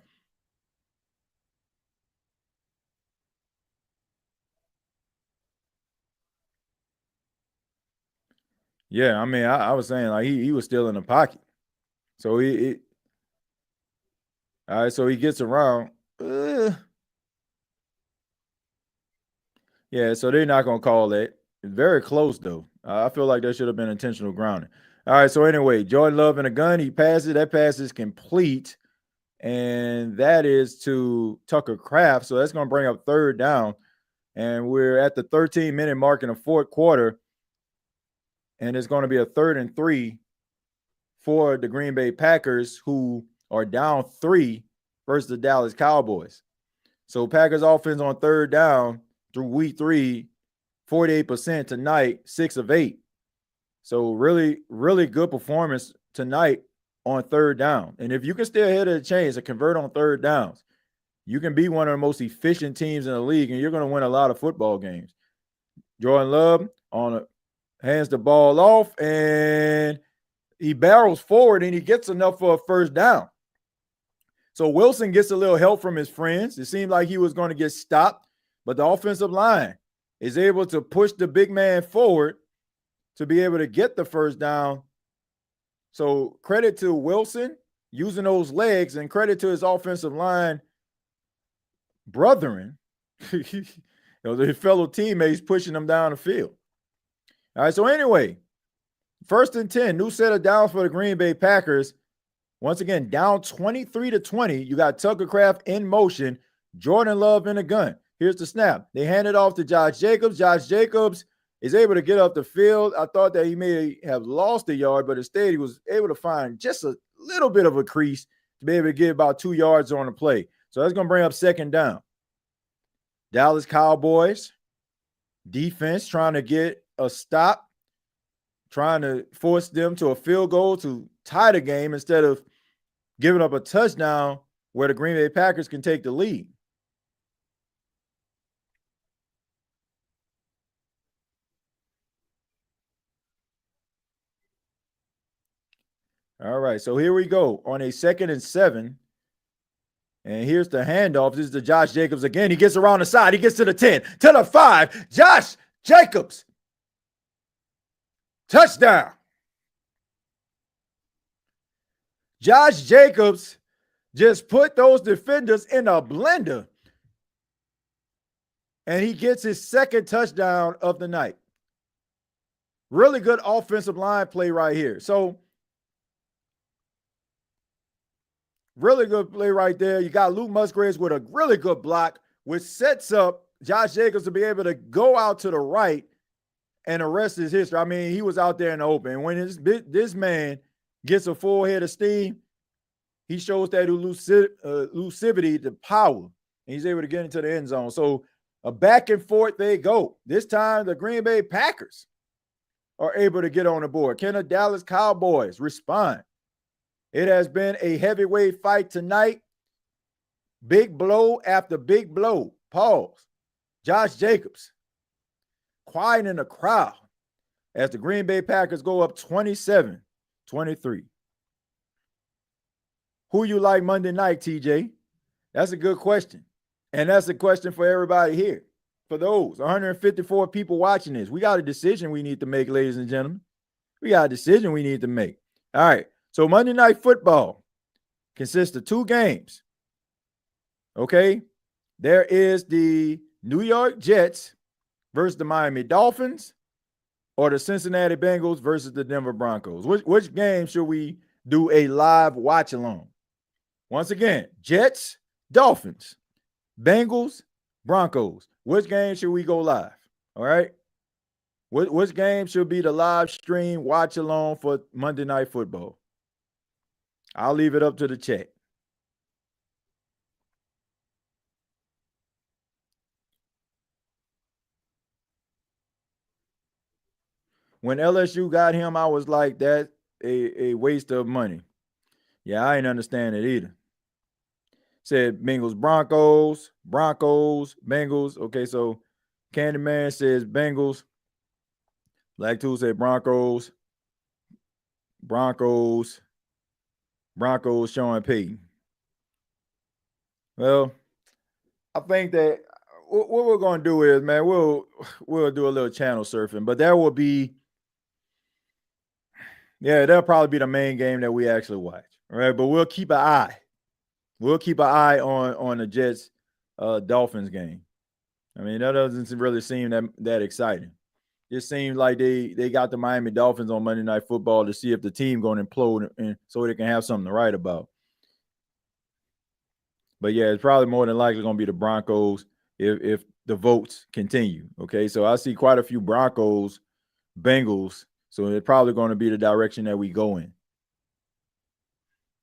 Yeah, I mean, I was saying like he was still in the pocket. So he all right, so he gets around. Yeah, so they're not gonna call that. Very close though. I feel like that should have been intentional grounding. All right, so anyway, Jordan Love in a gun, he passes. That pass is complete, and that is to Tucker Kraft. So that's gonna bring up third down, and we're at the 13-minute mark in the fourth quarter, and it's going to be a 3rd and 3 for the Green Bay Packers, who are down 3 versus the Dallas Cowboys. So Packers offense on third down through week 3, 48% tonight, 6 of 8. So really, really good performance tonight on third down. And if you can stay ahead of the chains and convert on third downs, you can be one of the most efficient teams in the league, and you're going to win a lot of football games. Jordan Love hands the ball off, and he barrels forward, and he gets enough for a first down. So Wilson gets a little help from his friends. It seemed like he was going to get stopped, but the offensive line is able to push the big man forward to be able to get the first down. So credit to Wilson using those legs, and credit to his offensive line brethren, their fellow teammates pushing them down the field. All right, so anyway, 1st and 10, new set of downs for the Green Bay Packers. Once again, down 23-20. You got Tucker Kraft in motion, Jordan Love in a gun. Here's the snap. They hand it off to Josh Jacobs. Josh Jacobs is able to get up the field. I thought that he may have lost a yard, but instead he was able to find just a little bit of a crease to be able to get about 2 yards on the play. So that's going to bring up 2nd down. Dallas Cowboys defense trying to get a stop, trying to force them to a field goal to tie the game instead of giving up a touchdown where the Green Bay Packers can take the lead. All right, so here we go on a 2nd and 7. And here's the handoff. This is to Josh Jacobs again. He gets around the side. He gets to the 10, to the 5. Josh Jacobs. Touchdown. Josh Jacobs just put those defenders in a blender, and he gets his 2nd touchdown of the night. Really good offensive line play right here. So really good play right there. You got Luke Musgraves with a really good block, which sets up Josh Jacobs to be able to go out to the right and the rest is history. I mean, he was out there in the open. When this man gets a full head of steam, he shows that elusivity, the power, and he's able to get into the end zone. So a back and forth they go. This time the Green Bay Packers are able to get on the board. Can the Dallas Cowboys respond? It has been a heavyweight fight tonight. Big blow after big blow. Pause. Josh Jacobs quieting the crowd as the Green Bay Packers go up 27-23. Who you like Monday night, TJ? That's a good question. And that's a question for everybody here. For those 154 people watching this, we got a decision we need to make, ladies and gentlemen. We got a decision we need to make. All right. So Monday Night Football consists of 2 games. Okay. There is the New York Jets versus the Miami Dolphins, or the Cincinnati Bengals versus the Denver Broncos. Which game should we do a live watch along? Once again, Jets, Dolphins, Bengals, Broncos. Which game should we go live? All right. Which game should be the live stream watch along for Monday Night Football? I'll leave it up to the chat. When LSU got him, I was like, that a waste of money. Yeah, I ain't understand it either. Said Bengals, Broncos, Bengals. Okay, so Candyman says Bengals. Black Tool said Broncos, Sean Payton. Well, I think that what we're going to do is, man, we'll do a little channel surfing, but that will be, that'll probably be the main game that we actually watch, all right? But we'll keep an eye. We'll keep an eye on the Jets Dolphins game. I mean, that doesn't really seem that exciting. It seems like they got the Miami Dolphins on Monday Night Football to see if the team going to implode and so they can have something to write about. But yeah, it's probably more than likely going to be the Broncos if the votes continue. Okay, so I see quite a few Broncos, Bengals, so it's probably going to be the direction that we go in.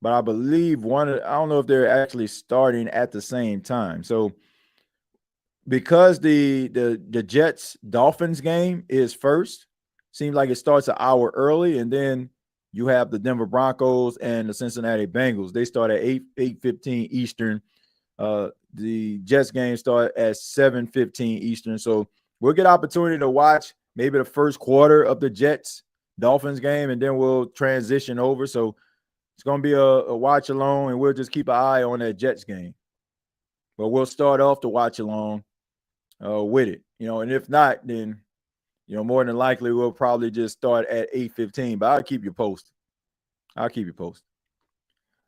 But I believe I don't know if they're actually starting at the same time. So because the Jets Dolphins game is first, seems like it starts an hour early, and then you have the Denver Broncos and the Cincinnati Bengals. They start at 8:15 Eastern. The Jets game start at 7:15 Eastern. So we'll get opportunity to watch maybe the first quarter of the Jets Dolphins game, and then we'll transition over. So it's going to be a watch along, and we'll just keep an eye on that Jets game. But we'll start off the watch along with it, and if not, then, more than likely we'll probably just start at 8:15, but I'll keep you posted.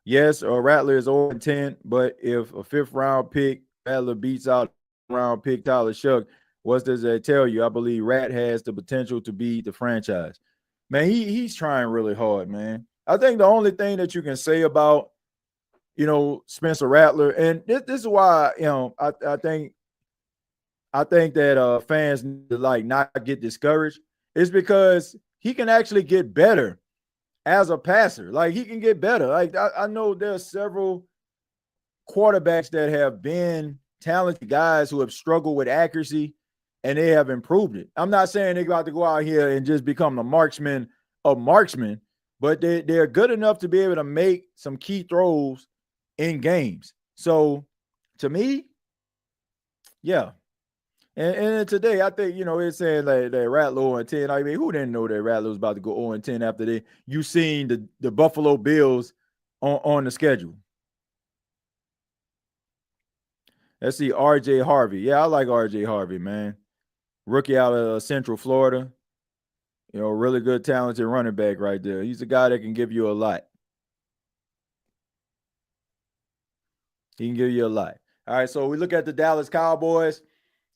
Yes, Rattler is 0-10, but if a fifth round pick, Rattler beats out round pick Tyler Shuck, what does that tell you? I believe Rat has the potential to be the franchise. Man, he's trying really hard, man. I think the only thing that you can say about, Spencer Rattler, and this is why, I think that fans need to not get discouraged, is because he can actually get better as a passer. Like, he can get better. Like, I know there's several quarterbacks that have been talented guys who have struggled with accuracy, and they have improved it. I'm not saying they're about to go out here and just become the marksman of marksmen, but they're good enough to be able to make some key throws in games. So, to me, yeah. And today, I think, it's saying that Rattler 0-10. I mean, who didn't know that Rattler was about to go 0-10 after you seen the Buffalo Bills on the schedule? Let's see, R.J. Harvey. Yeah, I like R.J. Harvey, man. Rookie out of Central Florida. Really good, talented running back right there. He's a guy that can give you a lot. He can give you a lot. All right, so we look at the Dallas Cowboys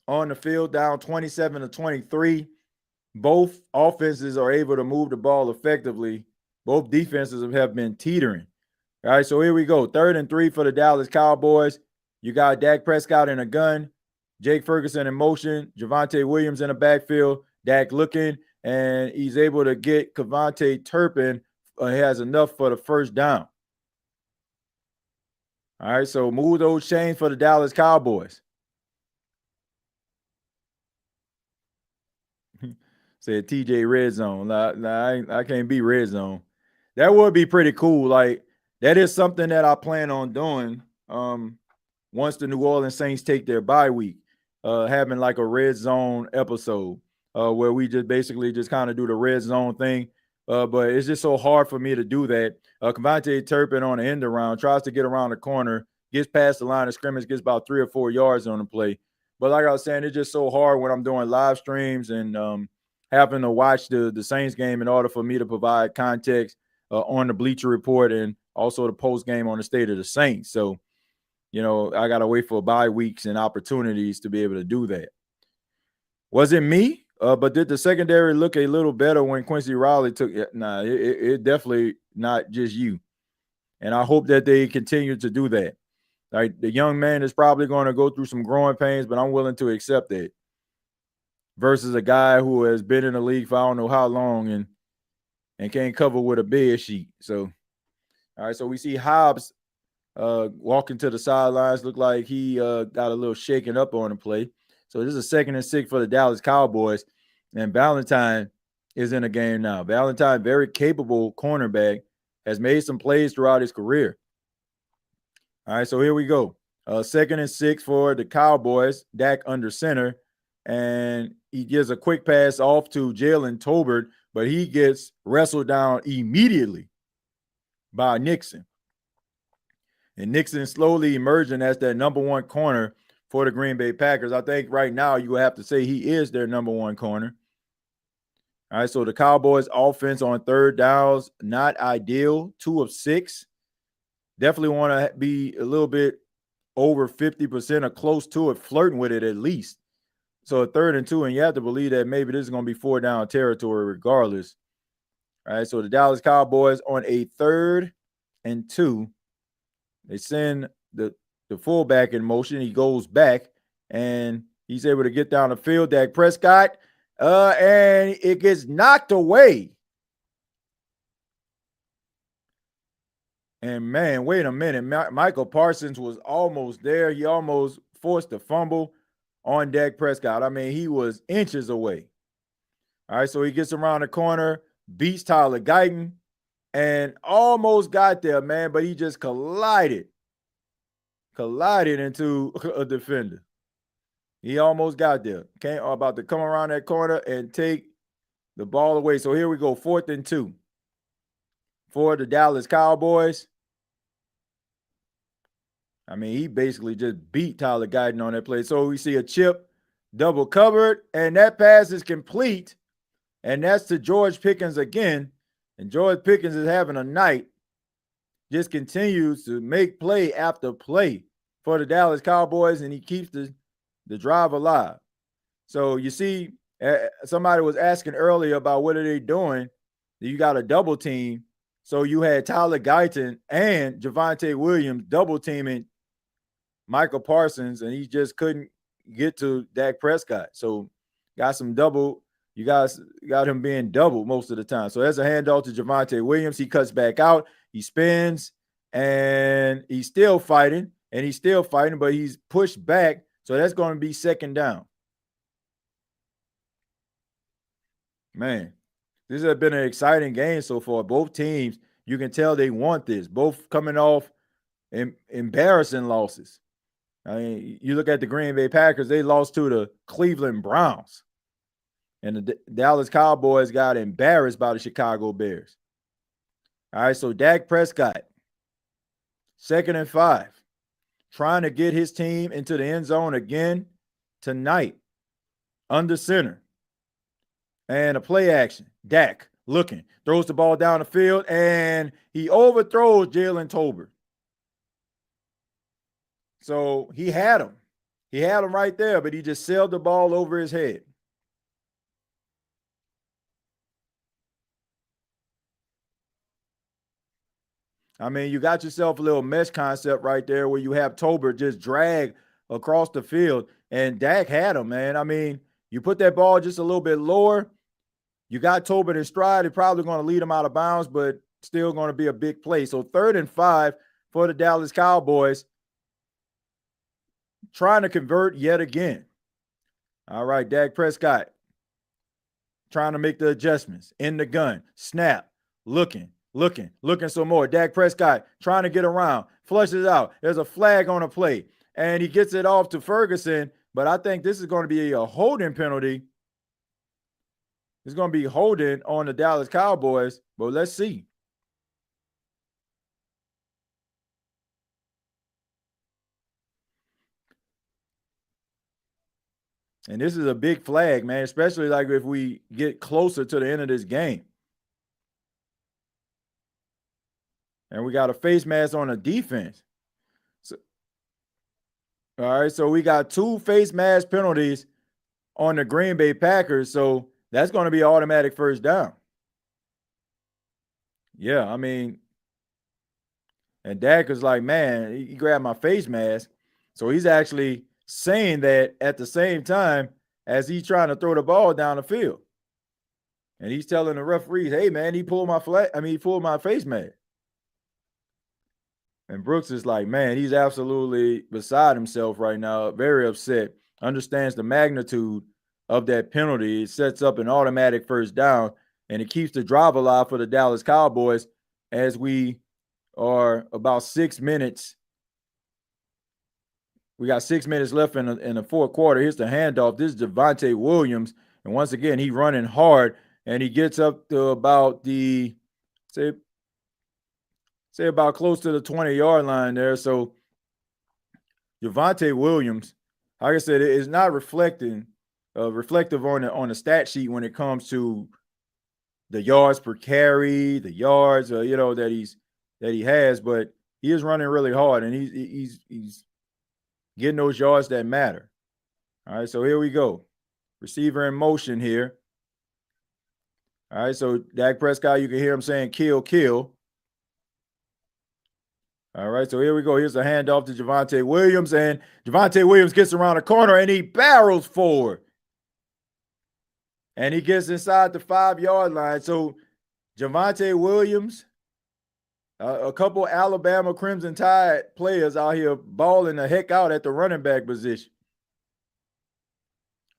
on the field, down 27-23. Both offenses are able to move the ball effectively. Both defenses have been teetering. All right, so here we go. 3rd and 3 for the Dallas Cowboys. You got Dak Prescott in a gun, Jake Ferguson in motion, Javonte Williams in the backfield, Dak looking, and he's able to get Kevontae Turpin. He has enough for the first down. All right, so move those chains for the Dallas Cowboys. Said TJ Red Zone. I can't be Red Zone. That would be pretty cool. Like, that is something that I plan on doing once the New Orleans Saints take their bye week, having like a Red Zone episode where we just basically just kind of do the Red Zone thing. But it's just so hard for me to do that. Kevontae Turpin on the end around tries to get around the corner, gets past the line of scrimmage, gets about 3 or 4 yards on the play. But like I was saying, it's just so hard when I'm doing live streams and having to watch the Saints game in order for me to provide context on the Bleacher Report and also the post game on the state of the Saints. So, I got to wait for bye weeks and opportunities to be able to do that. Was it me? But did the secondary look a little better when Quincy Riley took it? Nah, it definitely not just you. And I hope that they continue to do that. Like, the young man is probably going to go through some growing pains, but I'm willing to accept that. Versus a guy who has been in the league for I don't know how long and can't cover with a bed sheet. So, all right. So we see Hobbs walking to the sidelines. Look like he got a little shaken up on the play. So this is 2nd and 6 for the Dallas Cowboys. And Valentine is in the game now. Valentine, very capable cornerback, has made some plays throughout his career. All right, so here we go. 2nd and 6 for the Cowboys. Dak under center. And he gives a quick pass off to Jalen Tolbert, but he gets wrestled down immediately by Nixon. And Nixon slowly emerging as that number one corner for the Green Bay Packers. I think right now you will have to say he is their number one corner. All right, so the Cowboys offense on 3rd downs, not ideal. 2 of 6. Definitely want to be a little bit over 50% or close to it, flirting with it at least. So a 3rd and 2, and you have to believe that maybe this is going to be 4-down territory regardless. All right, so the Dallas Cowboys on a 3rd and 2. They send the fullback in motion. He goes back, and he's able to get down the field. Dak Prescott, and it gets knocked away. And, man, wait a minute. Micah Parsons was almost there. He almost forced a fumble on Dak Prescott. I mean, he was inches away. All right, so he gets around the corner, beats Tyler Guyton, and almost got there, man, but he just collided into a defender. He almost got there. About to come around that corner and take the ball away. So here we go, 4th and 2 for the Dallas Cowboys. I mean, he basically just beat Tyler Guyton on that play. So we see a chip, double covered, and that pass is complete. And that's to George Pickens again. And George Pickens is having a night. Just continues to make play after play for the Dallas Cowboys, and he keeps the drive alive. So you see, somebody was asking earlier about what are they doing. You got a double team. So you had Tyler Guyton and Javonte Williams double teaming Micah Parsons, and he just couldn't get to Dak Prescott. So got some double. You guys got him being doubled most of the time. So there's a handoff to Javonte Williams. He cuts back out. He spins, and he's still fighting, but he's pushed back. So that's going to be 2nd down. Man, this has been an exciting game so far. Both teams, you can tell they want this. Both coming off embarrassing losses. I mean, you look at the Green Bay Packers, they lost to the Cleveland Browns. And the Dallas Cowboys got embarrassed by the Chicago Bears. All right, so Dak Prescott, 2nd and 5, trying to get his team into the end zone again tonight, under center. And a play action. Dak looking, throws the ball down the field, and he overthrows Jalen Tolbert. So he had him. He had him right there, but he just sailed the ball over his head. I mean, you got yourself a little mesh concept right there where you have Tolbert just drag across the field, and Dak had him, man. I mean, you put that ball just a little bit lower, you got Tolbert in stride. They're probably going to lead him out of bounds, but still going to be a big play. So 3rd and 5 for the Dallas Cowboys, trying to convert yet again. All right, Dak Prescott trying to make the adjustments. In the gun, snap, looking some more. Dak Prescott trying to get around, flushes out. There's a flag on a play, and he gets it off to Ferguson, but I think this is going to be a holding penalty. It's going to be holding on the Dallas Cowboys, but let's see. And this is a big flag, man, especially like if we get closer to the end of this game. And we got a face mask on the defense. So, all right, so we got 2 face mask penalties on the Green Bay Packers, so that's going to be automatic 1st down. Yeah, I mean, And Dak is like, man, he grabbed my face mask. So he's actually saying that at the same time as he's trying to throw the ball down the field. And he's telling the referees, hey, man, he pulled my face mask. And Brooks is like, man, he's absolutely beside himself right now, very upset, understands the magnitude of that penalty. It sets up an automatic first down, and it keeps the drive alive for the Dallas Cowboys as we are about 6 minutes. We got 6 minutes left in the fourth quarter. Here's the handoff. This is Javonte Williams, and once again, he's running hard, and he gets up to about the, say about close to the 20-yard line there. So Javonte Williams, like I said, is not reflective on the stat sheet when it comes to the yards per carry, the yards, that he has, but he is running really hard, and he's getting those yards that matter. All right, so here we go. Receiver in motion here. All right, so Dak Prescott, you can hear him saying kill, kill. All right, so here we go. Here's a handoff to Javonte Williams, and Javonte Williams gets around the corner, and he barrels forward. And he gets inside the 5-yard line. So Javonte Williams, a couple Alabama Crimson Tide players out here balling the heck out at the running back position.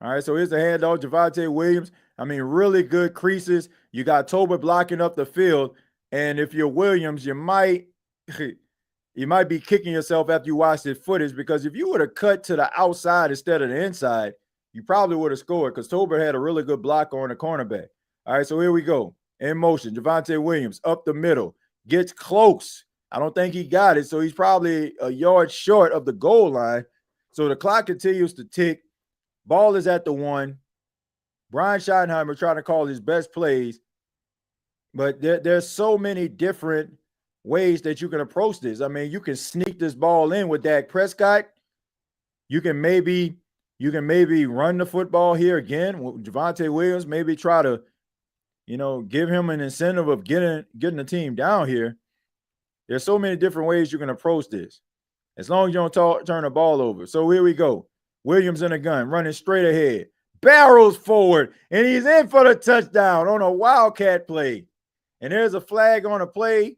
All right, so here's the handoff, Javonte Williams. I mean, really good creases. You got Tolbert blocking up the field, and if you're Williams, you might be kicking yourself after you watch this footage, because if you would have cut to the outside instead of the inside, you probably would have scored, because Tolbert had a really good block on the cornerback. All right, so here we go. In motion, Javonte Williams up the middle, gets close. I don't think he got it, so he's probably a yard short of the goal line. So the clock continues to tick. Ball is at the 1. Brian Schottenheimer trying to call his best plays, but there's so many different ways that you can approach this. I mean, you can sneak this ball in with Dak Prescott. You can maybe run the football here again with Javonte Williams, maybe try to, give him an incentive of getting the team down here. There's so many different ways you can approach this, as long as you don't turn the ball over. So here we go. Williams in a gun, running straight ahead, barrels forward, and he's in for the touchdown on a Wildcat play. And there's a flag on the play.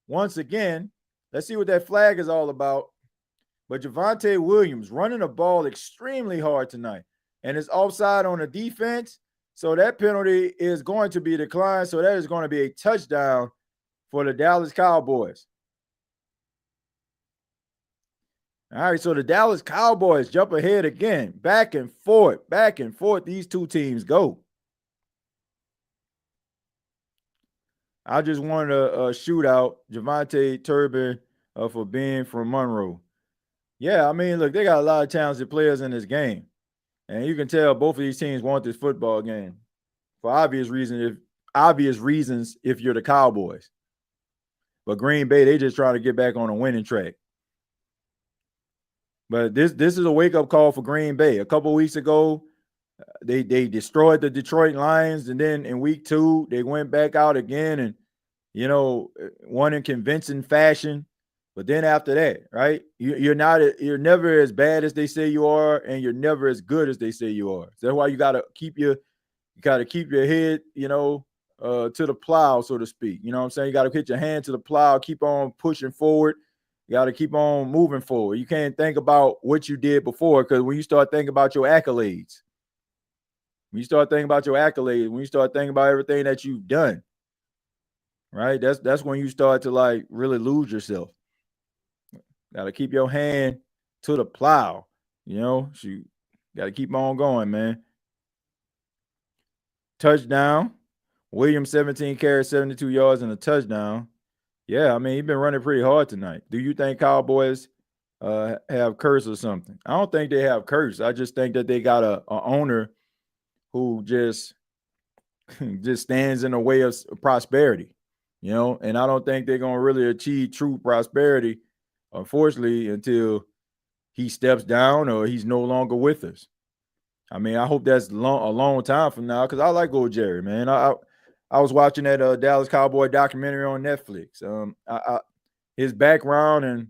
Once again, let's see what that flag is all about. But Javonte Williams running the ball extremely hard tonight, and it's offside on the defense. So that penalty is going to be declined. So that is going to be a touchdown for the Dallas Cowboys. All right, so the Dallas Cowboys jump ahead again. Back and forth. These two teams go. I just wanted to shoot out Javonte Turbin for being from Monroe. Yeah, I mean, look, they got a lot of talented players in this game. And you can tell both of these teams want this football game for obvious reasons if you're the Cowboys. But Green Bay, they just trying to get back on a winning track. But this is a wake-up call for Green Bay. A couple weeks ago, they destroyed the Detroit Lions, and then in week 2, they went back out again and, won in convincing fashion. But then after that, right, you're never as bad as they say you are, and you're never as good as they say you are. So that's why you gotta keep your head, to the plow, so to speak. You know what I'm saying? You got to put your hand to the plow, keep on pushing forward. You got to keep on moving forward. You can't think about what you did before, because when you start thinking about your accolades, when you start thinking about everything that you've done, right, that's when you start to really lose yourself. Got to keep your hand to the plow. You got to keep on going, man. Touchdown. Williams, 17 carries, 72 yards, and a touchdown. Yeah, I mean, he's been running pretty hard tonight. Do you think Cowboys have curse or something? I don't think they have curse. I just think that they got a owner who just stands in the way of prosperity, and I don't think they're going to really achieve true prosperity, unfortunately, until he steps down or he's no longer with us. I mean, I hope that's a long time from now, because I like old Jerry, man. I was watching that Dallas Cowboy documentary on Netflix. his background and,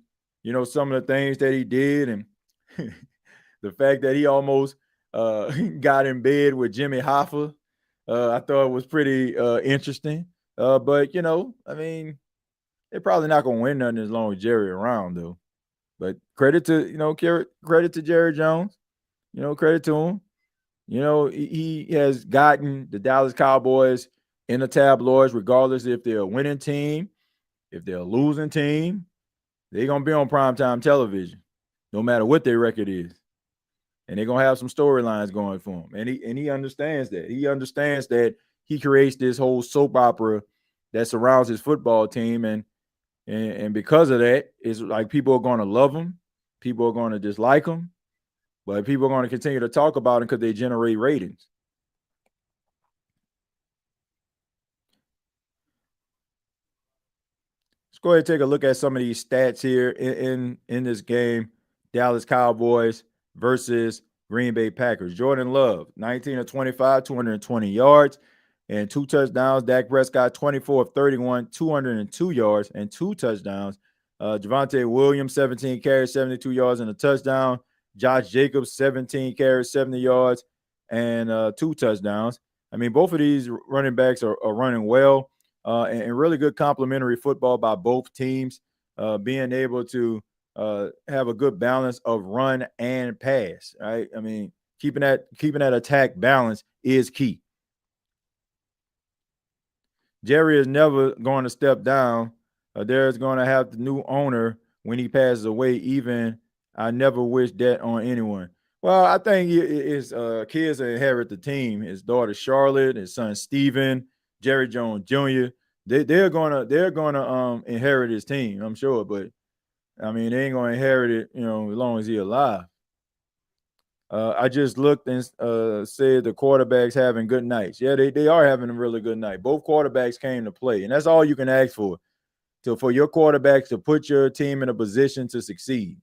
some of the things that he did, and the fact that he almost got in bed with Jimmy Hoffa, I thought was pretty interesting. But, I mean, they're probably not going to win nothing as long as Jerry around, though. But credit to, credit to Jerry Jones, credit to him. He has gotten the Dallas Cowboys in the tabloids, regardless if they're a winning team, if they're a losing team, they're going to be on primetime television, no matter what their record is. And they're going to have some storylines going for him. And he understands that. He understands that he creates this whole soap opera that surrounds his football team. And because of that, it's like people are going to love him. People are going to dislike him. But people are going to continue to talk about him because they generate ratings. Let's go ahead and take a look at some of these stats here in this game. Dallas Cowboys versus Green Bay Packers. Jordan Love, 19 of 25, 220 yards and 2 touchdowns. Dak Prescott, 24 of 31, 202 yards and 2 touchdowns. Javonte Williams, 17 carries, 72 yards and a touchdown. Josh Jacobs, 17 carries, 70 yards and 2 touchdowns. I mean, both of these running backs are running well and really good complementary football by both teams, being able to have a good balance of run and pass, right? I mean, keeping that attack balance is key. Jerry is never going to step down. There's going to have the new owner when he passes away. Even I never wish that on anyone. Well, I think his kids inherit the team. His daughter Charlotte, his son Steven, Jerry Jones Jr. They're gonna inherit his team, I'm sure, but I mean, they ain't gonna inherit it, as long as he's alive. I just looked and said the quarterbacks having good nights. Yeah, they are having a really good night. Both quarterbacks came to play, and that's all you can ask for your quarterbacks to put your team in a position to succeed.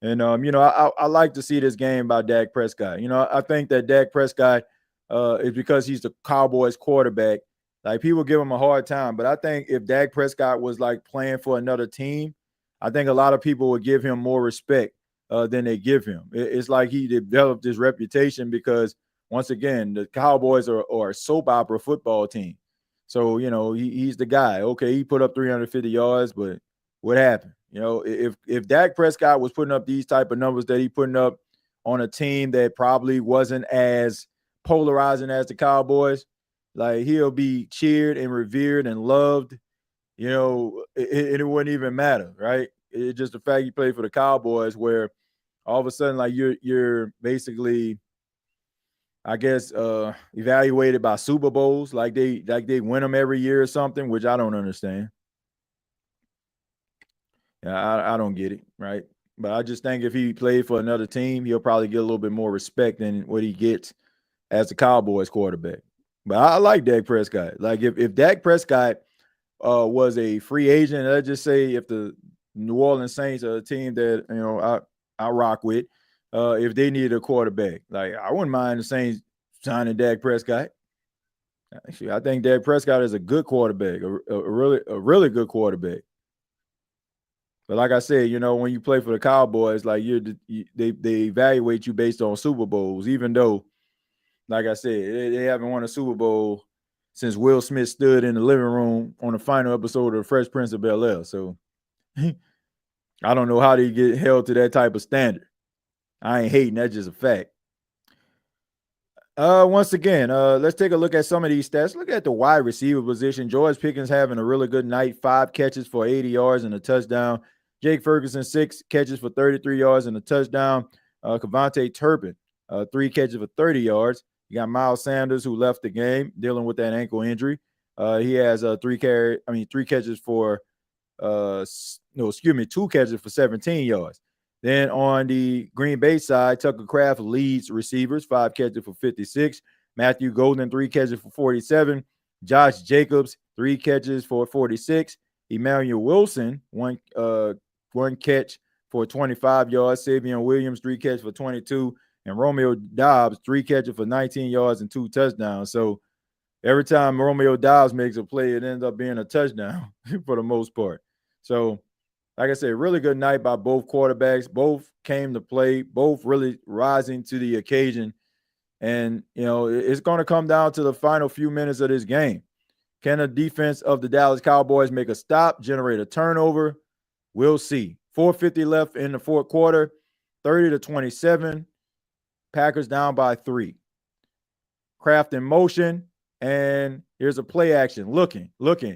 And I like to see this game by Dak Prescott. I think that Dak Prescott is because he's the Cowboys quarterback. Like, people give him a hard time, but I think if Dak Prescott was like playing for another team, I think a lot of people would give him more respect than they give him. It's like he developed this reputation because, once again, the Cowboys are a soap opera football team. So, he's the guy. Okay, he put up 350 yards, but what happened? If Dak Prescott was putting up these type of numbers that he putting up on a team that probably wasn't as polarizing as the Cowboys, like, he'll be cheered and revered and loved. It wouldn't even matter, right? It's just the fact you play for the Cowboys, where all of a sudden, like, you're basically, I guess, evaluated by Super Bowls, like they win them every year or something, which I don't understand. Yeah, I don't get it, right? But I just think if he played for another team, he'll probably get a little bit more respect than what he gets as the Cowboys quarterback. But I like Dak Prescott. Like, if Dak Prescott was a free agent, let's just say if the New Orleans Saints are a team that I rock with, if they needed a quarterback, like, I wouldn't mind the Saints signing Dak Prescott. Actually, I think Dak Prescott is a good quarterback, a really good quarterback. But like I said, when you play for the Cowboys, like, they evaluate you based on Super Bowls, even though, like I said, they haven't won a Super Bowl since Will Smith stood in the living room on the final episode of The Fresh Prince of Bel-Air. So I don't know how they get held to that type of standard. I ain't hating. That's just a fact. Once again, let's take a look at some of these stats. Look at the wide receiver position. George Pickens having a really good night. 5 catches for 80 yards and a touchdown. Jake Ferguson, 6 catches for 33 yards and a touchdown. Kevontae Turpin, 3 catches for 30 yards. You got Miles Sanders, who left the game dealing with that ankle injury. He has 2 catches for 2 catches for 17 yards. Then on the Green Bay side, Tucker Kraft leads receivers, 5 catches for 56. Matthew Golden, 3 catches for 47. Josh Jacobs, 3 catches for 46. Emmanuel Wilson, one catch for 25 yards. Savion Williams, 3 catches for 22. And Romeo Doubs, 3 catches for 19 yards and 2 touchdowns. So every time Romeo Doubs makes a play, it ends up being a touchdown for the most part. So like I said, really good night by both quarterbacks. Both came to play, both really rising to the occasion. And, it's going to come down to the final few minutes of this game. Can the defense of the Dallas Cowboys make a stop, generate a turnover? We'll see. 4:50 left in the fourth quarter, 30-27. Packers down by 3. Kraft in motion, and here's a play action. Looking.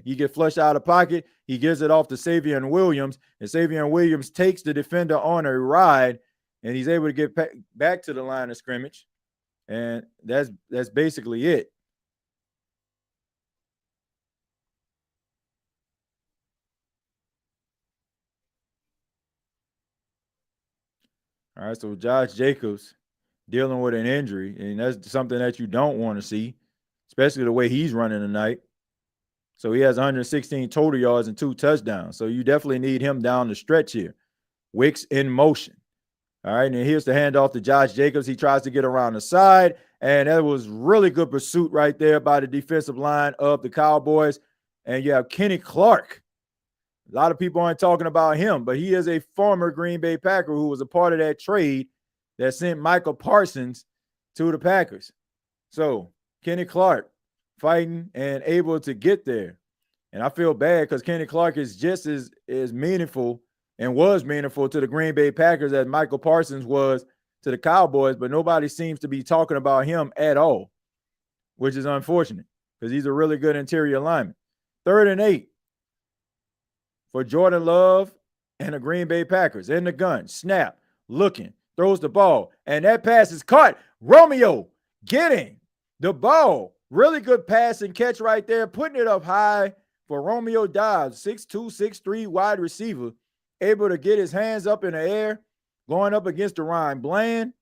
He gets flushed out of pocket. He gives it off to Savion Williams, and Savion Williams takes the defender on a ride, and he's able to get back to the line of scrimmage. And that's basically it. All right, so Josh Jacobs dealing with an injury, and that's something that you don't want to see, especially the way he's running tonight. So he has 116 total yards and 2 touchdowns. So you definitely need him down the stretch here. Wicks in motion. All right, and here's the handoff to Josh Jacobs. He tries to get around the side, and that was really good pursuit right there by the defensive line of the Cowboys. And you have Kenny Clark. A lot of people aren't talking about him, but he is a former Green Bay Packer who was a part of that trade that sent Micah Parsons to the Packers. So Kenny Clark fighting and able to get there. And I feel bad because Kenny Clark is just as meaningful and was meaningful to the Green Bay Packers as Michael Parsons was to the Cowboys, but nobody seems to be talking about him at all, which is unfortunate because he's a really good interior lineman. 3rd and 8 for Jordan Love and the Green Bay Packers. In the gun, snap, looking, throws the ball, and that pass is caught. Romeo getting the ball. Really good pass and catch right there, putting it up high for Romeo Doubs, 6'2", 6'3", wide receiver, able to get his hands up in the air, going up against Ryan Bland.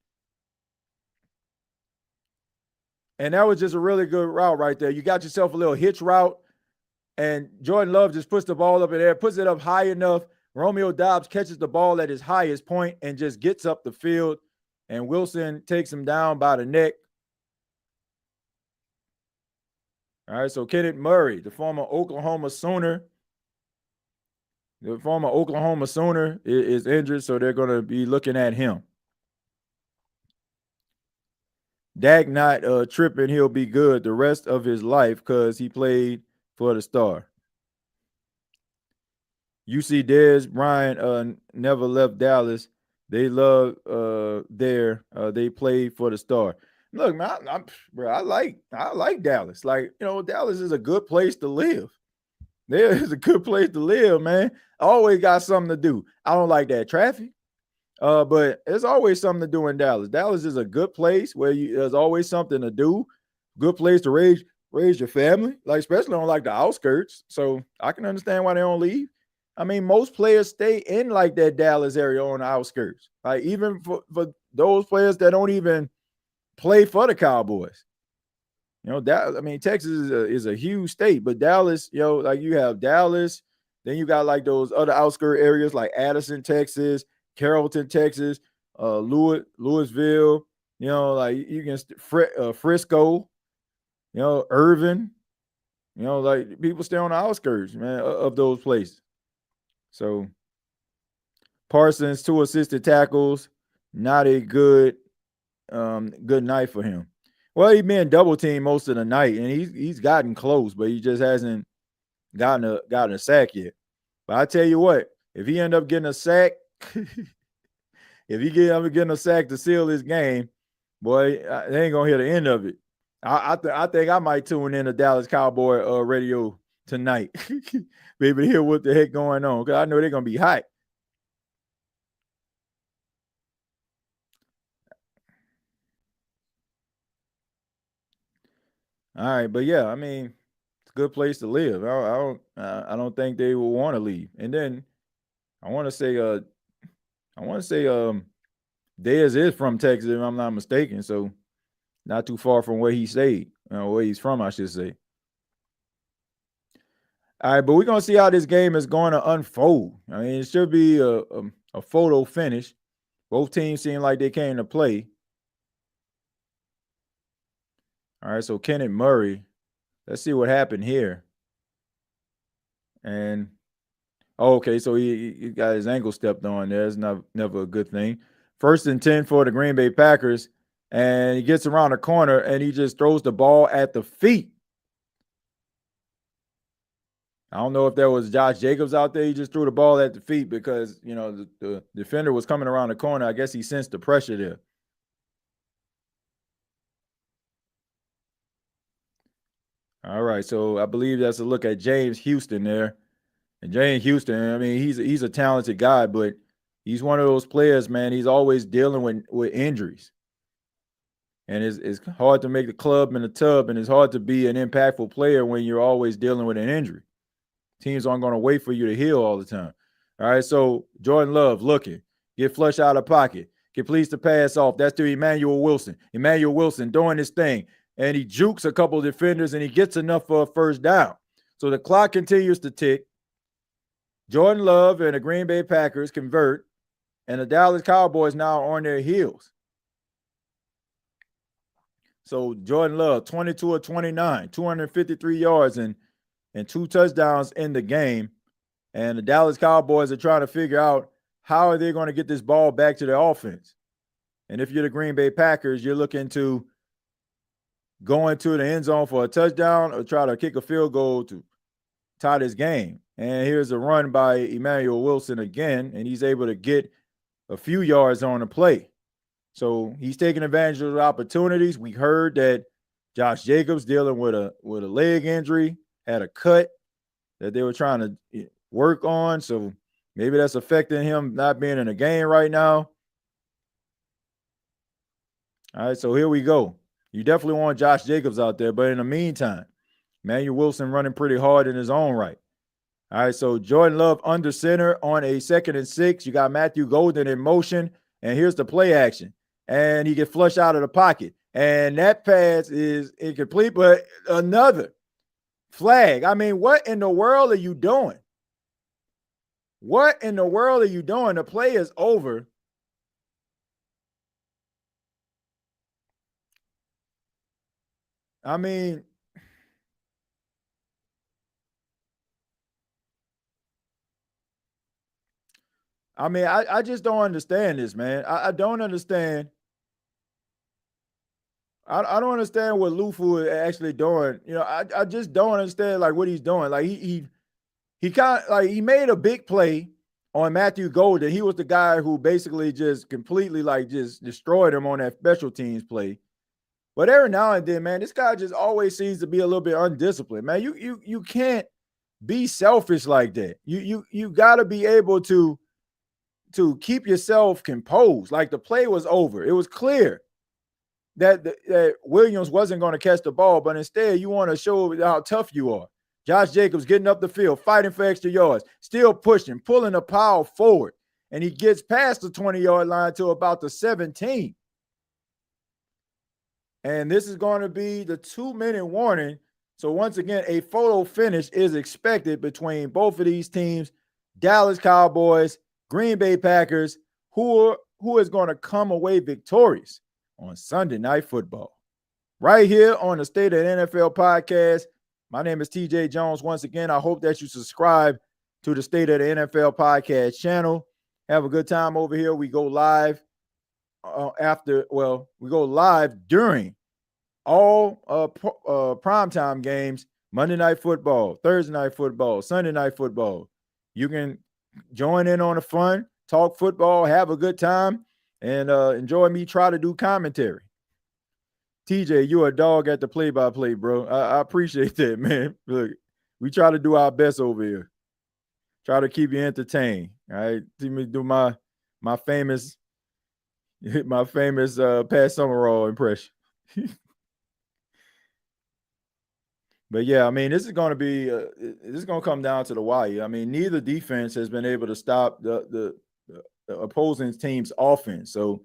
And that was just a really good route right there. You got yourself a little hitch route, and Jordan Love just puts the ball up in the air, puts it up high enough. Romeo Doubs catches the ball at his highest point and just gets up the field, and Wilson takes him down by the neck. All right, so Kenneth Murray, the former Oklahoma Sooner, is injured, so they're going to be looking at him. Dak not tripping, he'll be good the rest of his life because he played for the Star. UC Dez Bryant never left Dallas. They love they played for the Star. Look, man, I like Dallas. Like, Dallas is a good place to live. There is a good place to live, man. Always got something to do. I don't like that traffic, but there's always something to do in Dallas. Dallas is a good place where there's always something to do. Good place to raise your family, like especially on like the outskirts. So I can understand why they don't leave. I mean, most players stay in like that Dallas area on the outskirts. Like even for those players that don't even play for the Cowboys. Texas is a huge state, but Dallas, like you have Dallas, then you got like those other outskirt areas like Addison, Texas, Carrollton, Texas, Louisville, like you can Frisco, Irvin, like people stay on the outskirts, man, of those places. So Parsons, 2 assisted tackles, not a good night for him. Well, he's been double teamed most of the night, and he's gotten close, but he just hasn't gotten a sack yet. But I tell you what, if he end up getting a sack, if he end up getting a sack to seal his game, boy, they ain't gonna hear the end of it. I think I might tune in to Dallas Cowboy radio tonight, be able to hear what the heck going on, because I know they're gonna be hot. All right, but yeah, I mean, it's a good place to live. I don't think they will want to leave. And then I want to say Dez is from Texas, if I'm not mistaken. So not too far from where he stayed, where he's from, I should say. All right, but we're gonna see how this game is going to unfold. I mean, it should be a photo finish. Both teams seem like they came to play. All right, so Kenneth Murray. Let's see what happened here. And Oh, okay, so he got his ankle stepped on there. It's never a good thing. 1st and 10 for the Green Bay Packers, and he gets around the corner and he just throws the ball at the feet. I don't know if there was Josh Jacobs out there. He just threw the ball at the feet because, the defender was coming around the corner. I guess he sensed the pressure there. All right, so I believe that's a look at James Houston there. And James Houston, I mean, he's a talented guy, but he's one of those players, man. He's always dealing with injuries. And it's hard to make the club in the tub, and it's hard to be an impactful player when you're always dealing with an injury. Teams aren't going to wait for you to heal all the time. All right, so Jordan Love looking, get flushed out of pocket, completes the pass off. That's to Emmanuel Wilson. Emmanuel Wilson doing his thing, and he jukes a couple of defenders, and he gets enough for a first down. So the clock continues to tick. Jordan Love and the Green Bay Packers convert, and the Dallas Cowboys now are on their heels. So Jordan Love, 22 of 29, 253 yards and 2 touchdowns in the game. And the Dallas Cowboys are trying to figure out how are they going to get this ball back to their offense. And if you're the Green Bay Packers, you're looking to go into the end zone for a touchdown or try to kick a field goal to tie this game. And here's a run by Emmanuel Wilson again, and he's able to get a few yards on the play. So he's taking advantage of the opportunities. We heard that Josh Jacobs dealing with a leg injury, had a cut that they were trying to work on. So maybe that's affecting him not being in the game right now. All right, so here we go. You definitely want Josh Jacobs out there, but in the meantime, Emmanuel Wilson running pretty hard in his own right. All right, so Jordan Love under center on a 2nd and 6. You got Matthew Golden in motion, and here's the play action. And he gets flushed out of the pocket. And that pass is incomplete, but another flag. I mean, what in the world are you doing? What in the world are you doing? The play is over. I mean, I just don't understand this, man. I don't understand. I don't understand what Lufu is actually doing. I just don't understand like what he's doing. Like he kind of like he made a big play on Matthew Golden. He was the guy who basically just completely like just destroyed him on that special teams play. But every now and then, man, this guy just always seems to be a little bit undisciplined. Man, you can't be selfish like that. You got to be able to keep yourself composed. Like the play was over. It was clear that Williams wasn't going to catch the ball, but instead you want to show how tough you are. Josh Jacobs getting up the field, fighting for extra yards, still pushing, pulling a pile forward, and he gets past the 20-yard line to about the 17. And this is going to be the 2-minute warning. So once again, a photo finish is expected between both of these teams, Dallas Cowboys, Green Bay Packers, who is going to come away victorious on Sunday Night Football. Right here on the State of the NFL podcast. My name is TJ Jones. Once again, I hope that you subscribe to the State of the NFL podcast channel. Have a good time over here. We go live we go live during all primetime games, Monday Night Football, Thursday Night Football, Sunday Night Football. You can join in on the fun, talk football, have a good time, and enjoy me try to do commentary. TJ, you're a dog at the play-by-play, bro. I appreciate that, man. Look, we try to do our best over here. Try to keep you entertained. All right. See me do my famous Pat Summerall impression. But yeah, I mean, this is going to come down to the wire. I mean, neither defense has been able to stop the opposing team's offense. So,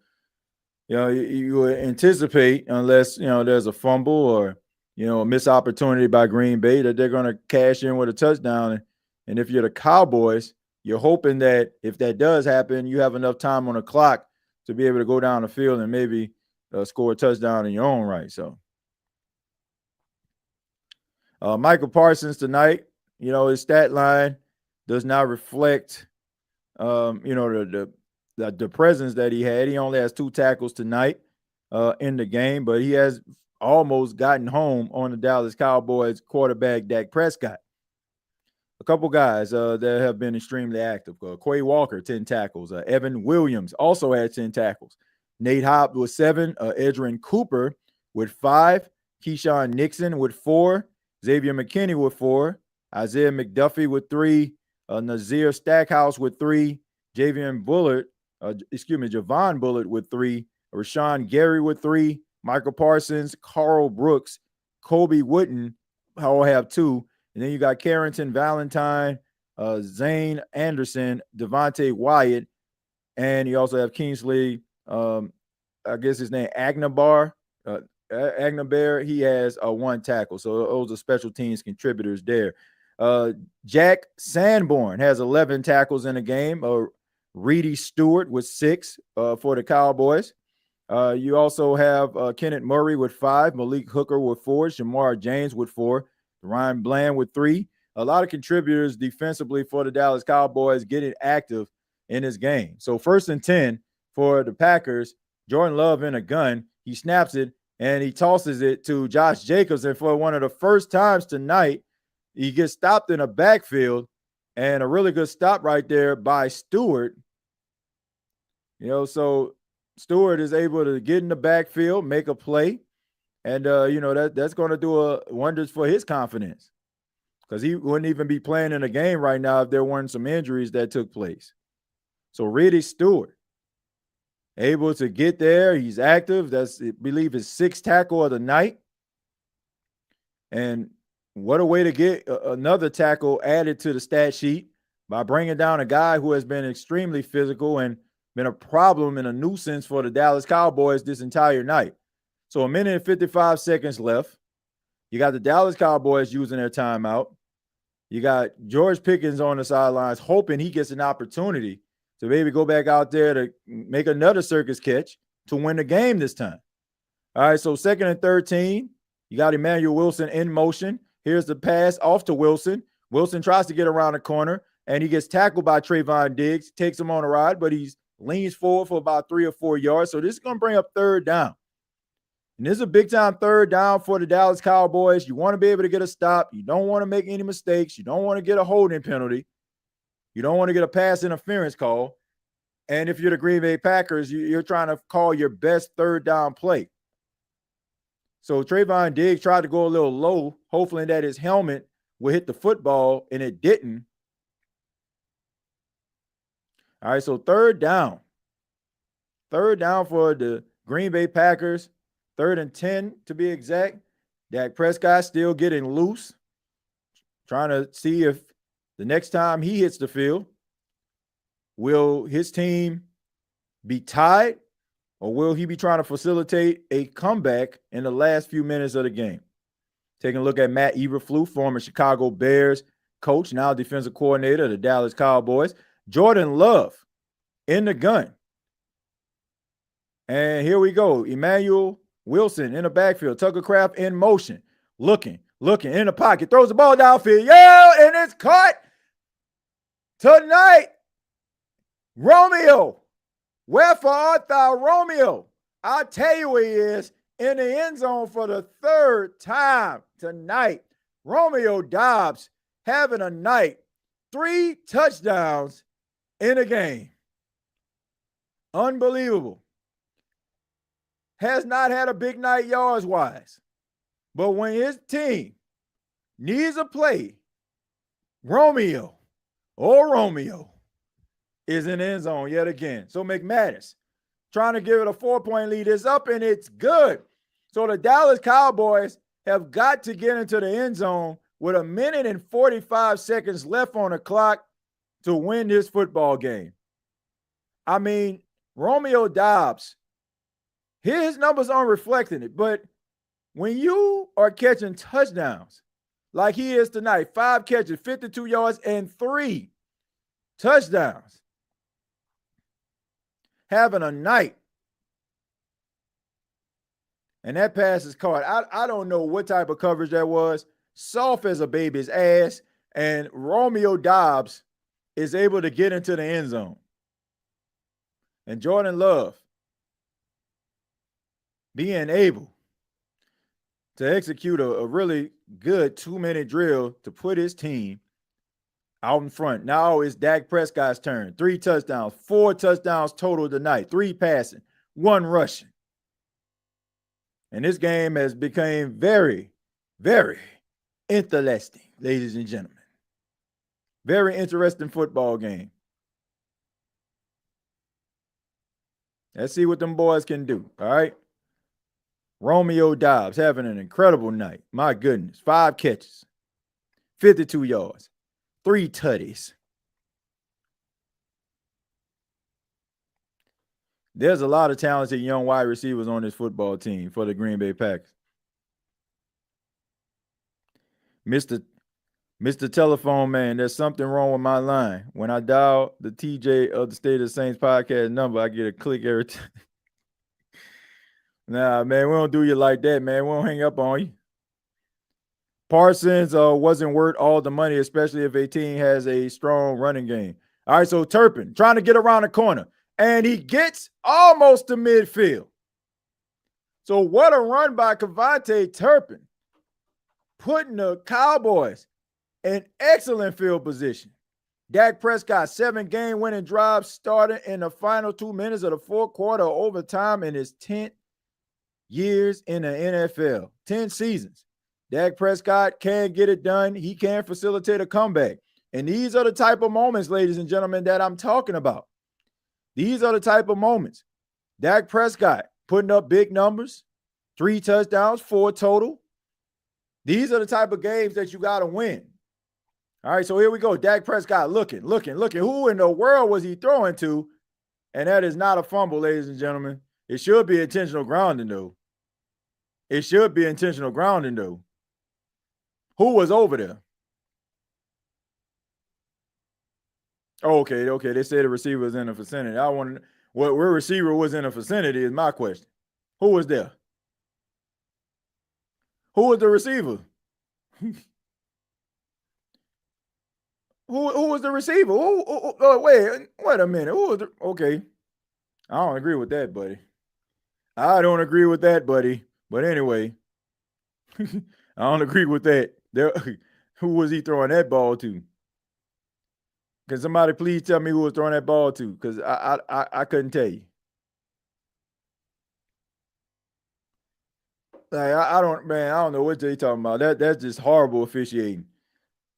you anticipate, unless, there's a fumble or, a missed opportunity by Green Bay, that they're going to cash in with a touchdown. And if you're the Cowboys, you're hoping that if that does happen, you have enough time on the clock to be able to go down the field and maybe score a touchdown in your own right. So, Micah Parsons tonight, his stat line does not reflect, the presence that he had. He only has 2 tackles tonight in the game, but he has almost gotten home on the Dallas Cowboys quarterback, Dak Prescott. A couple guys that have been extremely active. Quay Walker, 10 tackles. Evan Williams also had 10 tackles. Nate Hobb with 7. Edrin Cooper with 5. Keyshawn Nixon with 4. Xavier McKinney with 4. Isaiah McDuffie with 3. Nazir Stackhouse with 3. Javon Bullard with 3. Rashawn Gary with 3. Micah Parsons, Carl Brooks, Kobe Wooden all have 2. And then you got Carrington Valentine, Zane Anderson, Devontae Wyatt, and you also have Kingsley, I guess his name, Agnabar. He has 1 tackle. So those are special teams contributors there. Jack Sanborn has 11 tackles in the game. Reedy Stewart with 6 for the Cowboys. You also have Kenneth Murray with 5, Malik Hooker with 4, Shamar James with 4, Ryan Bland with 3. A lot of contributors defensively for the Dallas Cowboys getting active in this game. So 1st and 10 for the Packers. Jordan Love in a gun. He snaps it and he tosses it to Josh Jacobs. And for one of the first times tonight, he gets stopped in a backfield, and a really good stop right there by Stewart. So Stewart is able to get in the backfield, make a play. And, that's going to do wonders for his confidence, because he wouldn't even be playing in a game right now if there weren't some injuries that took place. So Reedy Stewart, able to get there. He's active. That's, I believe, his 6th tackle of the night. And what a way to get another tackle added to the stat sheet by bringing down a guy who has been extremely physical and been a problem and a nuisance for the Dallas Cowboys this entire night. So 1 minute and 55 seconds left. You got the Dallas Cowboys using their timeout. You got George Pickens on the sidelines hoping he gets an opportunity to maybe go back out there to make another circus catch to win the game this time. All right, so 2nd and 13. You got Emmanuel Wilson in motion. Here's the pass off to Wilson. Wilson tries to get around the corner, and he gets tackled by Trayvon Diggs, takes him on a ride, but he leans forward for about 3 or 4 yards. So this is going to bring up 3rd down. And this is a big-time 3rd down for the Dallas Cowboys. You want to be able to get a stop. You don't want to make any mistakes. You don't want to get a holding penalty. You don't want to get a pass interference call. And if you're the Green Bay Packers, you're trying to call your best 3rd down play. So Trayvon Diggs tried to go a little low, hoping that his helmet would hit the football, and it didn't. All right, so 3rd down. 3rd down for the Green Bay Packers. 3rd and 10 to be exact. Dak Prescott still getting loose, trying to see if the next time he hits the field, will his team be tied, or will he be trying to facilitate a comeback in the last few minutes of the game? Taking a look at Matt Eberflus, former Chicago Bears coach, now defensive coordinator of the Dallas Cowboys. Jordan Love in the gun. And here we go. Emmanuel Wilson in the backfield. Tucker Kraft in motion. Looking in the pocket. Throws the ball downfield. Yeah, and it's caught tonight. Romeo. Wherefore art thou, Romeo? I'll tell you where he is. In the end zone for the 3rd time tonight. Romeo Doubs having a night. 3 touchdowns in a game. Unbelievable. Has not had a big night yards-wise. But when his team needs a play, Romeo is in the end zone yet again. So McManus trying to give it a 4-point lead. It's up and it's good. So the Dallas Cowboys have got to get into the end zone with 1 minute and 45 seconds left on the clock to win this football game. I mean, Romeo Doubs, his numbers aren't reflecting it, but when you are catching touchdowns like he is tonight, 5 catches, 52 yards, and 3 touchdowns, having a night, and that pass is caught. I don't know what type of coverage that was. Soft as a baby's ass, and Romeo Doubs is able to get into the end zone. And Jordan Love being able to execute a really good 2-minute drill to put his team out in front. Now it's Dak Prescott's turn. 3 touchdowns, 4 touchdowns total tonight, 3 passing, 1 rushing. And this game has become very, very interesting, ladies and gentlemen. Very interesting football game. Let's see what them boys can do, all right? Romeo Doubs having an incredible night. My goodness. 5 catches, 52 yards, 3 tutties. There's a lot of talented young wide receivers on this football team for the Green Bay Packers. Mr. Telephone Man, there's something wrong with my line. When I dial the TJ of the State of the Saints podcast number, I get a click every time. Nah, man, we don't do you like that, man. We don't hang up on you. Parsons wasn't worth all the money, especially if a team has a strong running game. All right, so Turpin trying to get around the corner, and he gets almost to midfield. So what a run by Kevontae Turpin, putting the Cowboys in excellent field position. Dak Prescott, 7 game-winning drives starting in the final 2 minutes of the fourth quarter of overtime in his 10th years in the NFL, 10 seasons. Dak Prescott can get it done. He can facilitate a comeback. And these are the type of moments, ladies and gentlemen, that I'm talking about. These are the type of moments. Dak Prescott putting up big numbers, 3 touchdowns, 4 total. These are the type of games that you got to win. All right, so here we go. Dak Prescott looking. Who in the world was he throwing to? And that is not a fumble, ladies and gentlemen. It should be intentional grounding, though. It should be intentional grounding, though. Who was over there? Oh, okay. They said the receiver was in the vicinity. I want to know where receiver was in the vicinity is my question. Who was there? Who was the receiver? Who was the receiver? Wait a minute. Who was okay. I don't agree with that, buddy. But anyway, I don't agree with that. Who was he throwing that ball to? Can somebody please tell me who was throwing that ball to? Because I couldn't tell you. Like, I don't know what they talking about. That's just horrible officiating.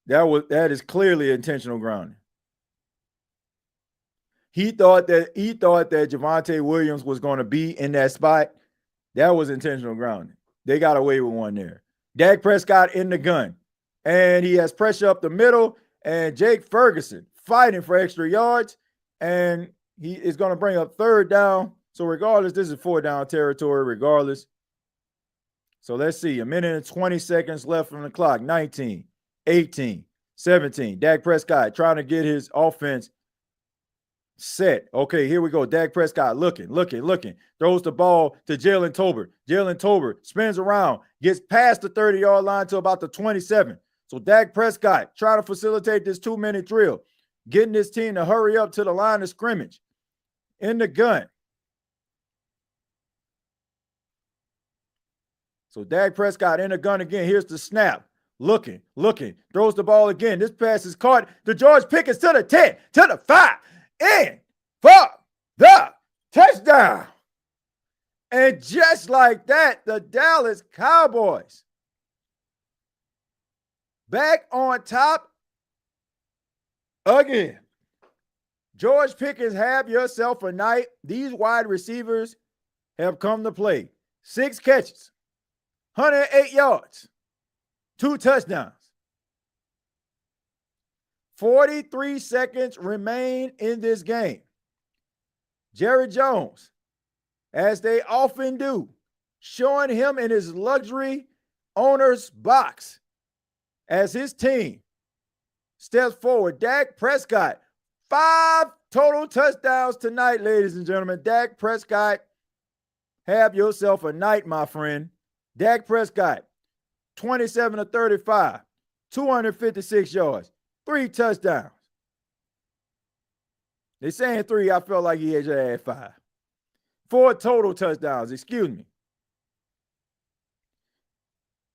That is clearly intentional grounding. He thought that Javonte Williams was going to be in that spot. That was intentional grounding. They got away with one there. Dak Prescott in the gun. And he has pressure up the middle. And Jake Ferguson fighting for extra yards. And he is going to bring up 3rd down. So regardless, this is 4 down territory regardless. So let's see. 1 minute and 20 seconds left from the clock. 19, 18, 17. Dak Prescott trying to get his offense set. Okay, here we go. Dak Prescott looking. Throws the ball to Jalen Tolbert. Jalen Tolbert spins around, gets past the 30-yard line to about the 27. So Dak Prescott trying to facilitate this 2-minute drill, getting this team to hurry up to the line of scrimmage. In the gun. So Dak Prescott in the gun again. Here's the snap. Looking. Throws the ball again. This pass is caught to George Pickens to the 10, to the 5. In for the touchdown. And just like that, the Dallas Cowboys back on top again. George Pickens, have yourself a night. These wide receivers have come to play. 6 catches, 108 yards, 2 touchdowns. 43 seconds remain in this game. Jerry Jones, as they often do, showing him in his luxury owner's box as his team steps forward. Dak Prescott, 5 total touchdowns tonight, ladies and gentlemen. Dak Prescott, have yourself a night, my friend. Dak Prescott, 27 of 35, 256 yards, 3 touchdowns. They're saying 3. I felt like he had 5. 4 total touchdowns, excuse me.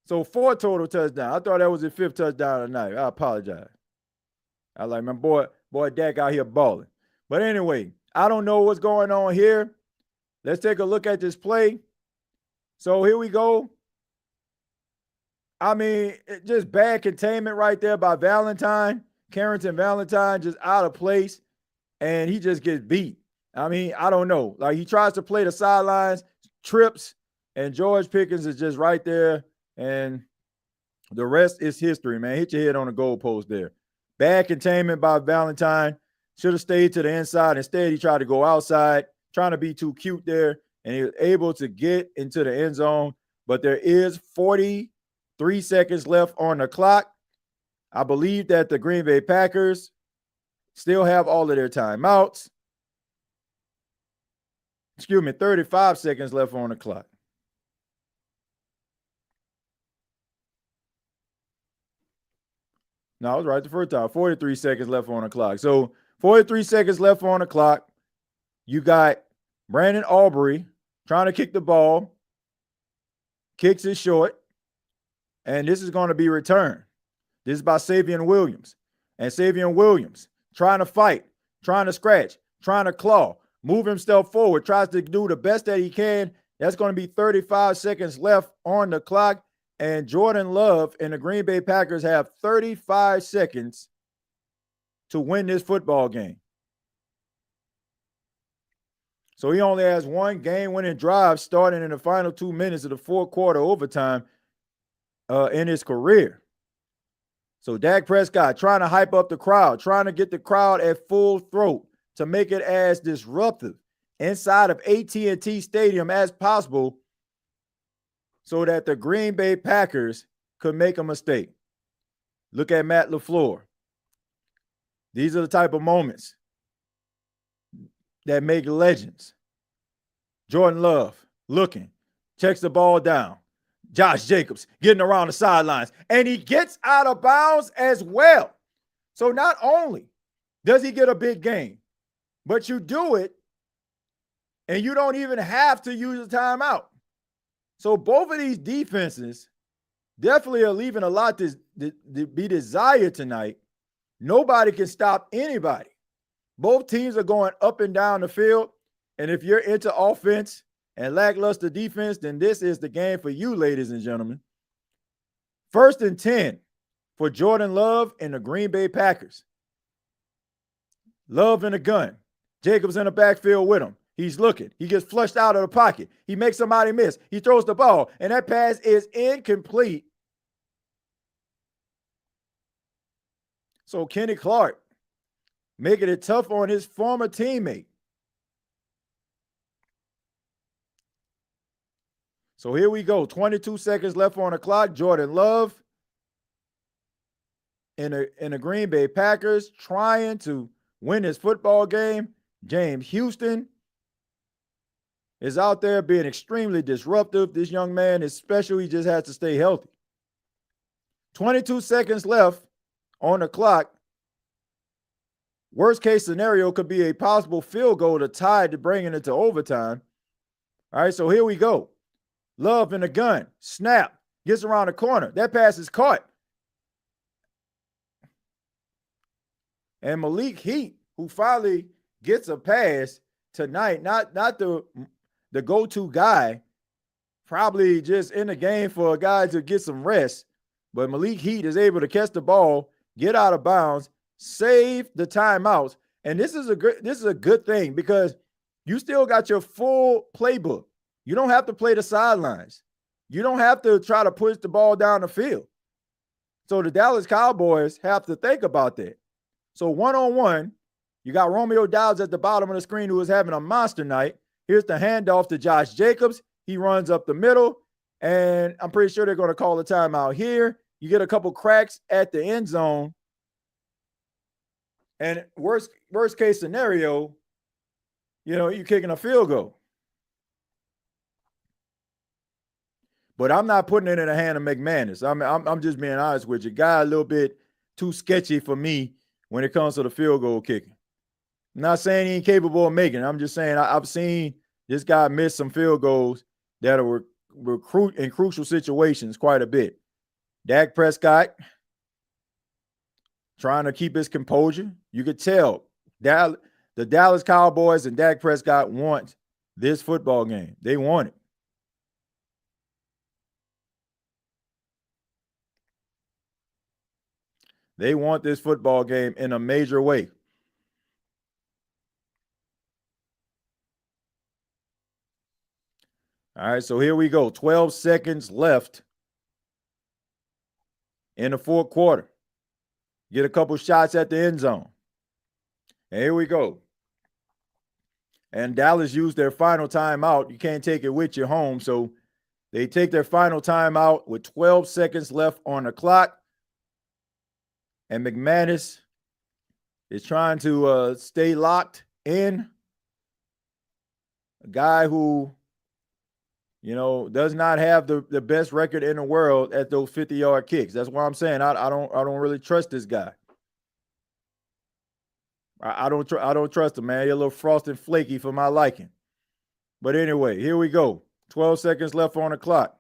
So 4 total touchdowns. I thought that was his 5th touchdown of the night. I apologize. I like my boy Dak out here balling. But anyway, I don't know what's going on here. Let's take a look at this play. So here we go. I mean, just bad containment right there by Valentine. Carrington Valentine just out of place, and he just gets beat. I mean, I don't know. Like, he tries to play the sidelines, trips, and George Pickens is just right there, and the rest is history, man. Hit your head on the goalpost there. Bad containment by Valentine. Should have stayed to the inside. Instead, he tried to go outside, trying to be too cute there, and he was able to get into the end zone. But there is 43 seconds left on the clock. I believe that the Green Bay Packers still have all of their timeouts. 35 seconds left on the clock. No, I was right the first time. 43 seconds left on the clock. So 43 seconds left on the clock. You got Brandon Aubrey trying to kick the ball. Kicks it short. And this is going to be returned. This is by Savion Williams. And Savion Williams trying to fight, trying to scratch, trying to claw, move himself forward, tries to do the best that he can. That's going to be 35 seconds left on the clock. And Jordan Love and the Green Bay Packers have 35 seconds to win this football game. So he only has one game-winning drive starting in the final 2 minutes of the fourth quarter overtime in his career. So Dak Prescott trying to hype up the crowd, trying to get the crowd at full throat to make it as disruptive inside of AT&T Stadium as possible, so that the Green Bay Packers could make a mistake. Look at Matt LaFleur. These are the type of moments that make legends. Jordan Love looking, checks the ball down. Josh Jacobs getting around the sidelines, and he gets out of bounds as well. So not only does he get a big game, but you do it, and you don't even have to use a timeout. So both of these defenses definitely are leaving a lot to be desired tonight. Nobody can stop anybody. Both teams are going up and down the field. And if you're into offense and lackluster defense, then this is the game for you, ladies and gentlemen. 1st and 10 for Jordan Love and the Green Bay Packers. Love in the gun. Jacobs in the backfield with him. He's looking. He gets flushed out of the pocket. He makes somebody miss. He throws the ball, and that pass is incomplete. So Kenny Clark making it tough on his former teammate. So here we go. 22 seconds left on the clock. Jordan Love in the Green Bay Packers trying to win this football game. James Houston is out there being extremely disruptive. This young man is special. He just has to stay healthy. 22 seconds left on the clock. Worst case scenario could be a possible field goal to tie to bring it into overtime. All right, so here we go. Love in the gun. Snap. Gets around the corner. That pass is caught. And Malik Heat, who finally gets a pass tonight, not the go-to guy, probably just in the game for a guy to get some rest. But Malik Heat is able to catch the ball, get out of bounds, save the timeouts. And this is a good thing because you still got your full playbook. You don't have to play the sidelines. You don't have to try to push the ball down the field. So the Dallas Cowboys have to think about that. So one-on-one, you got Romeo Doubs at the bottom of the screen who is having a monster night. Here's the handoff to Josh Jacobs. He runs up the middle, and I'm pretty sure they're going to call a timeout here. You get a couple cracks at the end zone. And worst case scenario, you're kicking a field goal. But I'm not putting it in the hand of McManus. I'm just being honest with you. Guy a little bit too sketchy for me when it comes to the field goal kicking. I'm not saying he ain't capable of making it. I'm just saying I've seen this guy miss some field goals that are recruit in crucial situations quite a bit. Dak Prescott trying to keep his composure. You could tell the Dallas Cowboys and Dak Prescott want this football game. They want it. They want this football game in a major way. All right, so here we go. 12 seconds left in the fourth quarter. Get a couple shots at the end zone. And here we go. And Dallas used their final timeout. You can't take it with you home. So they take their final timeout with 12 seconds left on the clock. And McManus is trying to stay locked in. A guy who, does not have the best record in the world at those 50-yard kicks. That's why I'm saying I don't really trust this guy. I don't trust him, man. He's a little frosty and flaky for my liking. But anyway, here we go. 12 seconds left on the clock.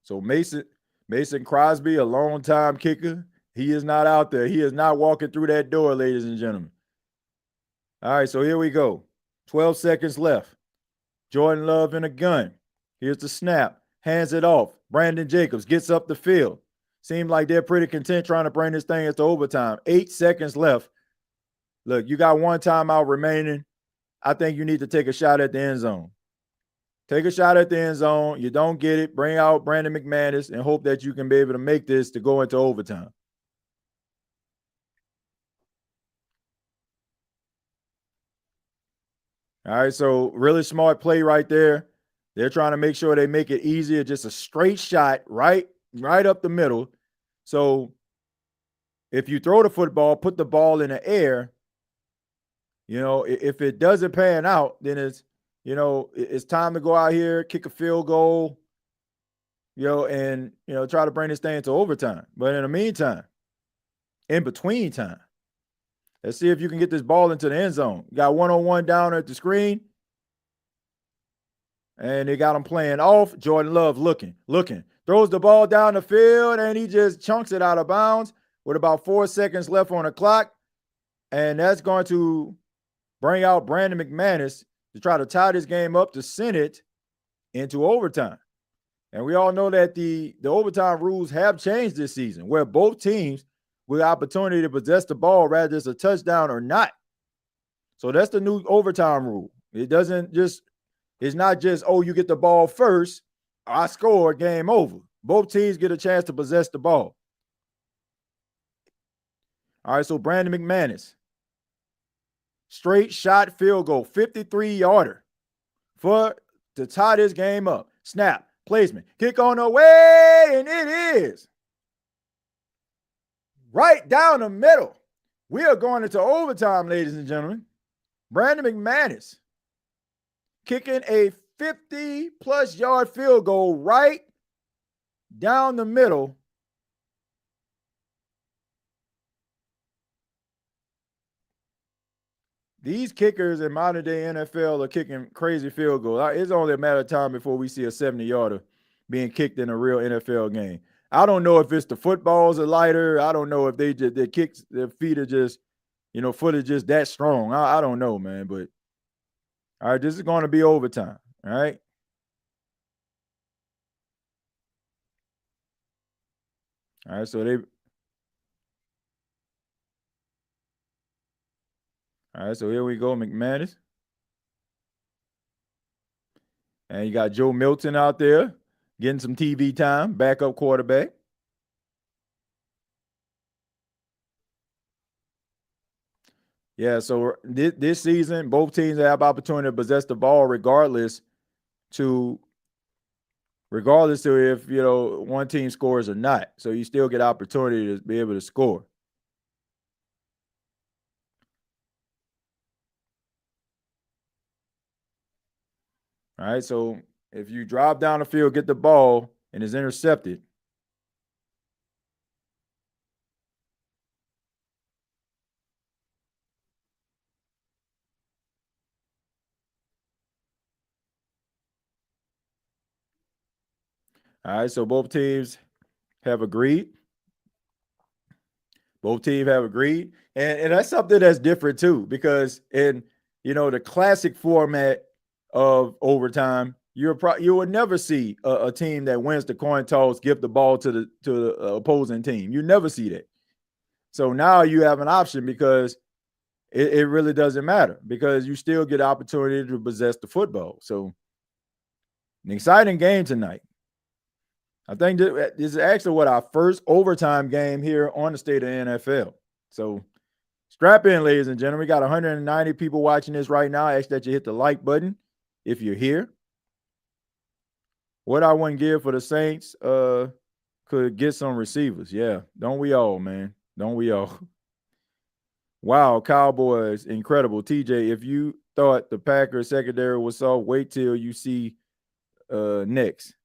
So Mason Crosby, a long-time kicker, he is not out there. He is not walking through that door, ladies and gentlemen. All right, so here we go. 12 seconds left. Jordan Love in a gun. Here's the snap. Hands it off. Brandon Jacobs gets up the field. Seems like they're pretty content trying to bring this thing into overtime. 8 seconds left. Look, you got one timeout remaining. I think you need to take a shot at the end zone. Take a shot at the end zone. You don't get it. Bring out Brandon McManus and hope that you can be able to make this to go into overtime. All right, so really smart play right there. They're trying to make sure they make it easier. Just a straight shot right up the middle. So if you throw the football, put the ball in the air, if it doesn't pan out, then it's time to go out here, kick a field goal, and try to bring this thing into overtime. But in the meantime, in between time, let's see if you can get this ball into the end zone. You got one-on-one down at the screen. And they got him playing off. Jordan Love looking. Throws the ball down the field, and he just chunks it out of bounds with about 4 seconds left on the clock. And that's going to bring out Brandon McManus to try to tie this game up to send it into overtime. And we all know that the overtime rules have changed this season, where both teams with opportunity to possess the ball, rather it's a touchdown or not. So that's the new overtime rule. It's not just, you get the ball first, I score, game over. Both teams get a chance to possess the ball. All right, so Brandon McManus. Straight shot field goal, 53-yarder to tie this game up. Snap, placement, kick on the way, and it is right down the middle. We are going into overtime, ladies and gentlemen. Brandon McManus kicking a 50-plus yard field goal right down the middle. These kickers in modern day NFL are kicking crazy field goals. It's only a matter of time before we see a 70-yarder being kicked in a real NFL game. I don't know if it's the footballs are lighter. I don't know if their feet are just, foot is just that strong. I don't know, man. But all right, this is going to be overtime. All right. All right, so here we go, McManus. And you got Joe Milton out there getting some TV time, backup quarterback. Yeah, so this season, both teams have opportunity to possess the ball regardless to if, one team scores or not. So you still get opportunity to be able to score. All right, so if you drive down the field, get the ball, and is intercepted. All right, so both teams have agreed. Both teams have agreed. And that's something that's different too, because in the classic format of overtime, you would never see a team that wins the coin toss give the ball to the opposing team. You never see that. So now you have an option because it really doesn't matter, because you still get the opportunity to possess the football. So an exciting game tonight. I think this is actually our first overtime game here on the State of NFL. So strap in, ladies and gentlemen. We got 190 people watching this right now. I ask that you hit the like button if you're here. What I wouldn't give for the Saints could get some receivers. Yeah, don't we all, man? Don't we all? Wow, Cowboys, incredible. TJ, if you thought the Packers secondary was soft, wait till you see next.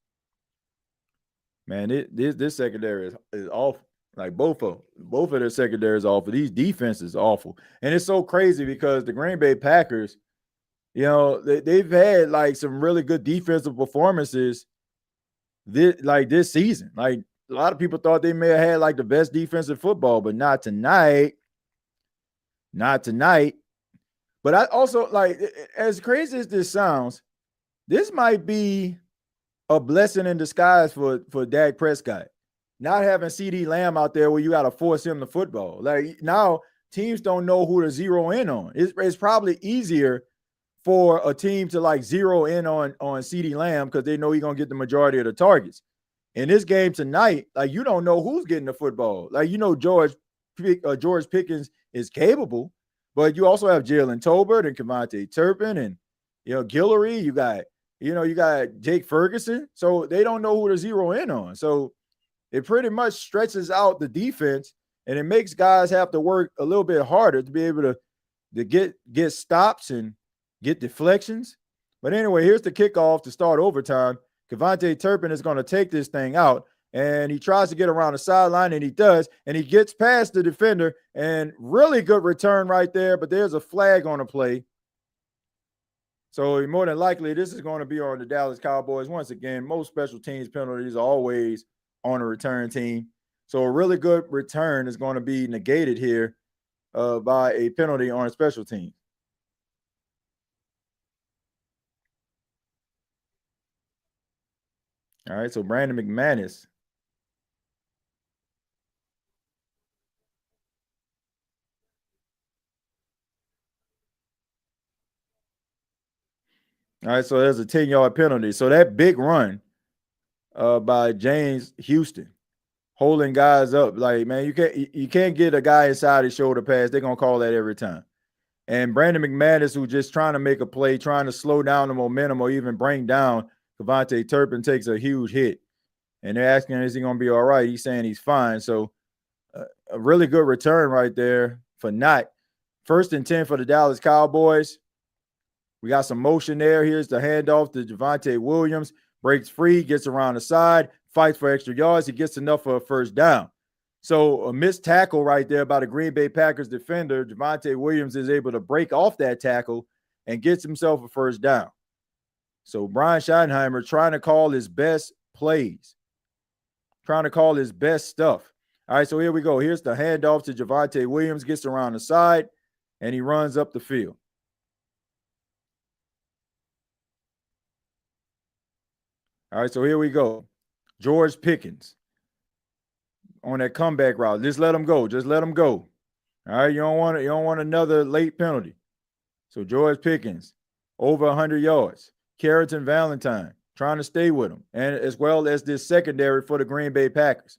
Man, this secondary is awful. Like both of their secondaries awful. These defenses awful. And it's so crazy because the Green Bay Packers, they've had like some really good defensive performances this season. Like a lot of people thought they may have had like the best defensive football, but not tonight. Not tonight. But I also, like, as crazy as this sounds, this might be a blessing in disguise for Dak Prescott. Not having CD Lamb out there where you got to force him the football. Like now teams don't know who to zero in on. It's probably easier for a team to like zero in on CD Lamb because they know he's going to get the majority of the targets. In this game tonight, like you don't know who's getting the football. Like George Pickens is capable, but you also have Jalen Tolbert and Kevontae Turpin and Guillory. You got Jake Ferguson. So they don't know who to zero in on. So it pretty much stretches out the defense, and it makes guys have to work a little bit harder to be able to get stops and get deflections. But anyway, here's the kickoff to start overtime. Kevontae Turpin is going to take this thing out, and he tries to get around the sideline, and he does, and he gets past the defender, and really good return right there, but there's a flag on the play. So more than likely, this is going to be on the Dallas Cowboys. Once again, most special teams penalties are always on a return team. So a really good return is going to be negated here by a penalty on a special team. All right, so Brandon McManus. All right, so there's a 10-yard penalty. So that big run by James Houston, holding guys up. Like, man, you can't get a guy inside his shoulder pass. They're going to call that every time. And Brandon McManus, who's just trying to make a play, trying to slow down the momentum or even bring down Kevontae Turpin, takes a huge hit. And they're asking, is he going to be all right? He's saying he's fine. So a really good return right there for not. 1st and 10 for the Dallas Cowboys. We got some motion there. Here's the handoff to Javonte Williams. Breaks free, gets around the side, fights for extra yards. He gets enough for a first down. So a missed tackle right there by the Green Bay Packers defender. Javonte Williams is able to break off that tackle and gets himself a first down. So Brian Schottenheimer trying to call his best plays, trying to call his best stuff. All right, so here we go. Here's the handoff to Javonte Williams, gets around the side, and he runs up the field. All right, so here we go. George Pickens on that comeback route. Just let him go. Just let him go. All right, you don't want another late penalty. So George Pickens, over 100 yards. Carrington Valentine trying to stay with him, and as well as this secondary for the Green Bay Packers.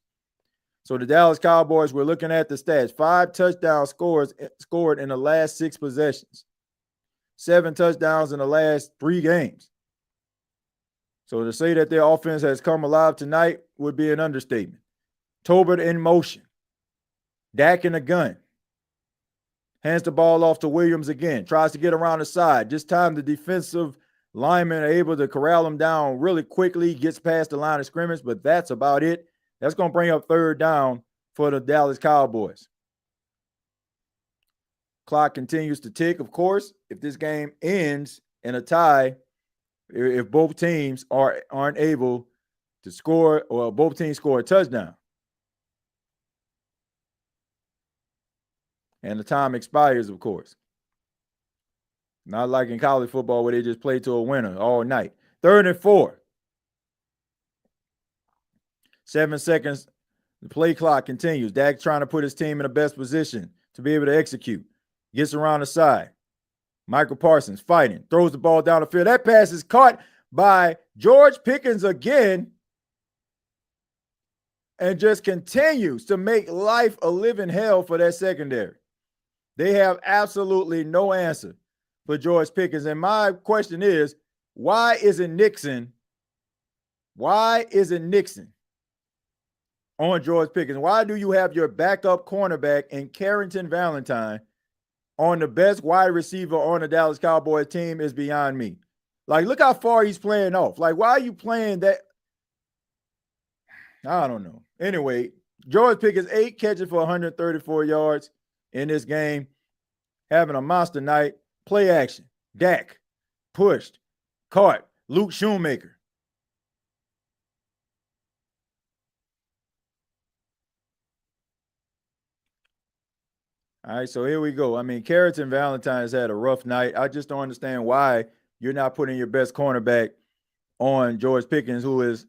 So the Dallas Cowboys, we're looking at the stats. 5 touchdowns scored in the last 6 possessions. 7 touchdowns in the last 3 games. So to say that their offense has come alive tonight would be an understatement. Tolbert in motion. Dak in the gun. Hands the ball off to Williams again. Tries to get around the side. This time the defensive Linemen are able to corral him down really quickly, gets past the line of scrimmage, but that's about it. That's going to bring up third down for the Dallas Cowboys. Clock continues to tick, of course. If this game ends in a tie, if both teams aren't able to score or both teams score a touchdown. And the time expires, of course. Not like in college football where they just play to a winner all night. 3rd and 4. 7 seconds. The play clock continues. Dak trying to put his team in the best position to be able to execute. Gets around the side. Micah Parsons fighting. Throws the ball down the field. That pass is caught by George Pickens again. And just continues to make life a living hell for that secondary. They have absolutely no answer for George Pickens. And my question is, why isn't Nixon on George Pickens? Why do you have your backup cornerback in Carrington Valentine on the best wide receiver on the Dallas Cowboys team is beyond me. Like, look how far he's playing off. Like, why are you playing that? I don't know. Anyway, George Pickens, 8 catches for 134 yards in this game, having a monster night. Play action. Dak pushed, caught, Luke Shoemaker. All right, so here we go. I mean, Carrington Valentine has had a rough night. I just don't understand why you're not putting your best cornerback on George Pickens, who is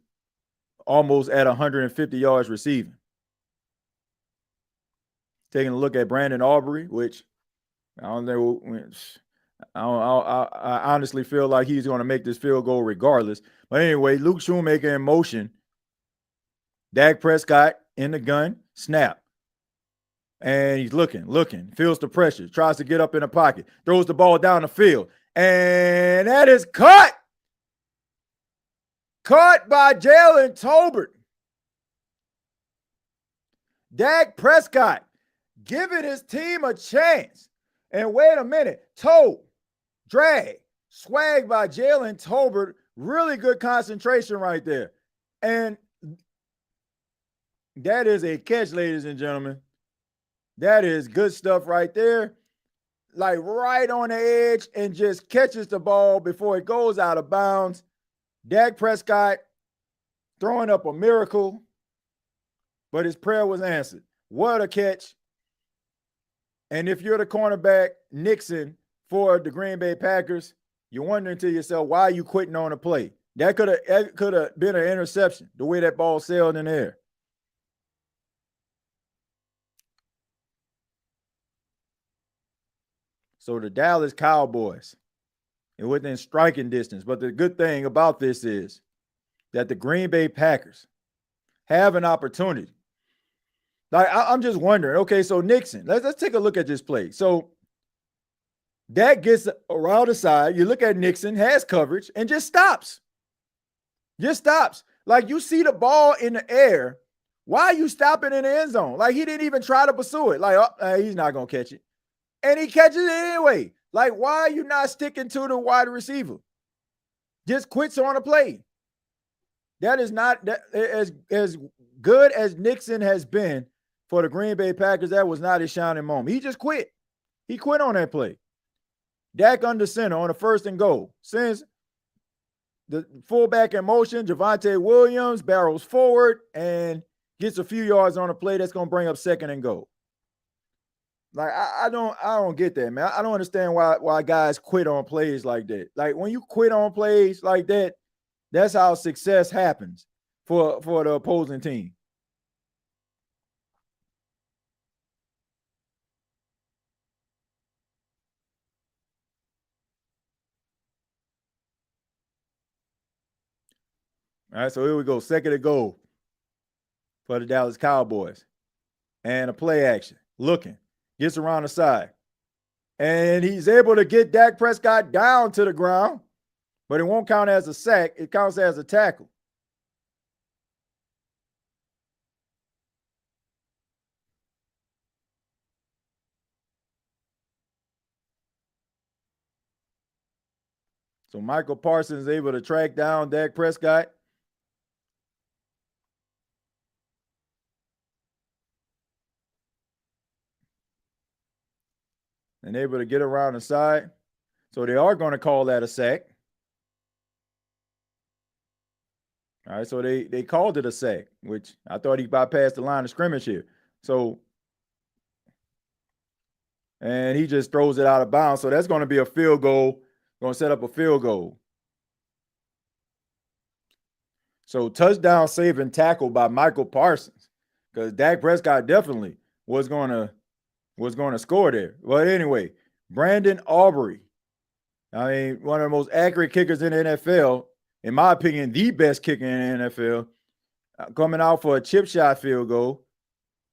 almost at 150 yards receiving. Taking a look at Brandon Aubrey, which I don't know. I honestly feel like he's going to make this field goal regardless. But anyway, Luke Shoemaker in motion. Dak Prescott in the gun. Snap. And he's looking, feels the pressure, tries to get up in the pocket, throws the ball down the field. And that is caught. Caught by Jalen Tolbert. Dak Prescott giving his team a chance. And wait a minute. Toe, drag, swag by Jalen Tolbert. Really good concentration right there. And that is a catch, ladies and gentlemen. That is good stuff right there. Like right on the edge and just catches the ball before it goes out of bounds. Dak Prescott throwing up a miracle, but his prayer was answered. What a catch. And if you're the cornerback, Nixon, for the Green Bay Packers, you're wondering to yourself, why are you quitting on a play? That could have been an interception, the way that ball sailed in the air. So the Dallas Cowboys are within striking distance. But the good thing about this is that the Green Bay Packers have an opportunity. Like, I'm just wondering, okay, so Nixon, let's take a look at this play. So Dak gets around the side. You look at Nixon, has coverage, and just stops. Just stops. Like, you see the ball in the air. Why are you stopping in the end zone? Like, he didn't even try to pursue it. Like, he's not going to catch it. And he catches it anyway. Like, why are you not sticking to the wide receiver? Just quits on a play. That is not that, as good as Nixon has been for the Green Bay Packers. That was not his shining moment. He just quit. He quit on that play. Dak under center on the 1st and goal. Sends the fullback in motion. Javonte Williams barrels forward and gets a few yards on a play that's going to bring up 2nd and goal. Like, I don't get that, man. I don't understand why guys quit on plays like that. Like, when you quit on plays like that, that's how success happens for the opposing team. All right, so here we go. 2nd and goal for the Dallas Cowboys. And a play action. Looking. Gets around the side. And he's able to get Dak Prescott down to the ground, but it won't count as a sack. It counts as a tackle. So Micah Parsons is able to track down Dak Prescott. And able to get around the side. So they are going to call that a sack. All right, so they called it a sack, which I thought he bypassed the line of scrimmage here. So, and he just throws it out of bounds. So that's going to be a field goal, going to set up a field goal. So touchdown saving tackle by Micah Parsons, because Dak Prescott definitely was going to score there. But anyway, Brandon Aubrey, I mean, one of the most accurate kickers in the NFL, in my opinion, the best kicker in the NFL, coming out for a chip shot field goal.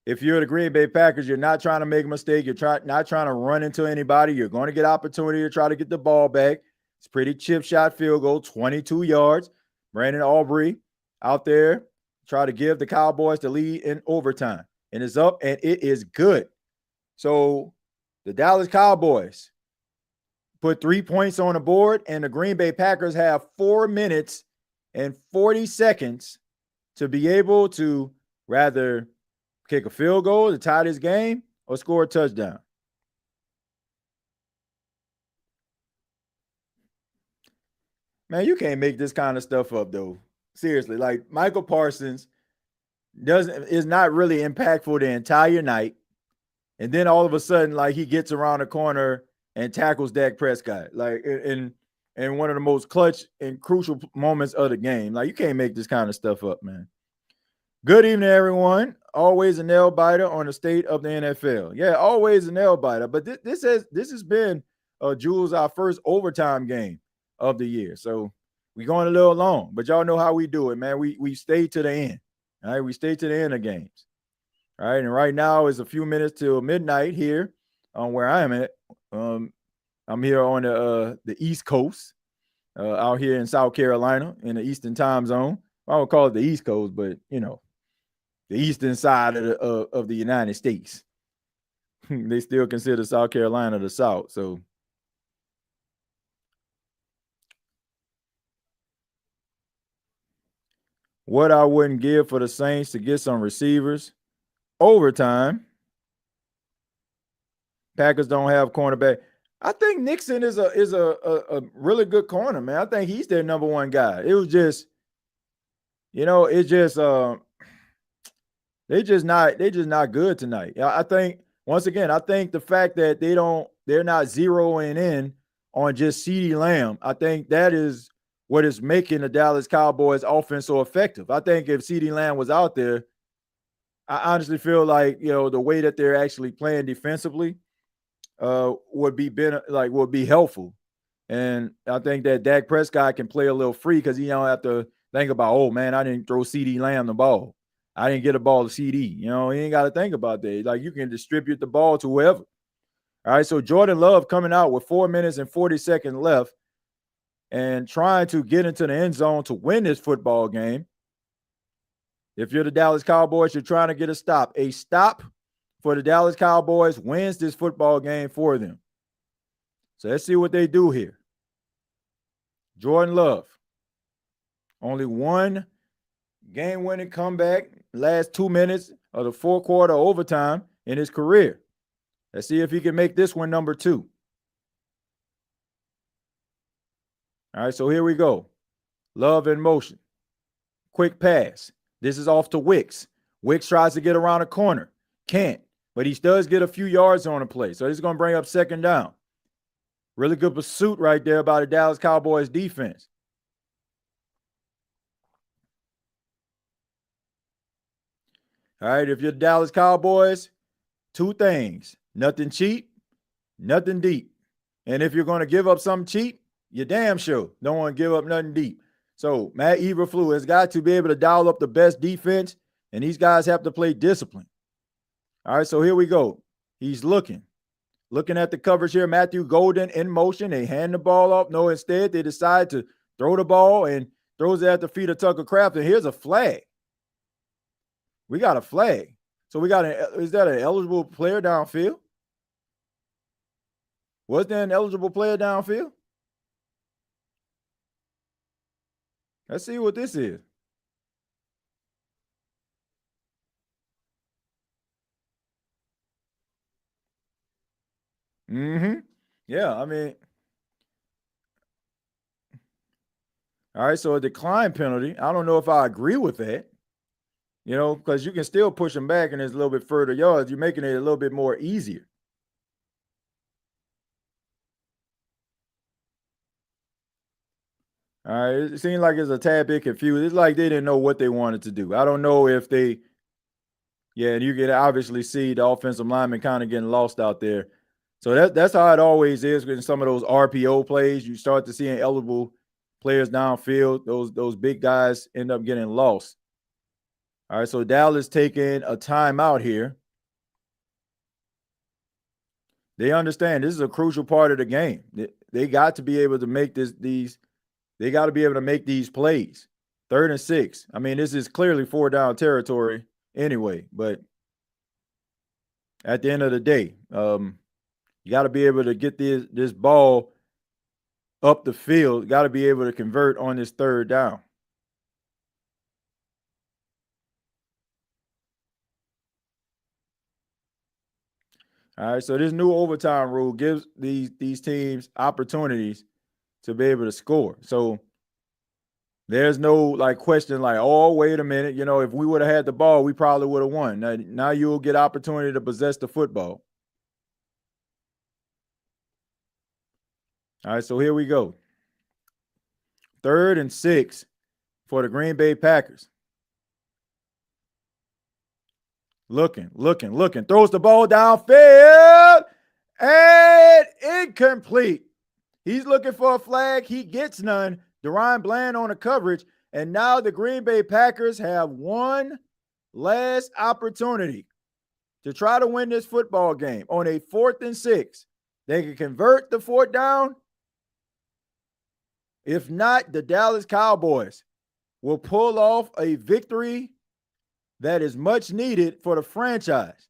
If you're the Green Bay Packers, you're not trying to make a mistake. You're not trying to run into anybody. You're going to get opportunity to try to get the ball back. It's pretty chip shot field goal, 22 yards. Brandon Aubrey out there try to give the Cowboys the lead in overtime. And it's up, and it is good. So the Dallas Cowboys put 3 points on the board, and the Green Bay Packers have 4 minutes and 40 seconds to be able to rather kick a field goal to tie this game or score a touchdown. Man, you can't make this kind of stuff up, though. Seriously, like Micah Parsons is not really impactful the entire night. And then all of a sudden, like, he gets around the corner and tackles Dak Prescott, like in one of the most clutch and crucial moments of the game. Like, you can't make this kind of stuff up, man. Good evening, everyone. Always a nail biter on the state of the NFL. Yeah, always a nail biter. But this has been, Jules, our first overtime game of the year. So we're going a little long, but y'all know how we do it, man. We stay to the end. All right, we stay to the end of games. All right, and right now is a few minutes till midnight here on where I am at. I'm here on the East Coast, out here in South Carolina in the Eastern time zone. I don't call it the East Coast, but you know, the eastern side of the United States. They still consider South Carolina the South. So what I wouldn't give for the Saints to get some receivers. Overtime. Packers don't have cornerback. I think Nixon is a really good corner, man. I think he's their number one guy. It was just, it's just they're just not good tonight. I think once again, I think the fact that they're not zeroing in on just CeeDee Lamb, I think that is what is making the Dallas Cowboys offense so effective. I think if CeeDee Lamb was out there, I honestly feel like, the way that they're actually playing defensively would be helpful. And I think that Dak Prescott can play a little free because he don't have to think about, oh man, I didn't throw CeeDee Lamb the ball. I didn't get a ball to CD. He ain't got to think about that. Like, you can distribute the ball to whoever. All right, so Jordan Love coming out with 4 minutes and 40 seconds left and trying to get into the end zone to win this football game. If you're the Dallas Cowboys, you're trying to get a stop. A stop for the Dallas Cowboys wins this football game for them. So let's see what they do here. Jordan Love, only one game-winning comeback last 2 minutes of the fourth quarter overtime in his career. Let's see if he can make this one number 2. All right, so here we go. Love in motion. Quick pass. This is off to Wicks. Wicks tries to get around the corner. Can't, but he does get a few yards on the play. So he's going to bring up second down. Really good pursuit right there by the Dallas Cowboys defense. All right, if you're the Dallas Cowboys, 2 things. Nothing cheap, nothing deep. And if you're going to give up something cheap, you damn sure don't want to give up nothing deep. So Matt Eberflus has got to be able to dial up the best defense, and these guys have to play discipline. All right, so here we go. He's looking at the coverage here. Matthew Golden in motion. They hand the ball off. No, instead they decide to throw the ball and throws it at the feet of Tucker Kraft. And here's a flag. We got a flag. So is that an eligible player downfield? Was there an eligible player downfield? Let's see what this is. Yeah, I mean, all right, so a decline penalty. I don't know if I agree with that, because you can still push them back and it's a little bit further yards. You're making it a little bit more easier. All right, it seems like it's a tad bit confused. It's like they didn't know what they wanted to do. I don't know if they, yeah, and you can obviously see the offensive lineman kind of getting lost out there. So that's how it always is in some of those RPO plays. You start to see eligible players downfield. Those big guys end up getting lost. All right, so Dallas taking a timeout here. They understand this is a crucial part of the game. They got to be able to make they got to be able to make these plays. 3rd and 6. I mean, this is clearly 4 down territory anyway, but at the end of the day, you got to be able to get this ball up the field. Got to be able to convert on this 3rd down. All right, so this new overtime rule gives these teams opportunities to be able to score. So there's no question oh, wait a minute, if we would have had the ball, we probably would have won. Now you'll get opportunity to possess the football. All right, so here we go. 3rd and 6 for the Green Bay Packers. Looking. Throws the ball downfield and incomplete. He's looking for a flag. He gets none. DaRon Bland on the coverage. And now the Green Bay Packers have one last opportunity to try to win this football game on a 4th and 6. They can convert the 4th down. If not, the Dallas Cowboys will pull off a victory that is much needed for the franchise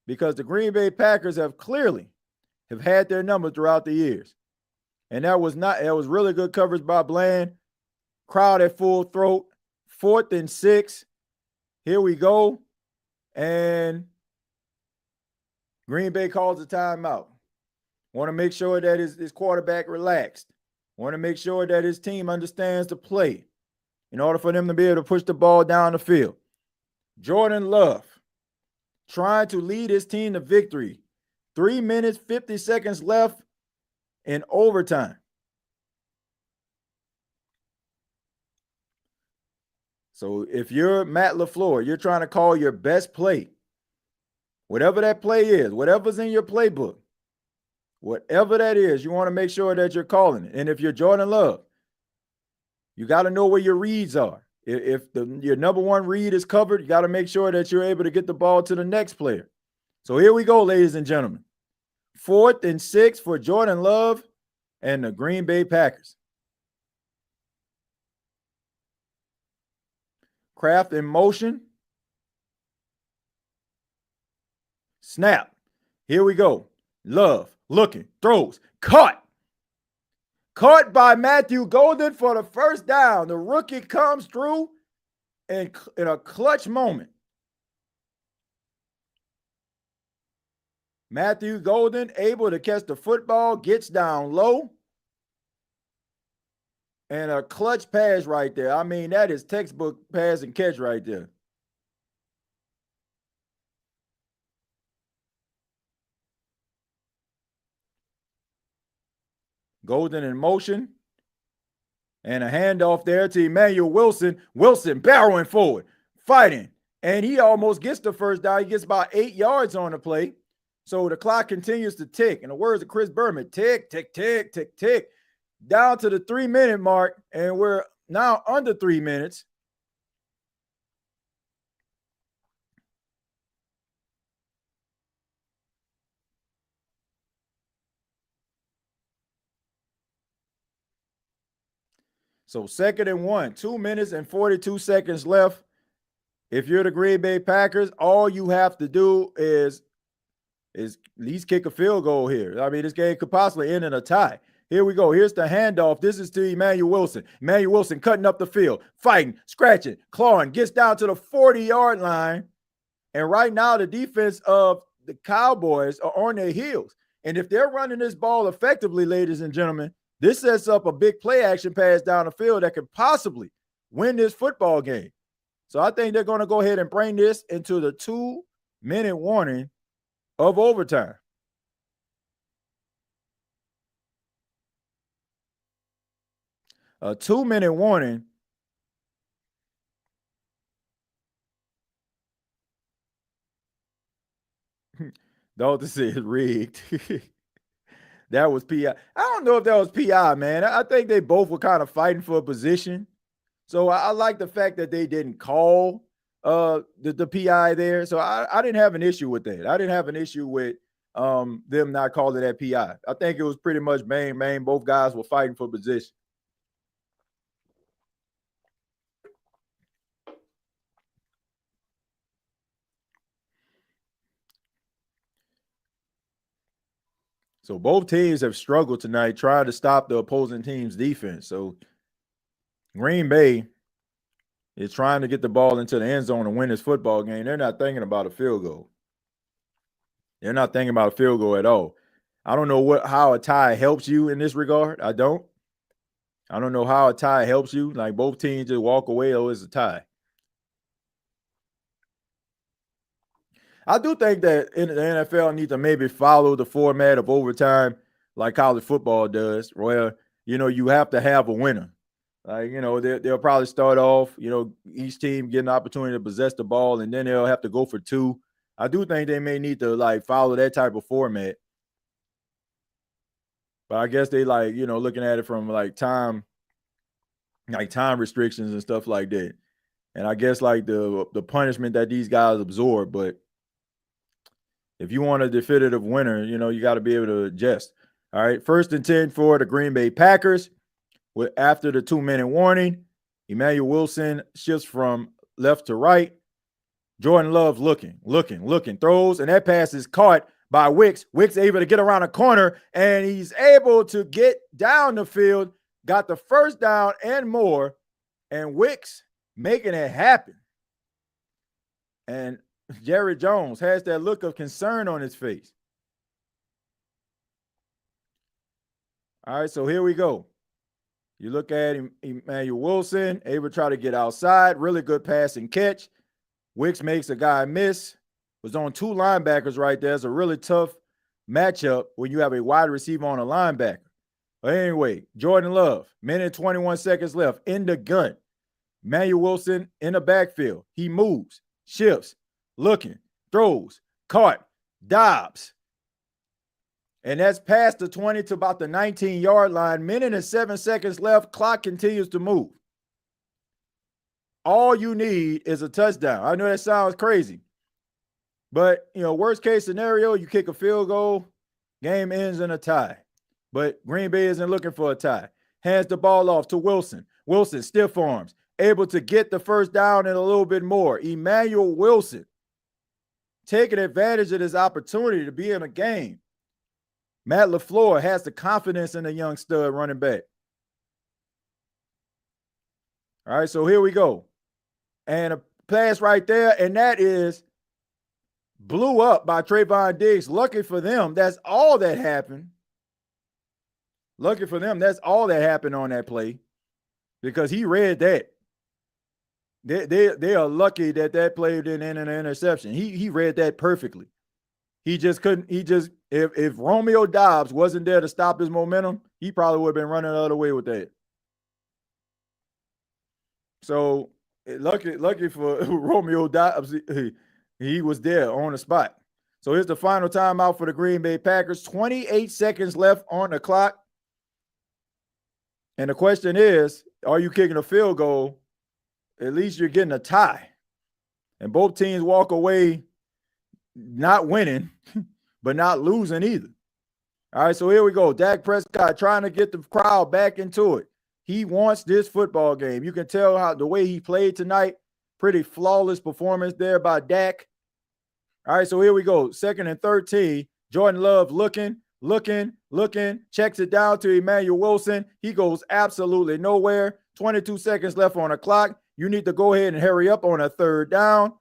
because the Green Bay Packers have had their number throughout the years. And that was really good coverage by Bland. Crowd at full throat. 4th and 6. Here we go. And Green Bay calls a timeout. Want to make sure that his quarterback relaxed. Want to make sure that his team understands the play in order for them to be able to push the ball down the field. Jordan Love trying to lead his team to victory. 3 minutes, 50 seconds left in overtime. So if you're Matt LaFleur, you're trying to call your best play, whatever that play is, whatever's in your playbook, whatever that is, you want to make sure that you're calling it. And if you're Jordan Love, you got to know where your reads are. If your number one read is covered, you got to make sure that you're able to get the ball to the next player. So here we go, ladies and gentlemen. 4th and 6 for Jordan Love and the Green Bay Packers. Kraft in motion. Snap. Here we go. Love looking, throws, caught. Caught by Matthew Golden for the 1st down. The rookie comes through in a clutch moment. Matthew Golden able to catch the football, gets down low. And a clutch pass right there. I mean, that is textbook pass and catch right there. Golden in motion. And a handoff there to Emmanuel Wilson. Wilson barreling forward, fighting. And he almost gets the 1st down. He gets about 8 yards on the play. So the clock continues to tick. In the words of Chris Berman, tick, tick, tick, tick, tick. Down to the 3-minute mark. And we're now under 3 minutes. So 2nd and 1, 2 minutes and 42 seconds left. If you're the Green Bay Packers, all you have to do is at least kick a field goal here. I mean, this game could possibly end in a tie. Here we go. Here's the handoff. This is to Emmanuel Wilson. Emmanuel Wilson cutting up the field, fighting, scratching, clawing, gets down to the 40-yard line. And right now, the defense of the Cowboys are on their heels. And if they're running this ball effectively, ladies and gentlemen, this sets up a big play action pass down the field that could possibly win this football game. So I think they're going to go ahead and bring this into the 2-minute warning of overtime. A 2-minute warning. Dalton said rigged. That was PI. I don't know if that was PI, man. I think they both were kind of fighting for a position. So I like the fact that they didn't call the PI there. So I didn't have an issue with that. I didn't have an issue with them not calling that PI. I think it was pretty much bang. Both guys were fighting for position. So both teams have struggled tonight trying to stop the opposing team's defense. So Green Bay is trying to get the ball into the end zone and win this football game. They're not thinking about a field goal. They're not thinking about a field goal at all. I don't know how a tie helps you in this regard. I don't know how a tie helps you. Like both teams just walk away, oh, it's a tie. I do think that in the NFL need to maybe follow the format of overtime like college football does, where, you have to have a winner. Like, they'll probably start off, each team get an opportunity to possess the ball, and then they'll have to go for two. I do think they may need to, follow that type of format. But I guess they, looking at it from, time restrictions and stuff like that. And I guess, the punishment that these guys absorb. But if you want a definitive winner, you got to be able to adjust. All right, 1st and 10 for the Green Bay Packers. After the 2-minute warning, Emmanuel Wilson shifts from left to right. Jordan Love looking, throws, and that pass is caught by Wicks. Wicks able to get around a corner, and he's able to get down the field, got the first down and more, and Wicks making it happen. And Jerry Jones has that look of concern on his face. All right, so here we go. You look at Emmanuel Wilson, able to try to get outside. Really good pass and catch. Wicks makes a guy miss. Was on 2 linebackers right there. It's a really tough matchup when you have a wide receiver on a linebacker. But anyway, Jordan Love, 1:21 seconds left in the gun. Emmanuel Wilson in the backfield. He moves, shifts, looking, throws, caught, Dobbs. And that's past the 20 to about the 19-yard line. 1:07 seconds left. Clock continues to move. All you need is a touchdown. I know that sounds crazy. But, worst case scenario, you kick a field goal, game ends in a tie. But Green Bay isn't looking for a tie. Hands the ball off to Wilson. Wilson, stiff arms, able to get the first down and a little bit more. Emmanuel Wilson taking advantage of this opportunity to be in a game. Matt LaFleur has the confidence in the young stud running back. All right, so here we go. And a pass right there, and that is blew up by Trayvon Diggs. Lucky for them, that's all that happened. Lucky for them, that's all that happened on that play because he read that. They are lucky that play didn't end in an interception. He read that perfectly. He just couldn't. If Romeo Dobbs wasn't there to stop his momentum, he probably would have been running the other way with that. So lucky for Romeo Dobbs, he was there on the spot. So here's the final timeout for the Green Bay Packers. 28 seconds left on the clock. And the question is, are you kicking a field goal? At least you're getting a tie. And both teams walk away not winning, but not losing either. All right, so here we go. Dak Prescott trying to get the crowd back into it. He wants this football game. You can tell how the way he played tonight. Pretty flawless performance there by Dak. All right, so here we go. 2nd and 13. Jordan Love looking, looking, checks it down to Emmanuel Wilson. He goes absolutely nowhere. 22 seconds left on the clock. You need to go ahead and hurry up on a third down.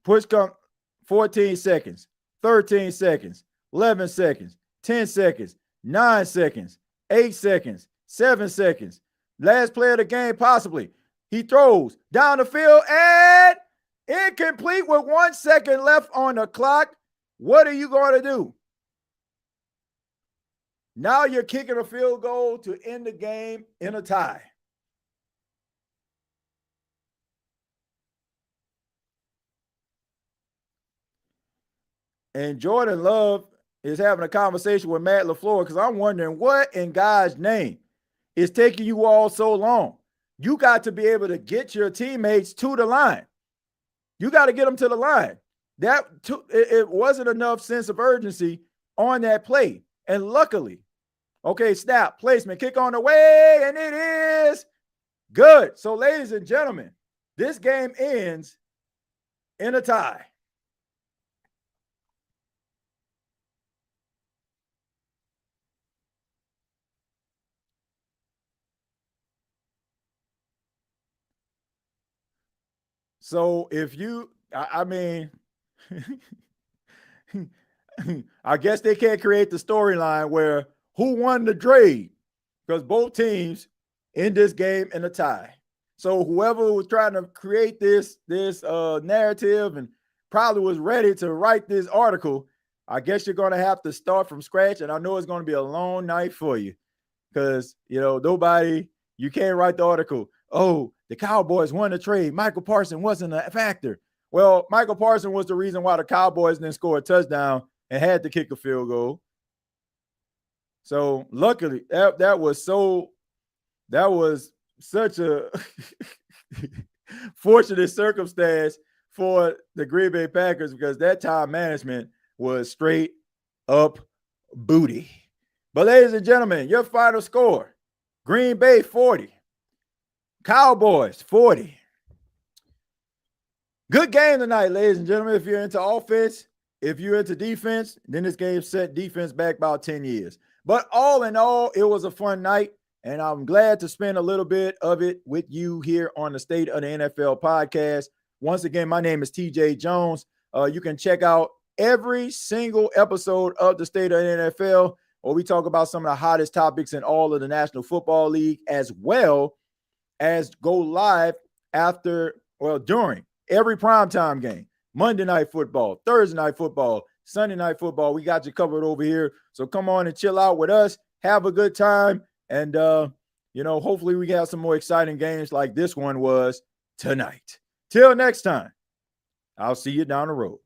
Push come 14 seconds, 13 seconds, 11 seconds, 10 seconds, 9 seconds, 8 seconds, 7 seconds. Last play of the game, possibly. He throws down the field and incomplete with 1 second left on the clock. What are you going to do? Now you're kicking a field goal to end the game in a tie. And Jordan Love is having a conversation with Matt LaFleur because I'm wondering what in God's name is taking you all so long. You got to be able to get your teammates to the line. You got to get them to the line. It wasn't enough sense of urgency on that play. And luckily, okay, snap, placement, kick on the way, and it is good. So, ladies and gentlemen, this game ends in a tie. So if you, I mean, I guess they can't create the storyline where who won the trade because both teams in this game in a tie. So whoever was trying to create this narrative and probably was ready to write this article, I guess you're going to have to start from scratch. And I know it's going to be a long night for you because, you can't write the article. Oh, the Cowboys won the trade. Micah Parsons wasn't a factor. Well, Micah Parsons was the reason why the Cowboys didn't score a touchdown and had to kick a field goal. So luckily, that was such a fortunate circumstance for the Green Bay Packers because that time management was straight up booty. But ladies and gentlemen, your final score, Green Bay 40. Cowboys 40. Good game tonight, ladies and gentlemen. If you're into offense, if you're into defense, then this game set defense back about 10 years. But all in all, it was a fun night, and I'm glad to spend a little bit of it with you here on the State of the NFL podcast. Once again, my name is TJ Jones. You can check out every single episode of the State of the NFL, where we talk about some of the hottest topics in all of the National Football League, as well as go live during every primetime game, Monday Night Football, Thursday Night Football, Sunday Night Football. We got you covered over here. So come on and chill out with us. Have a good time. And, hopefully we have some more exciting games like this one was tonight. Till next time, I'll see you down the road.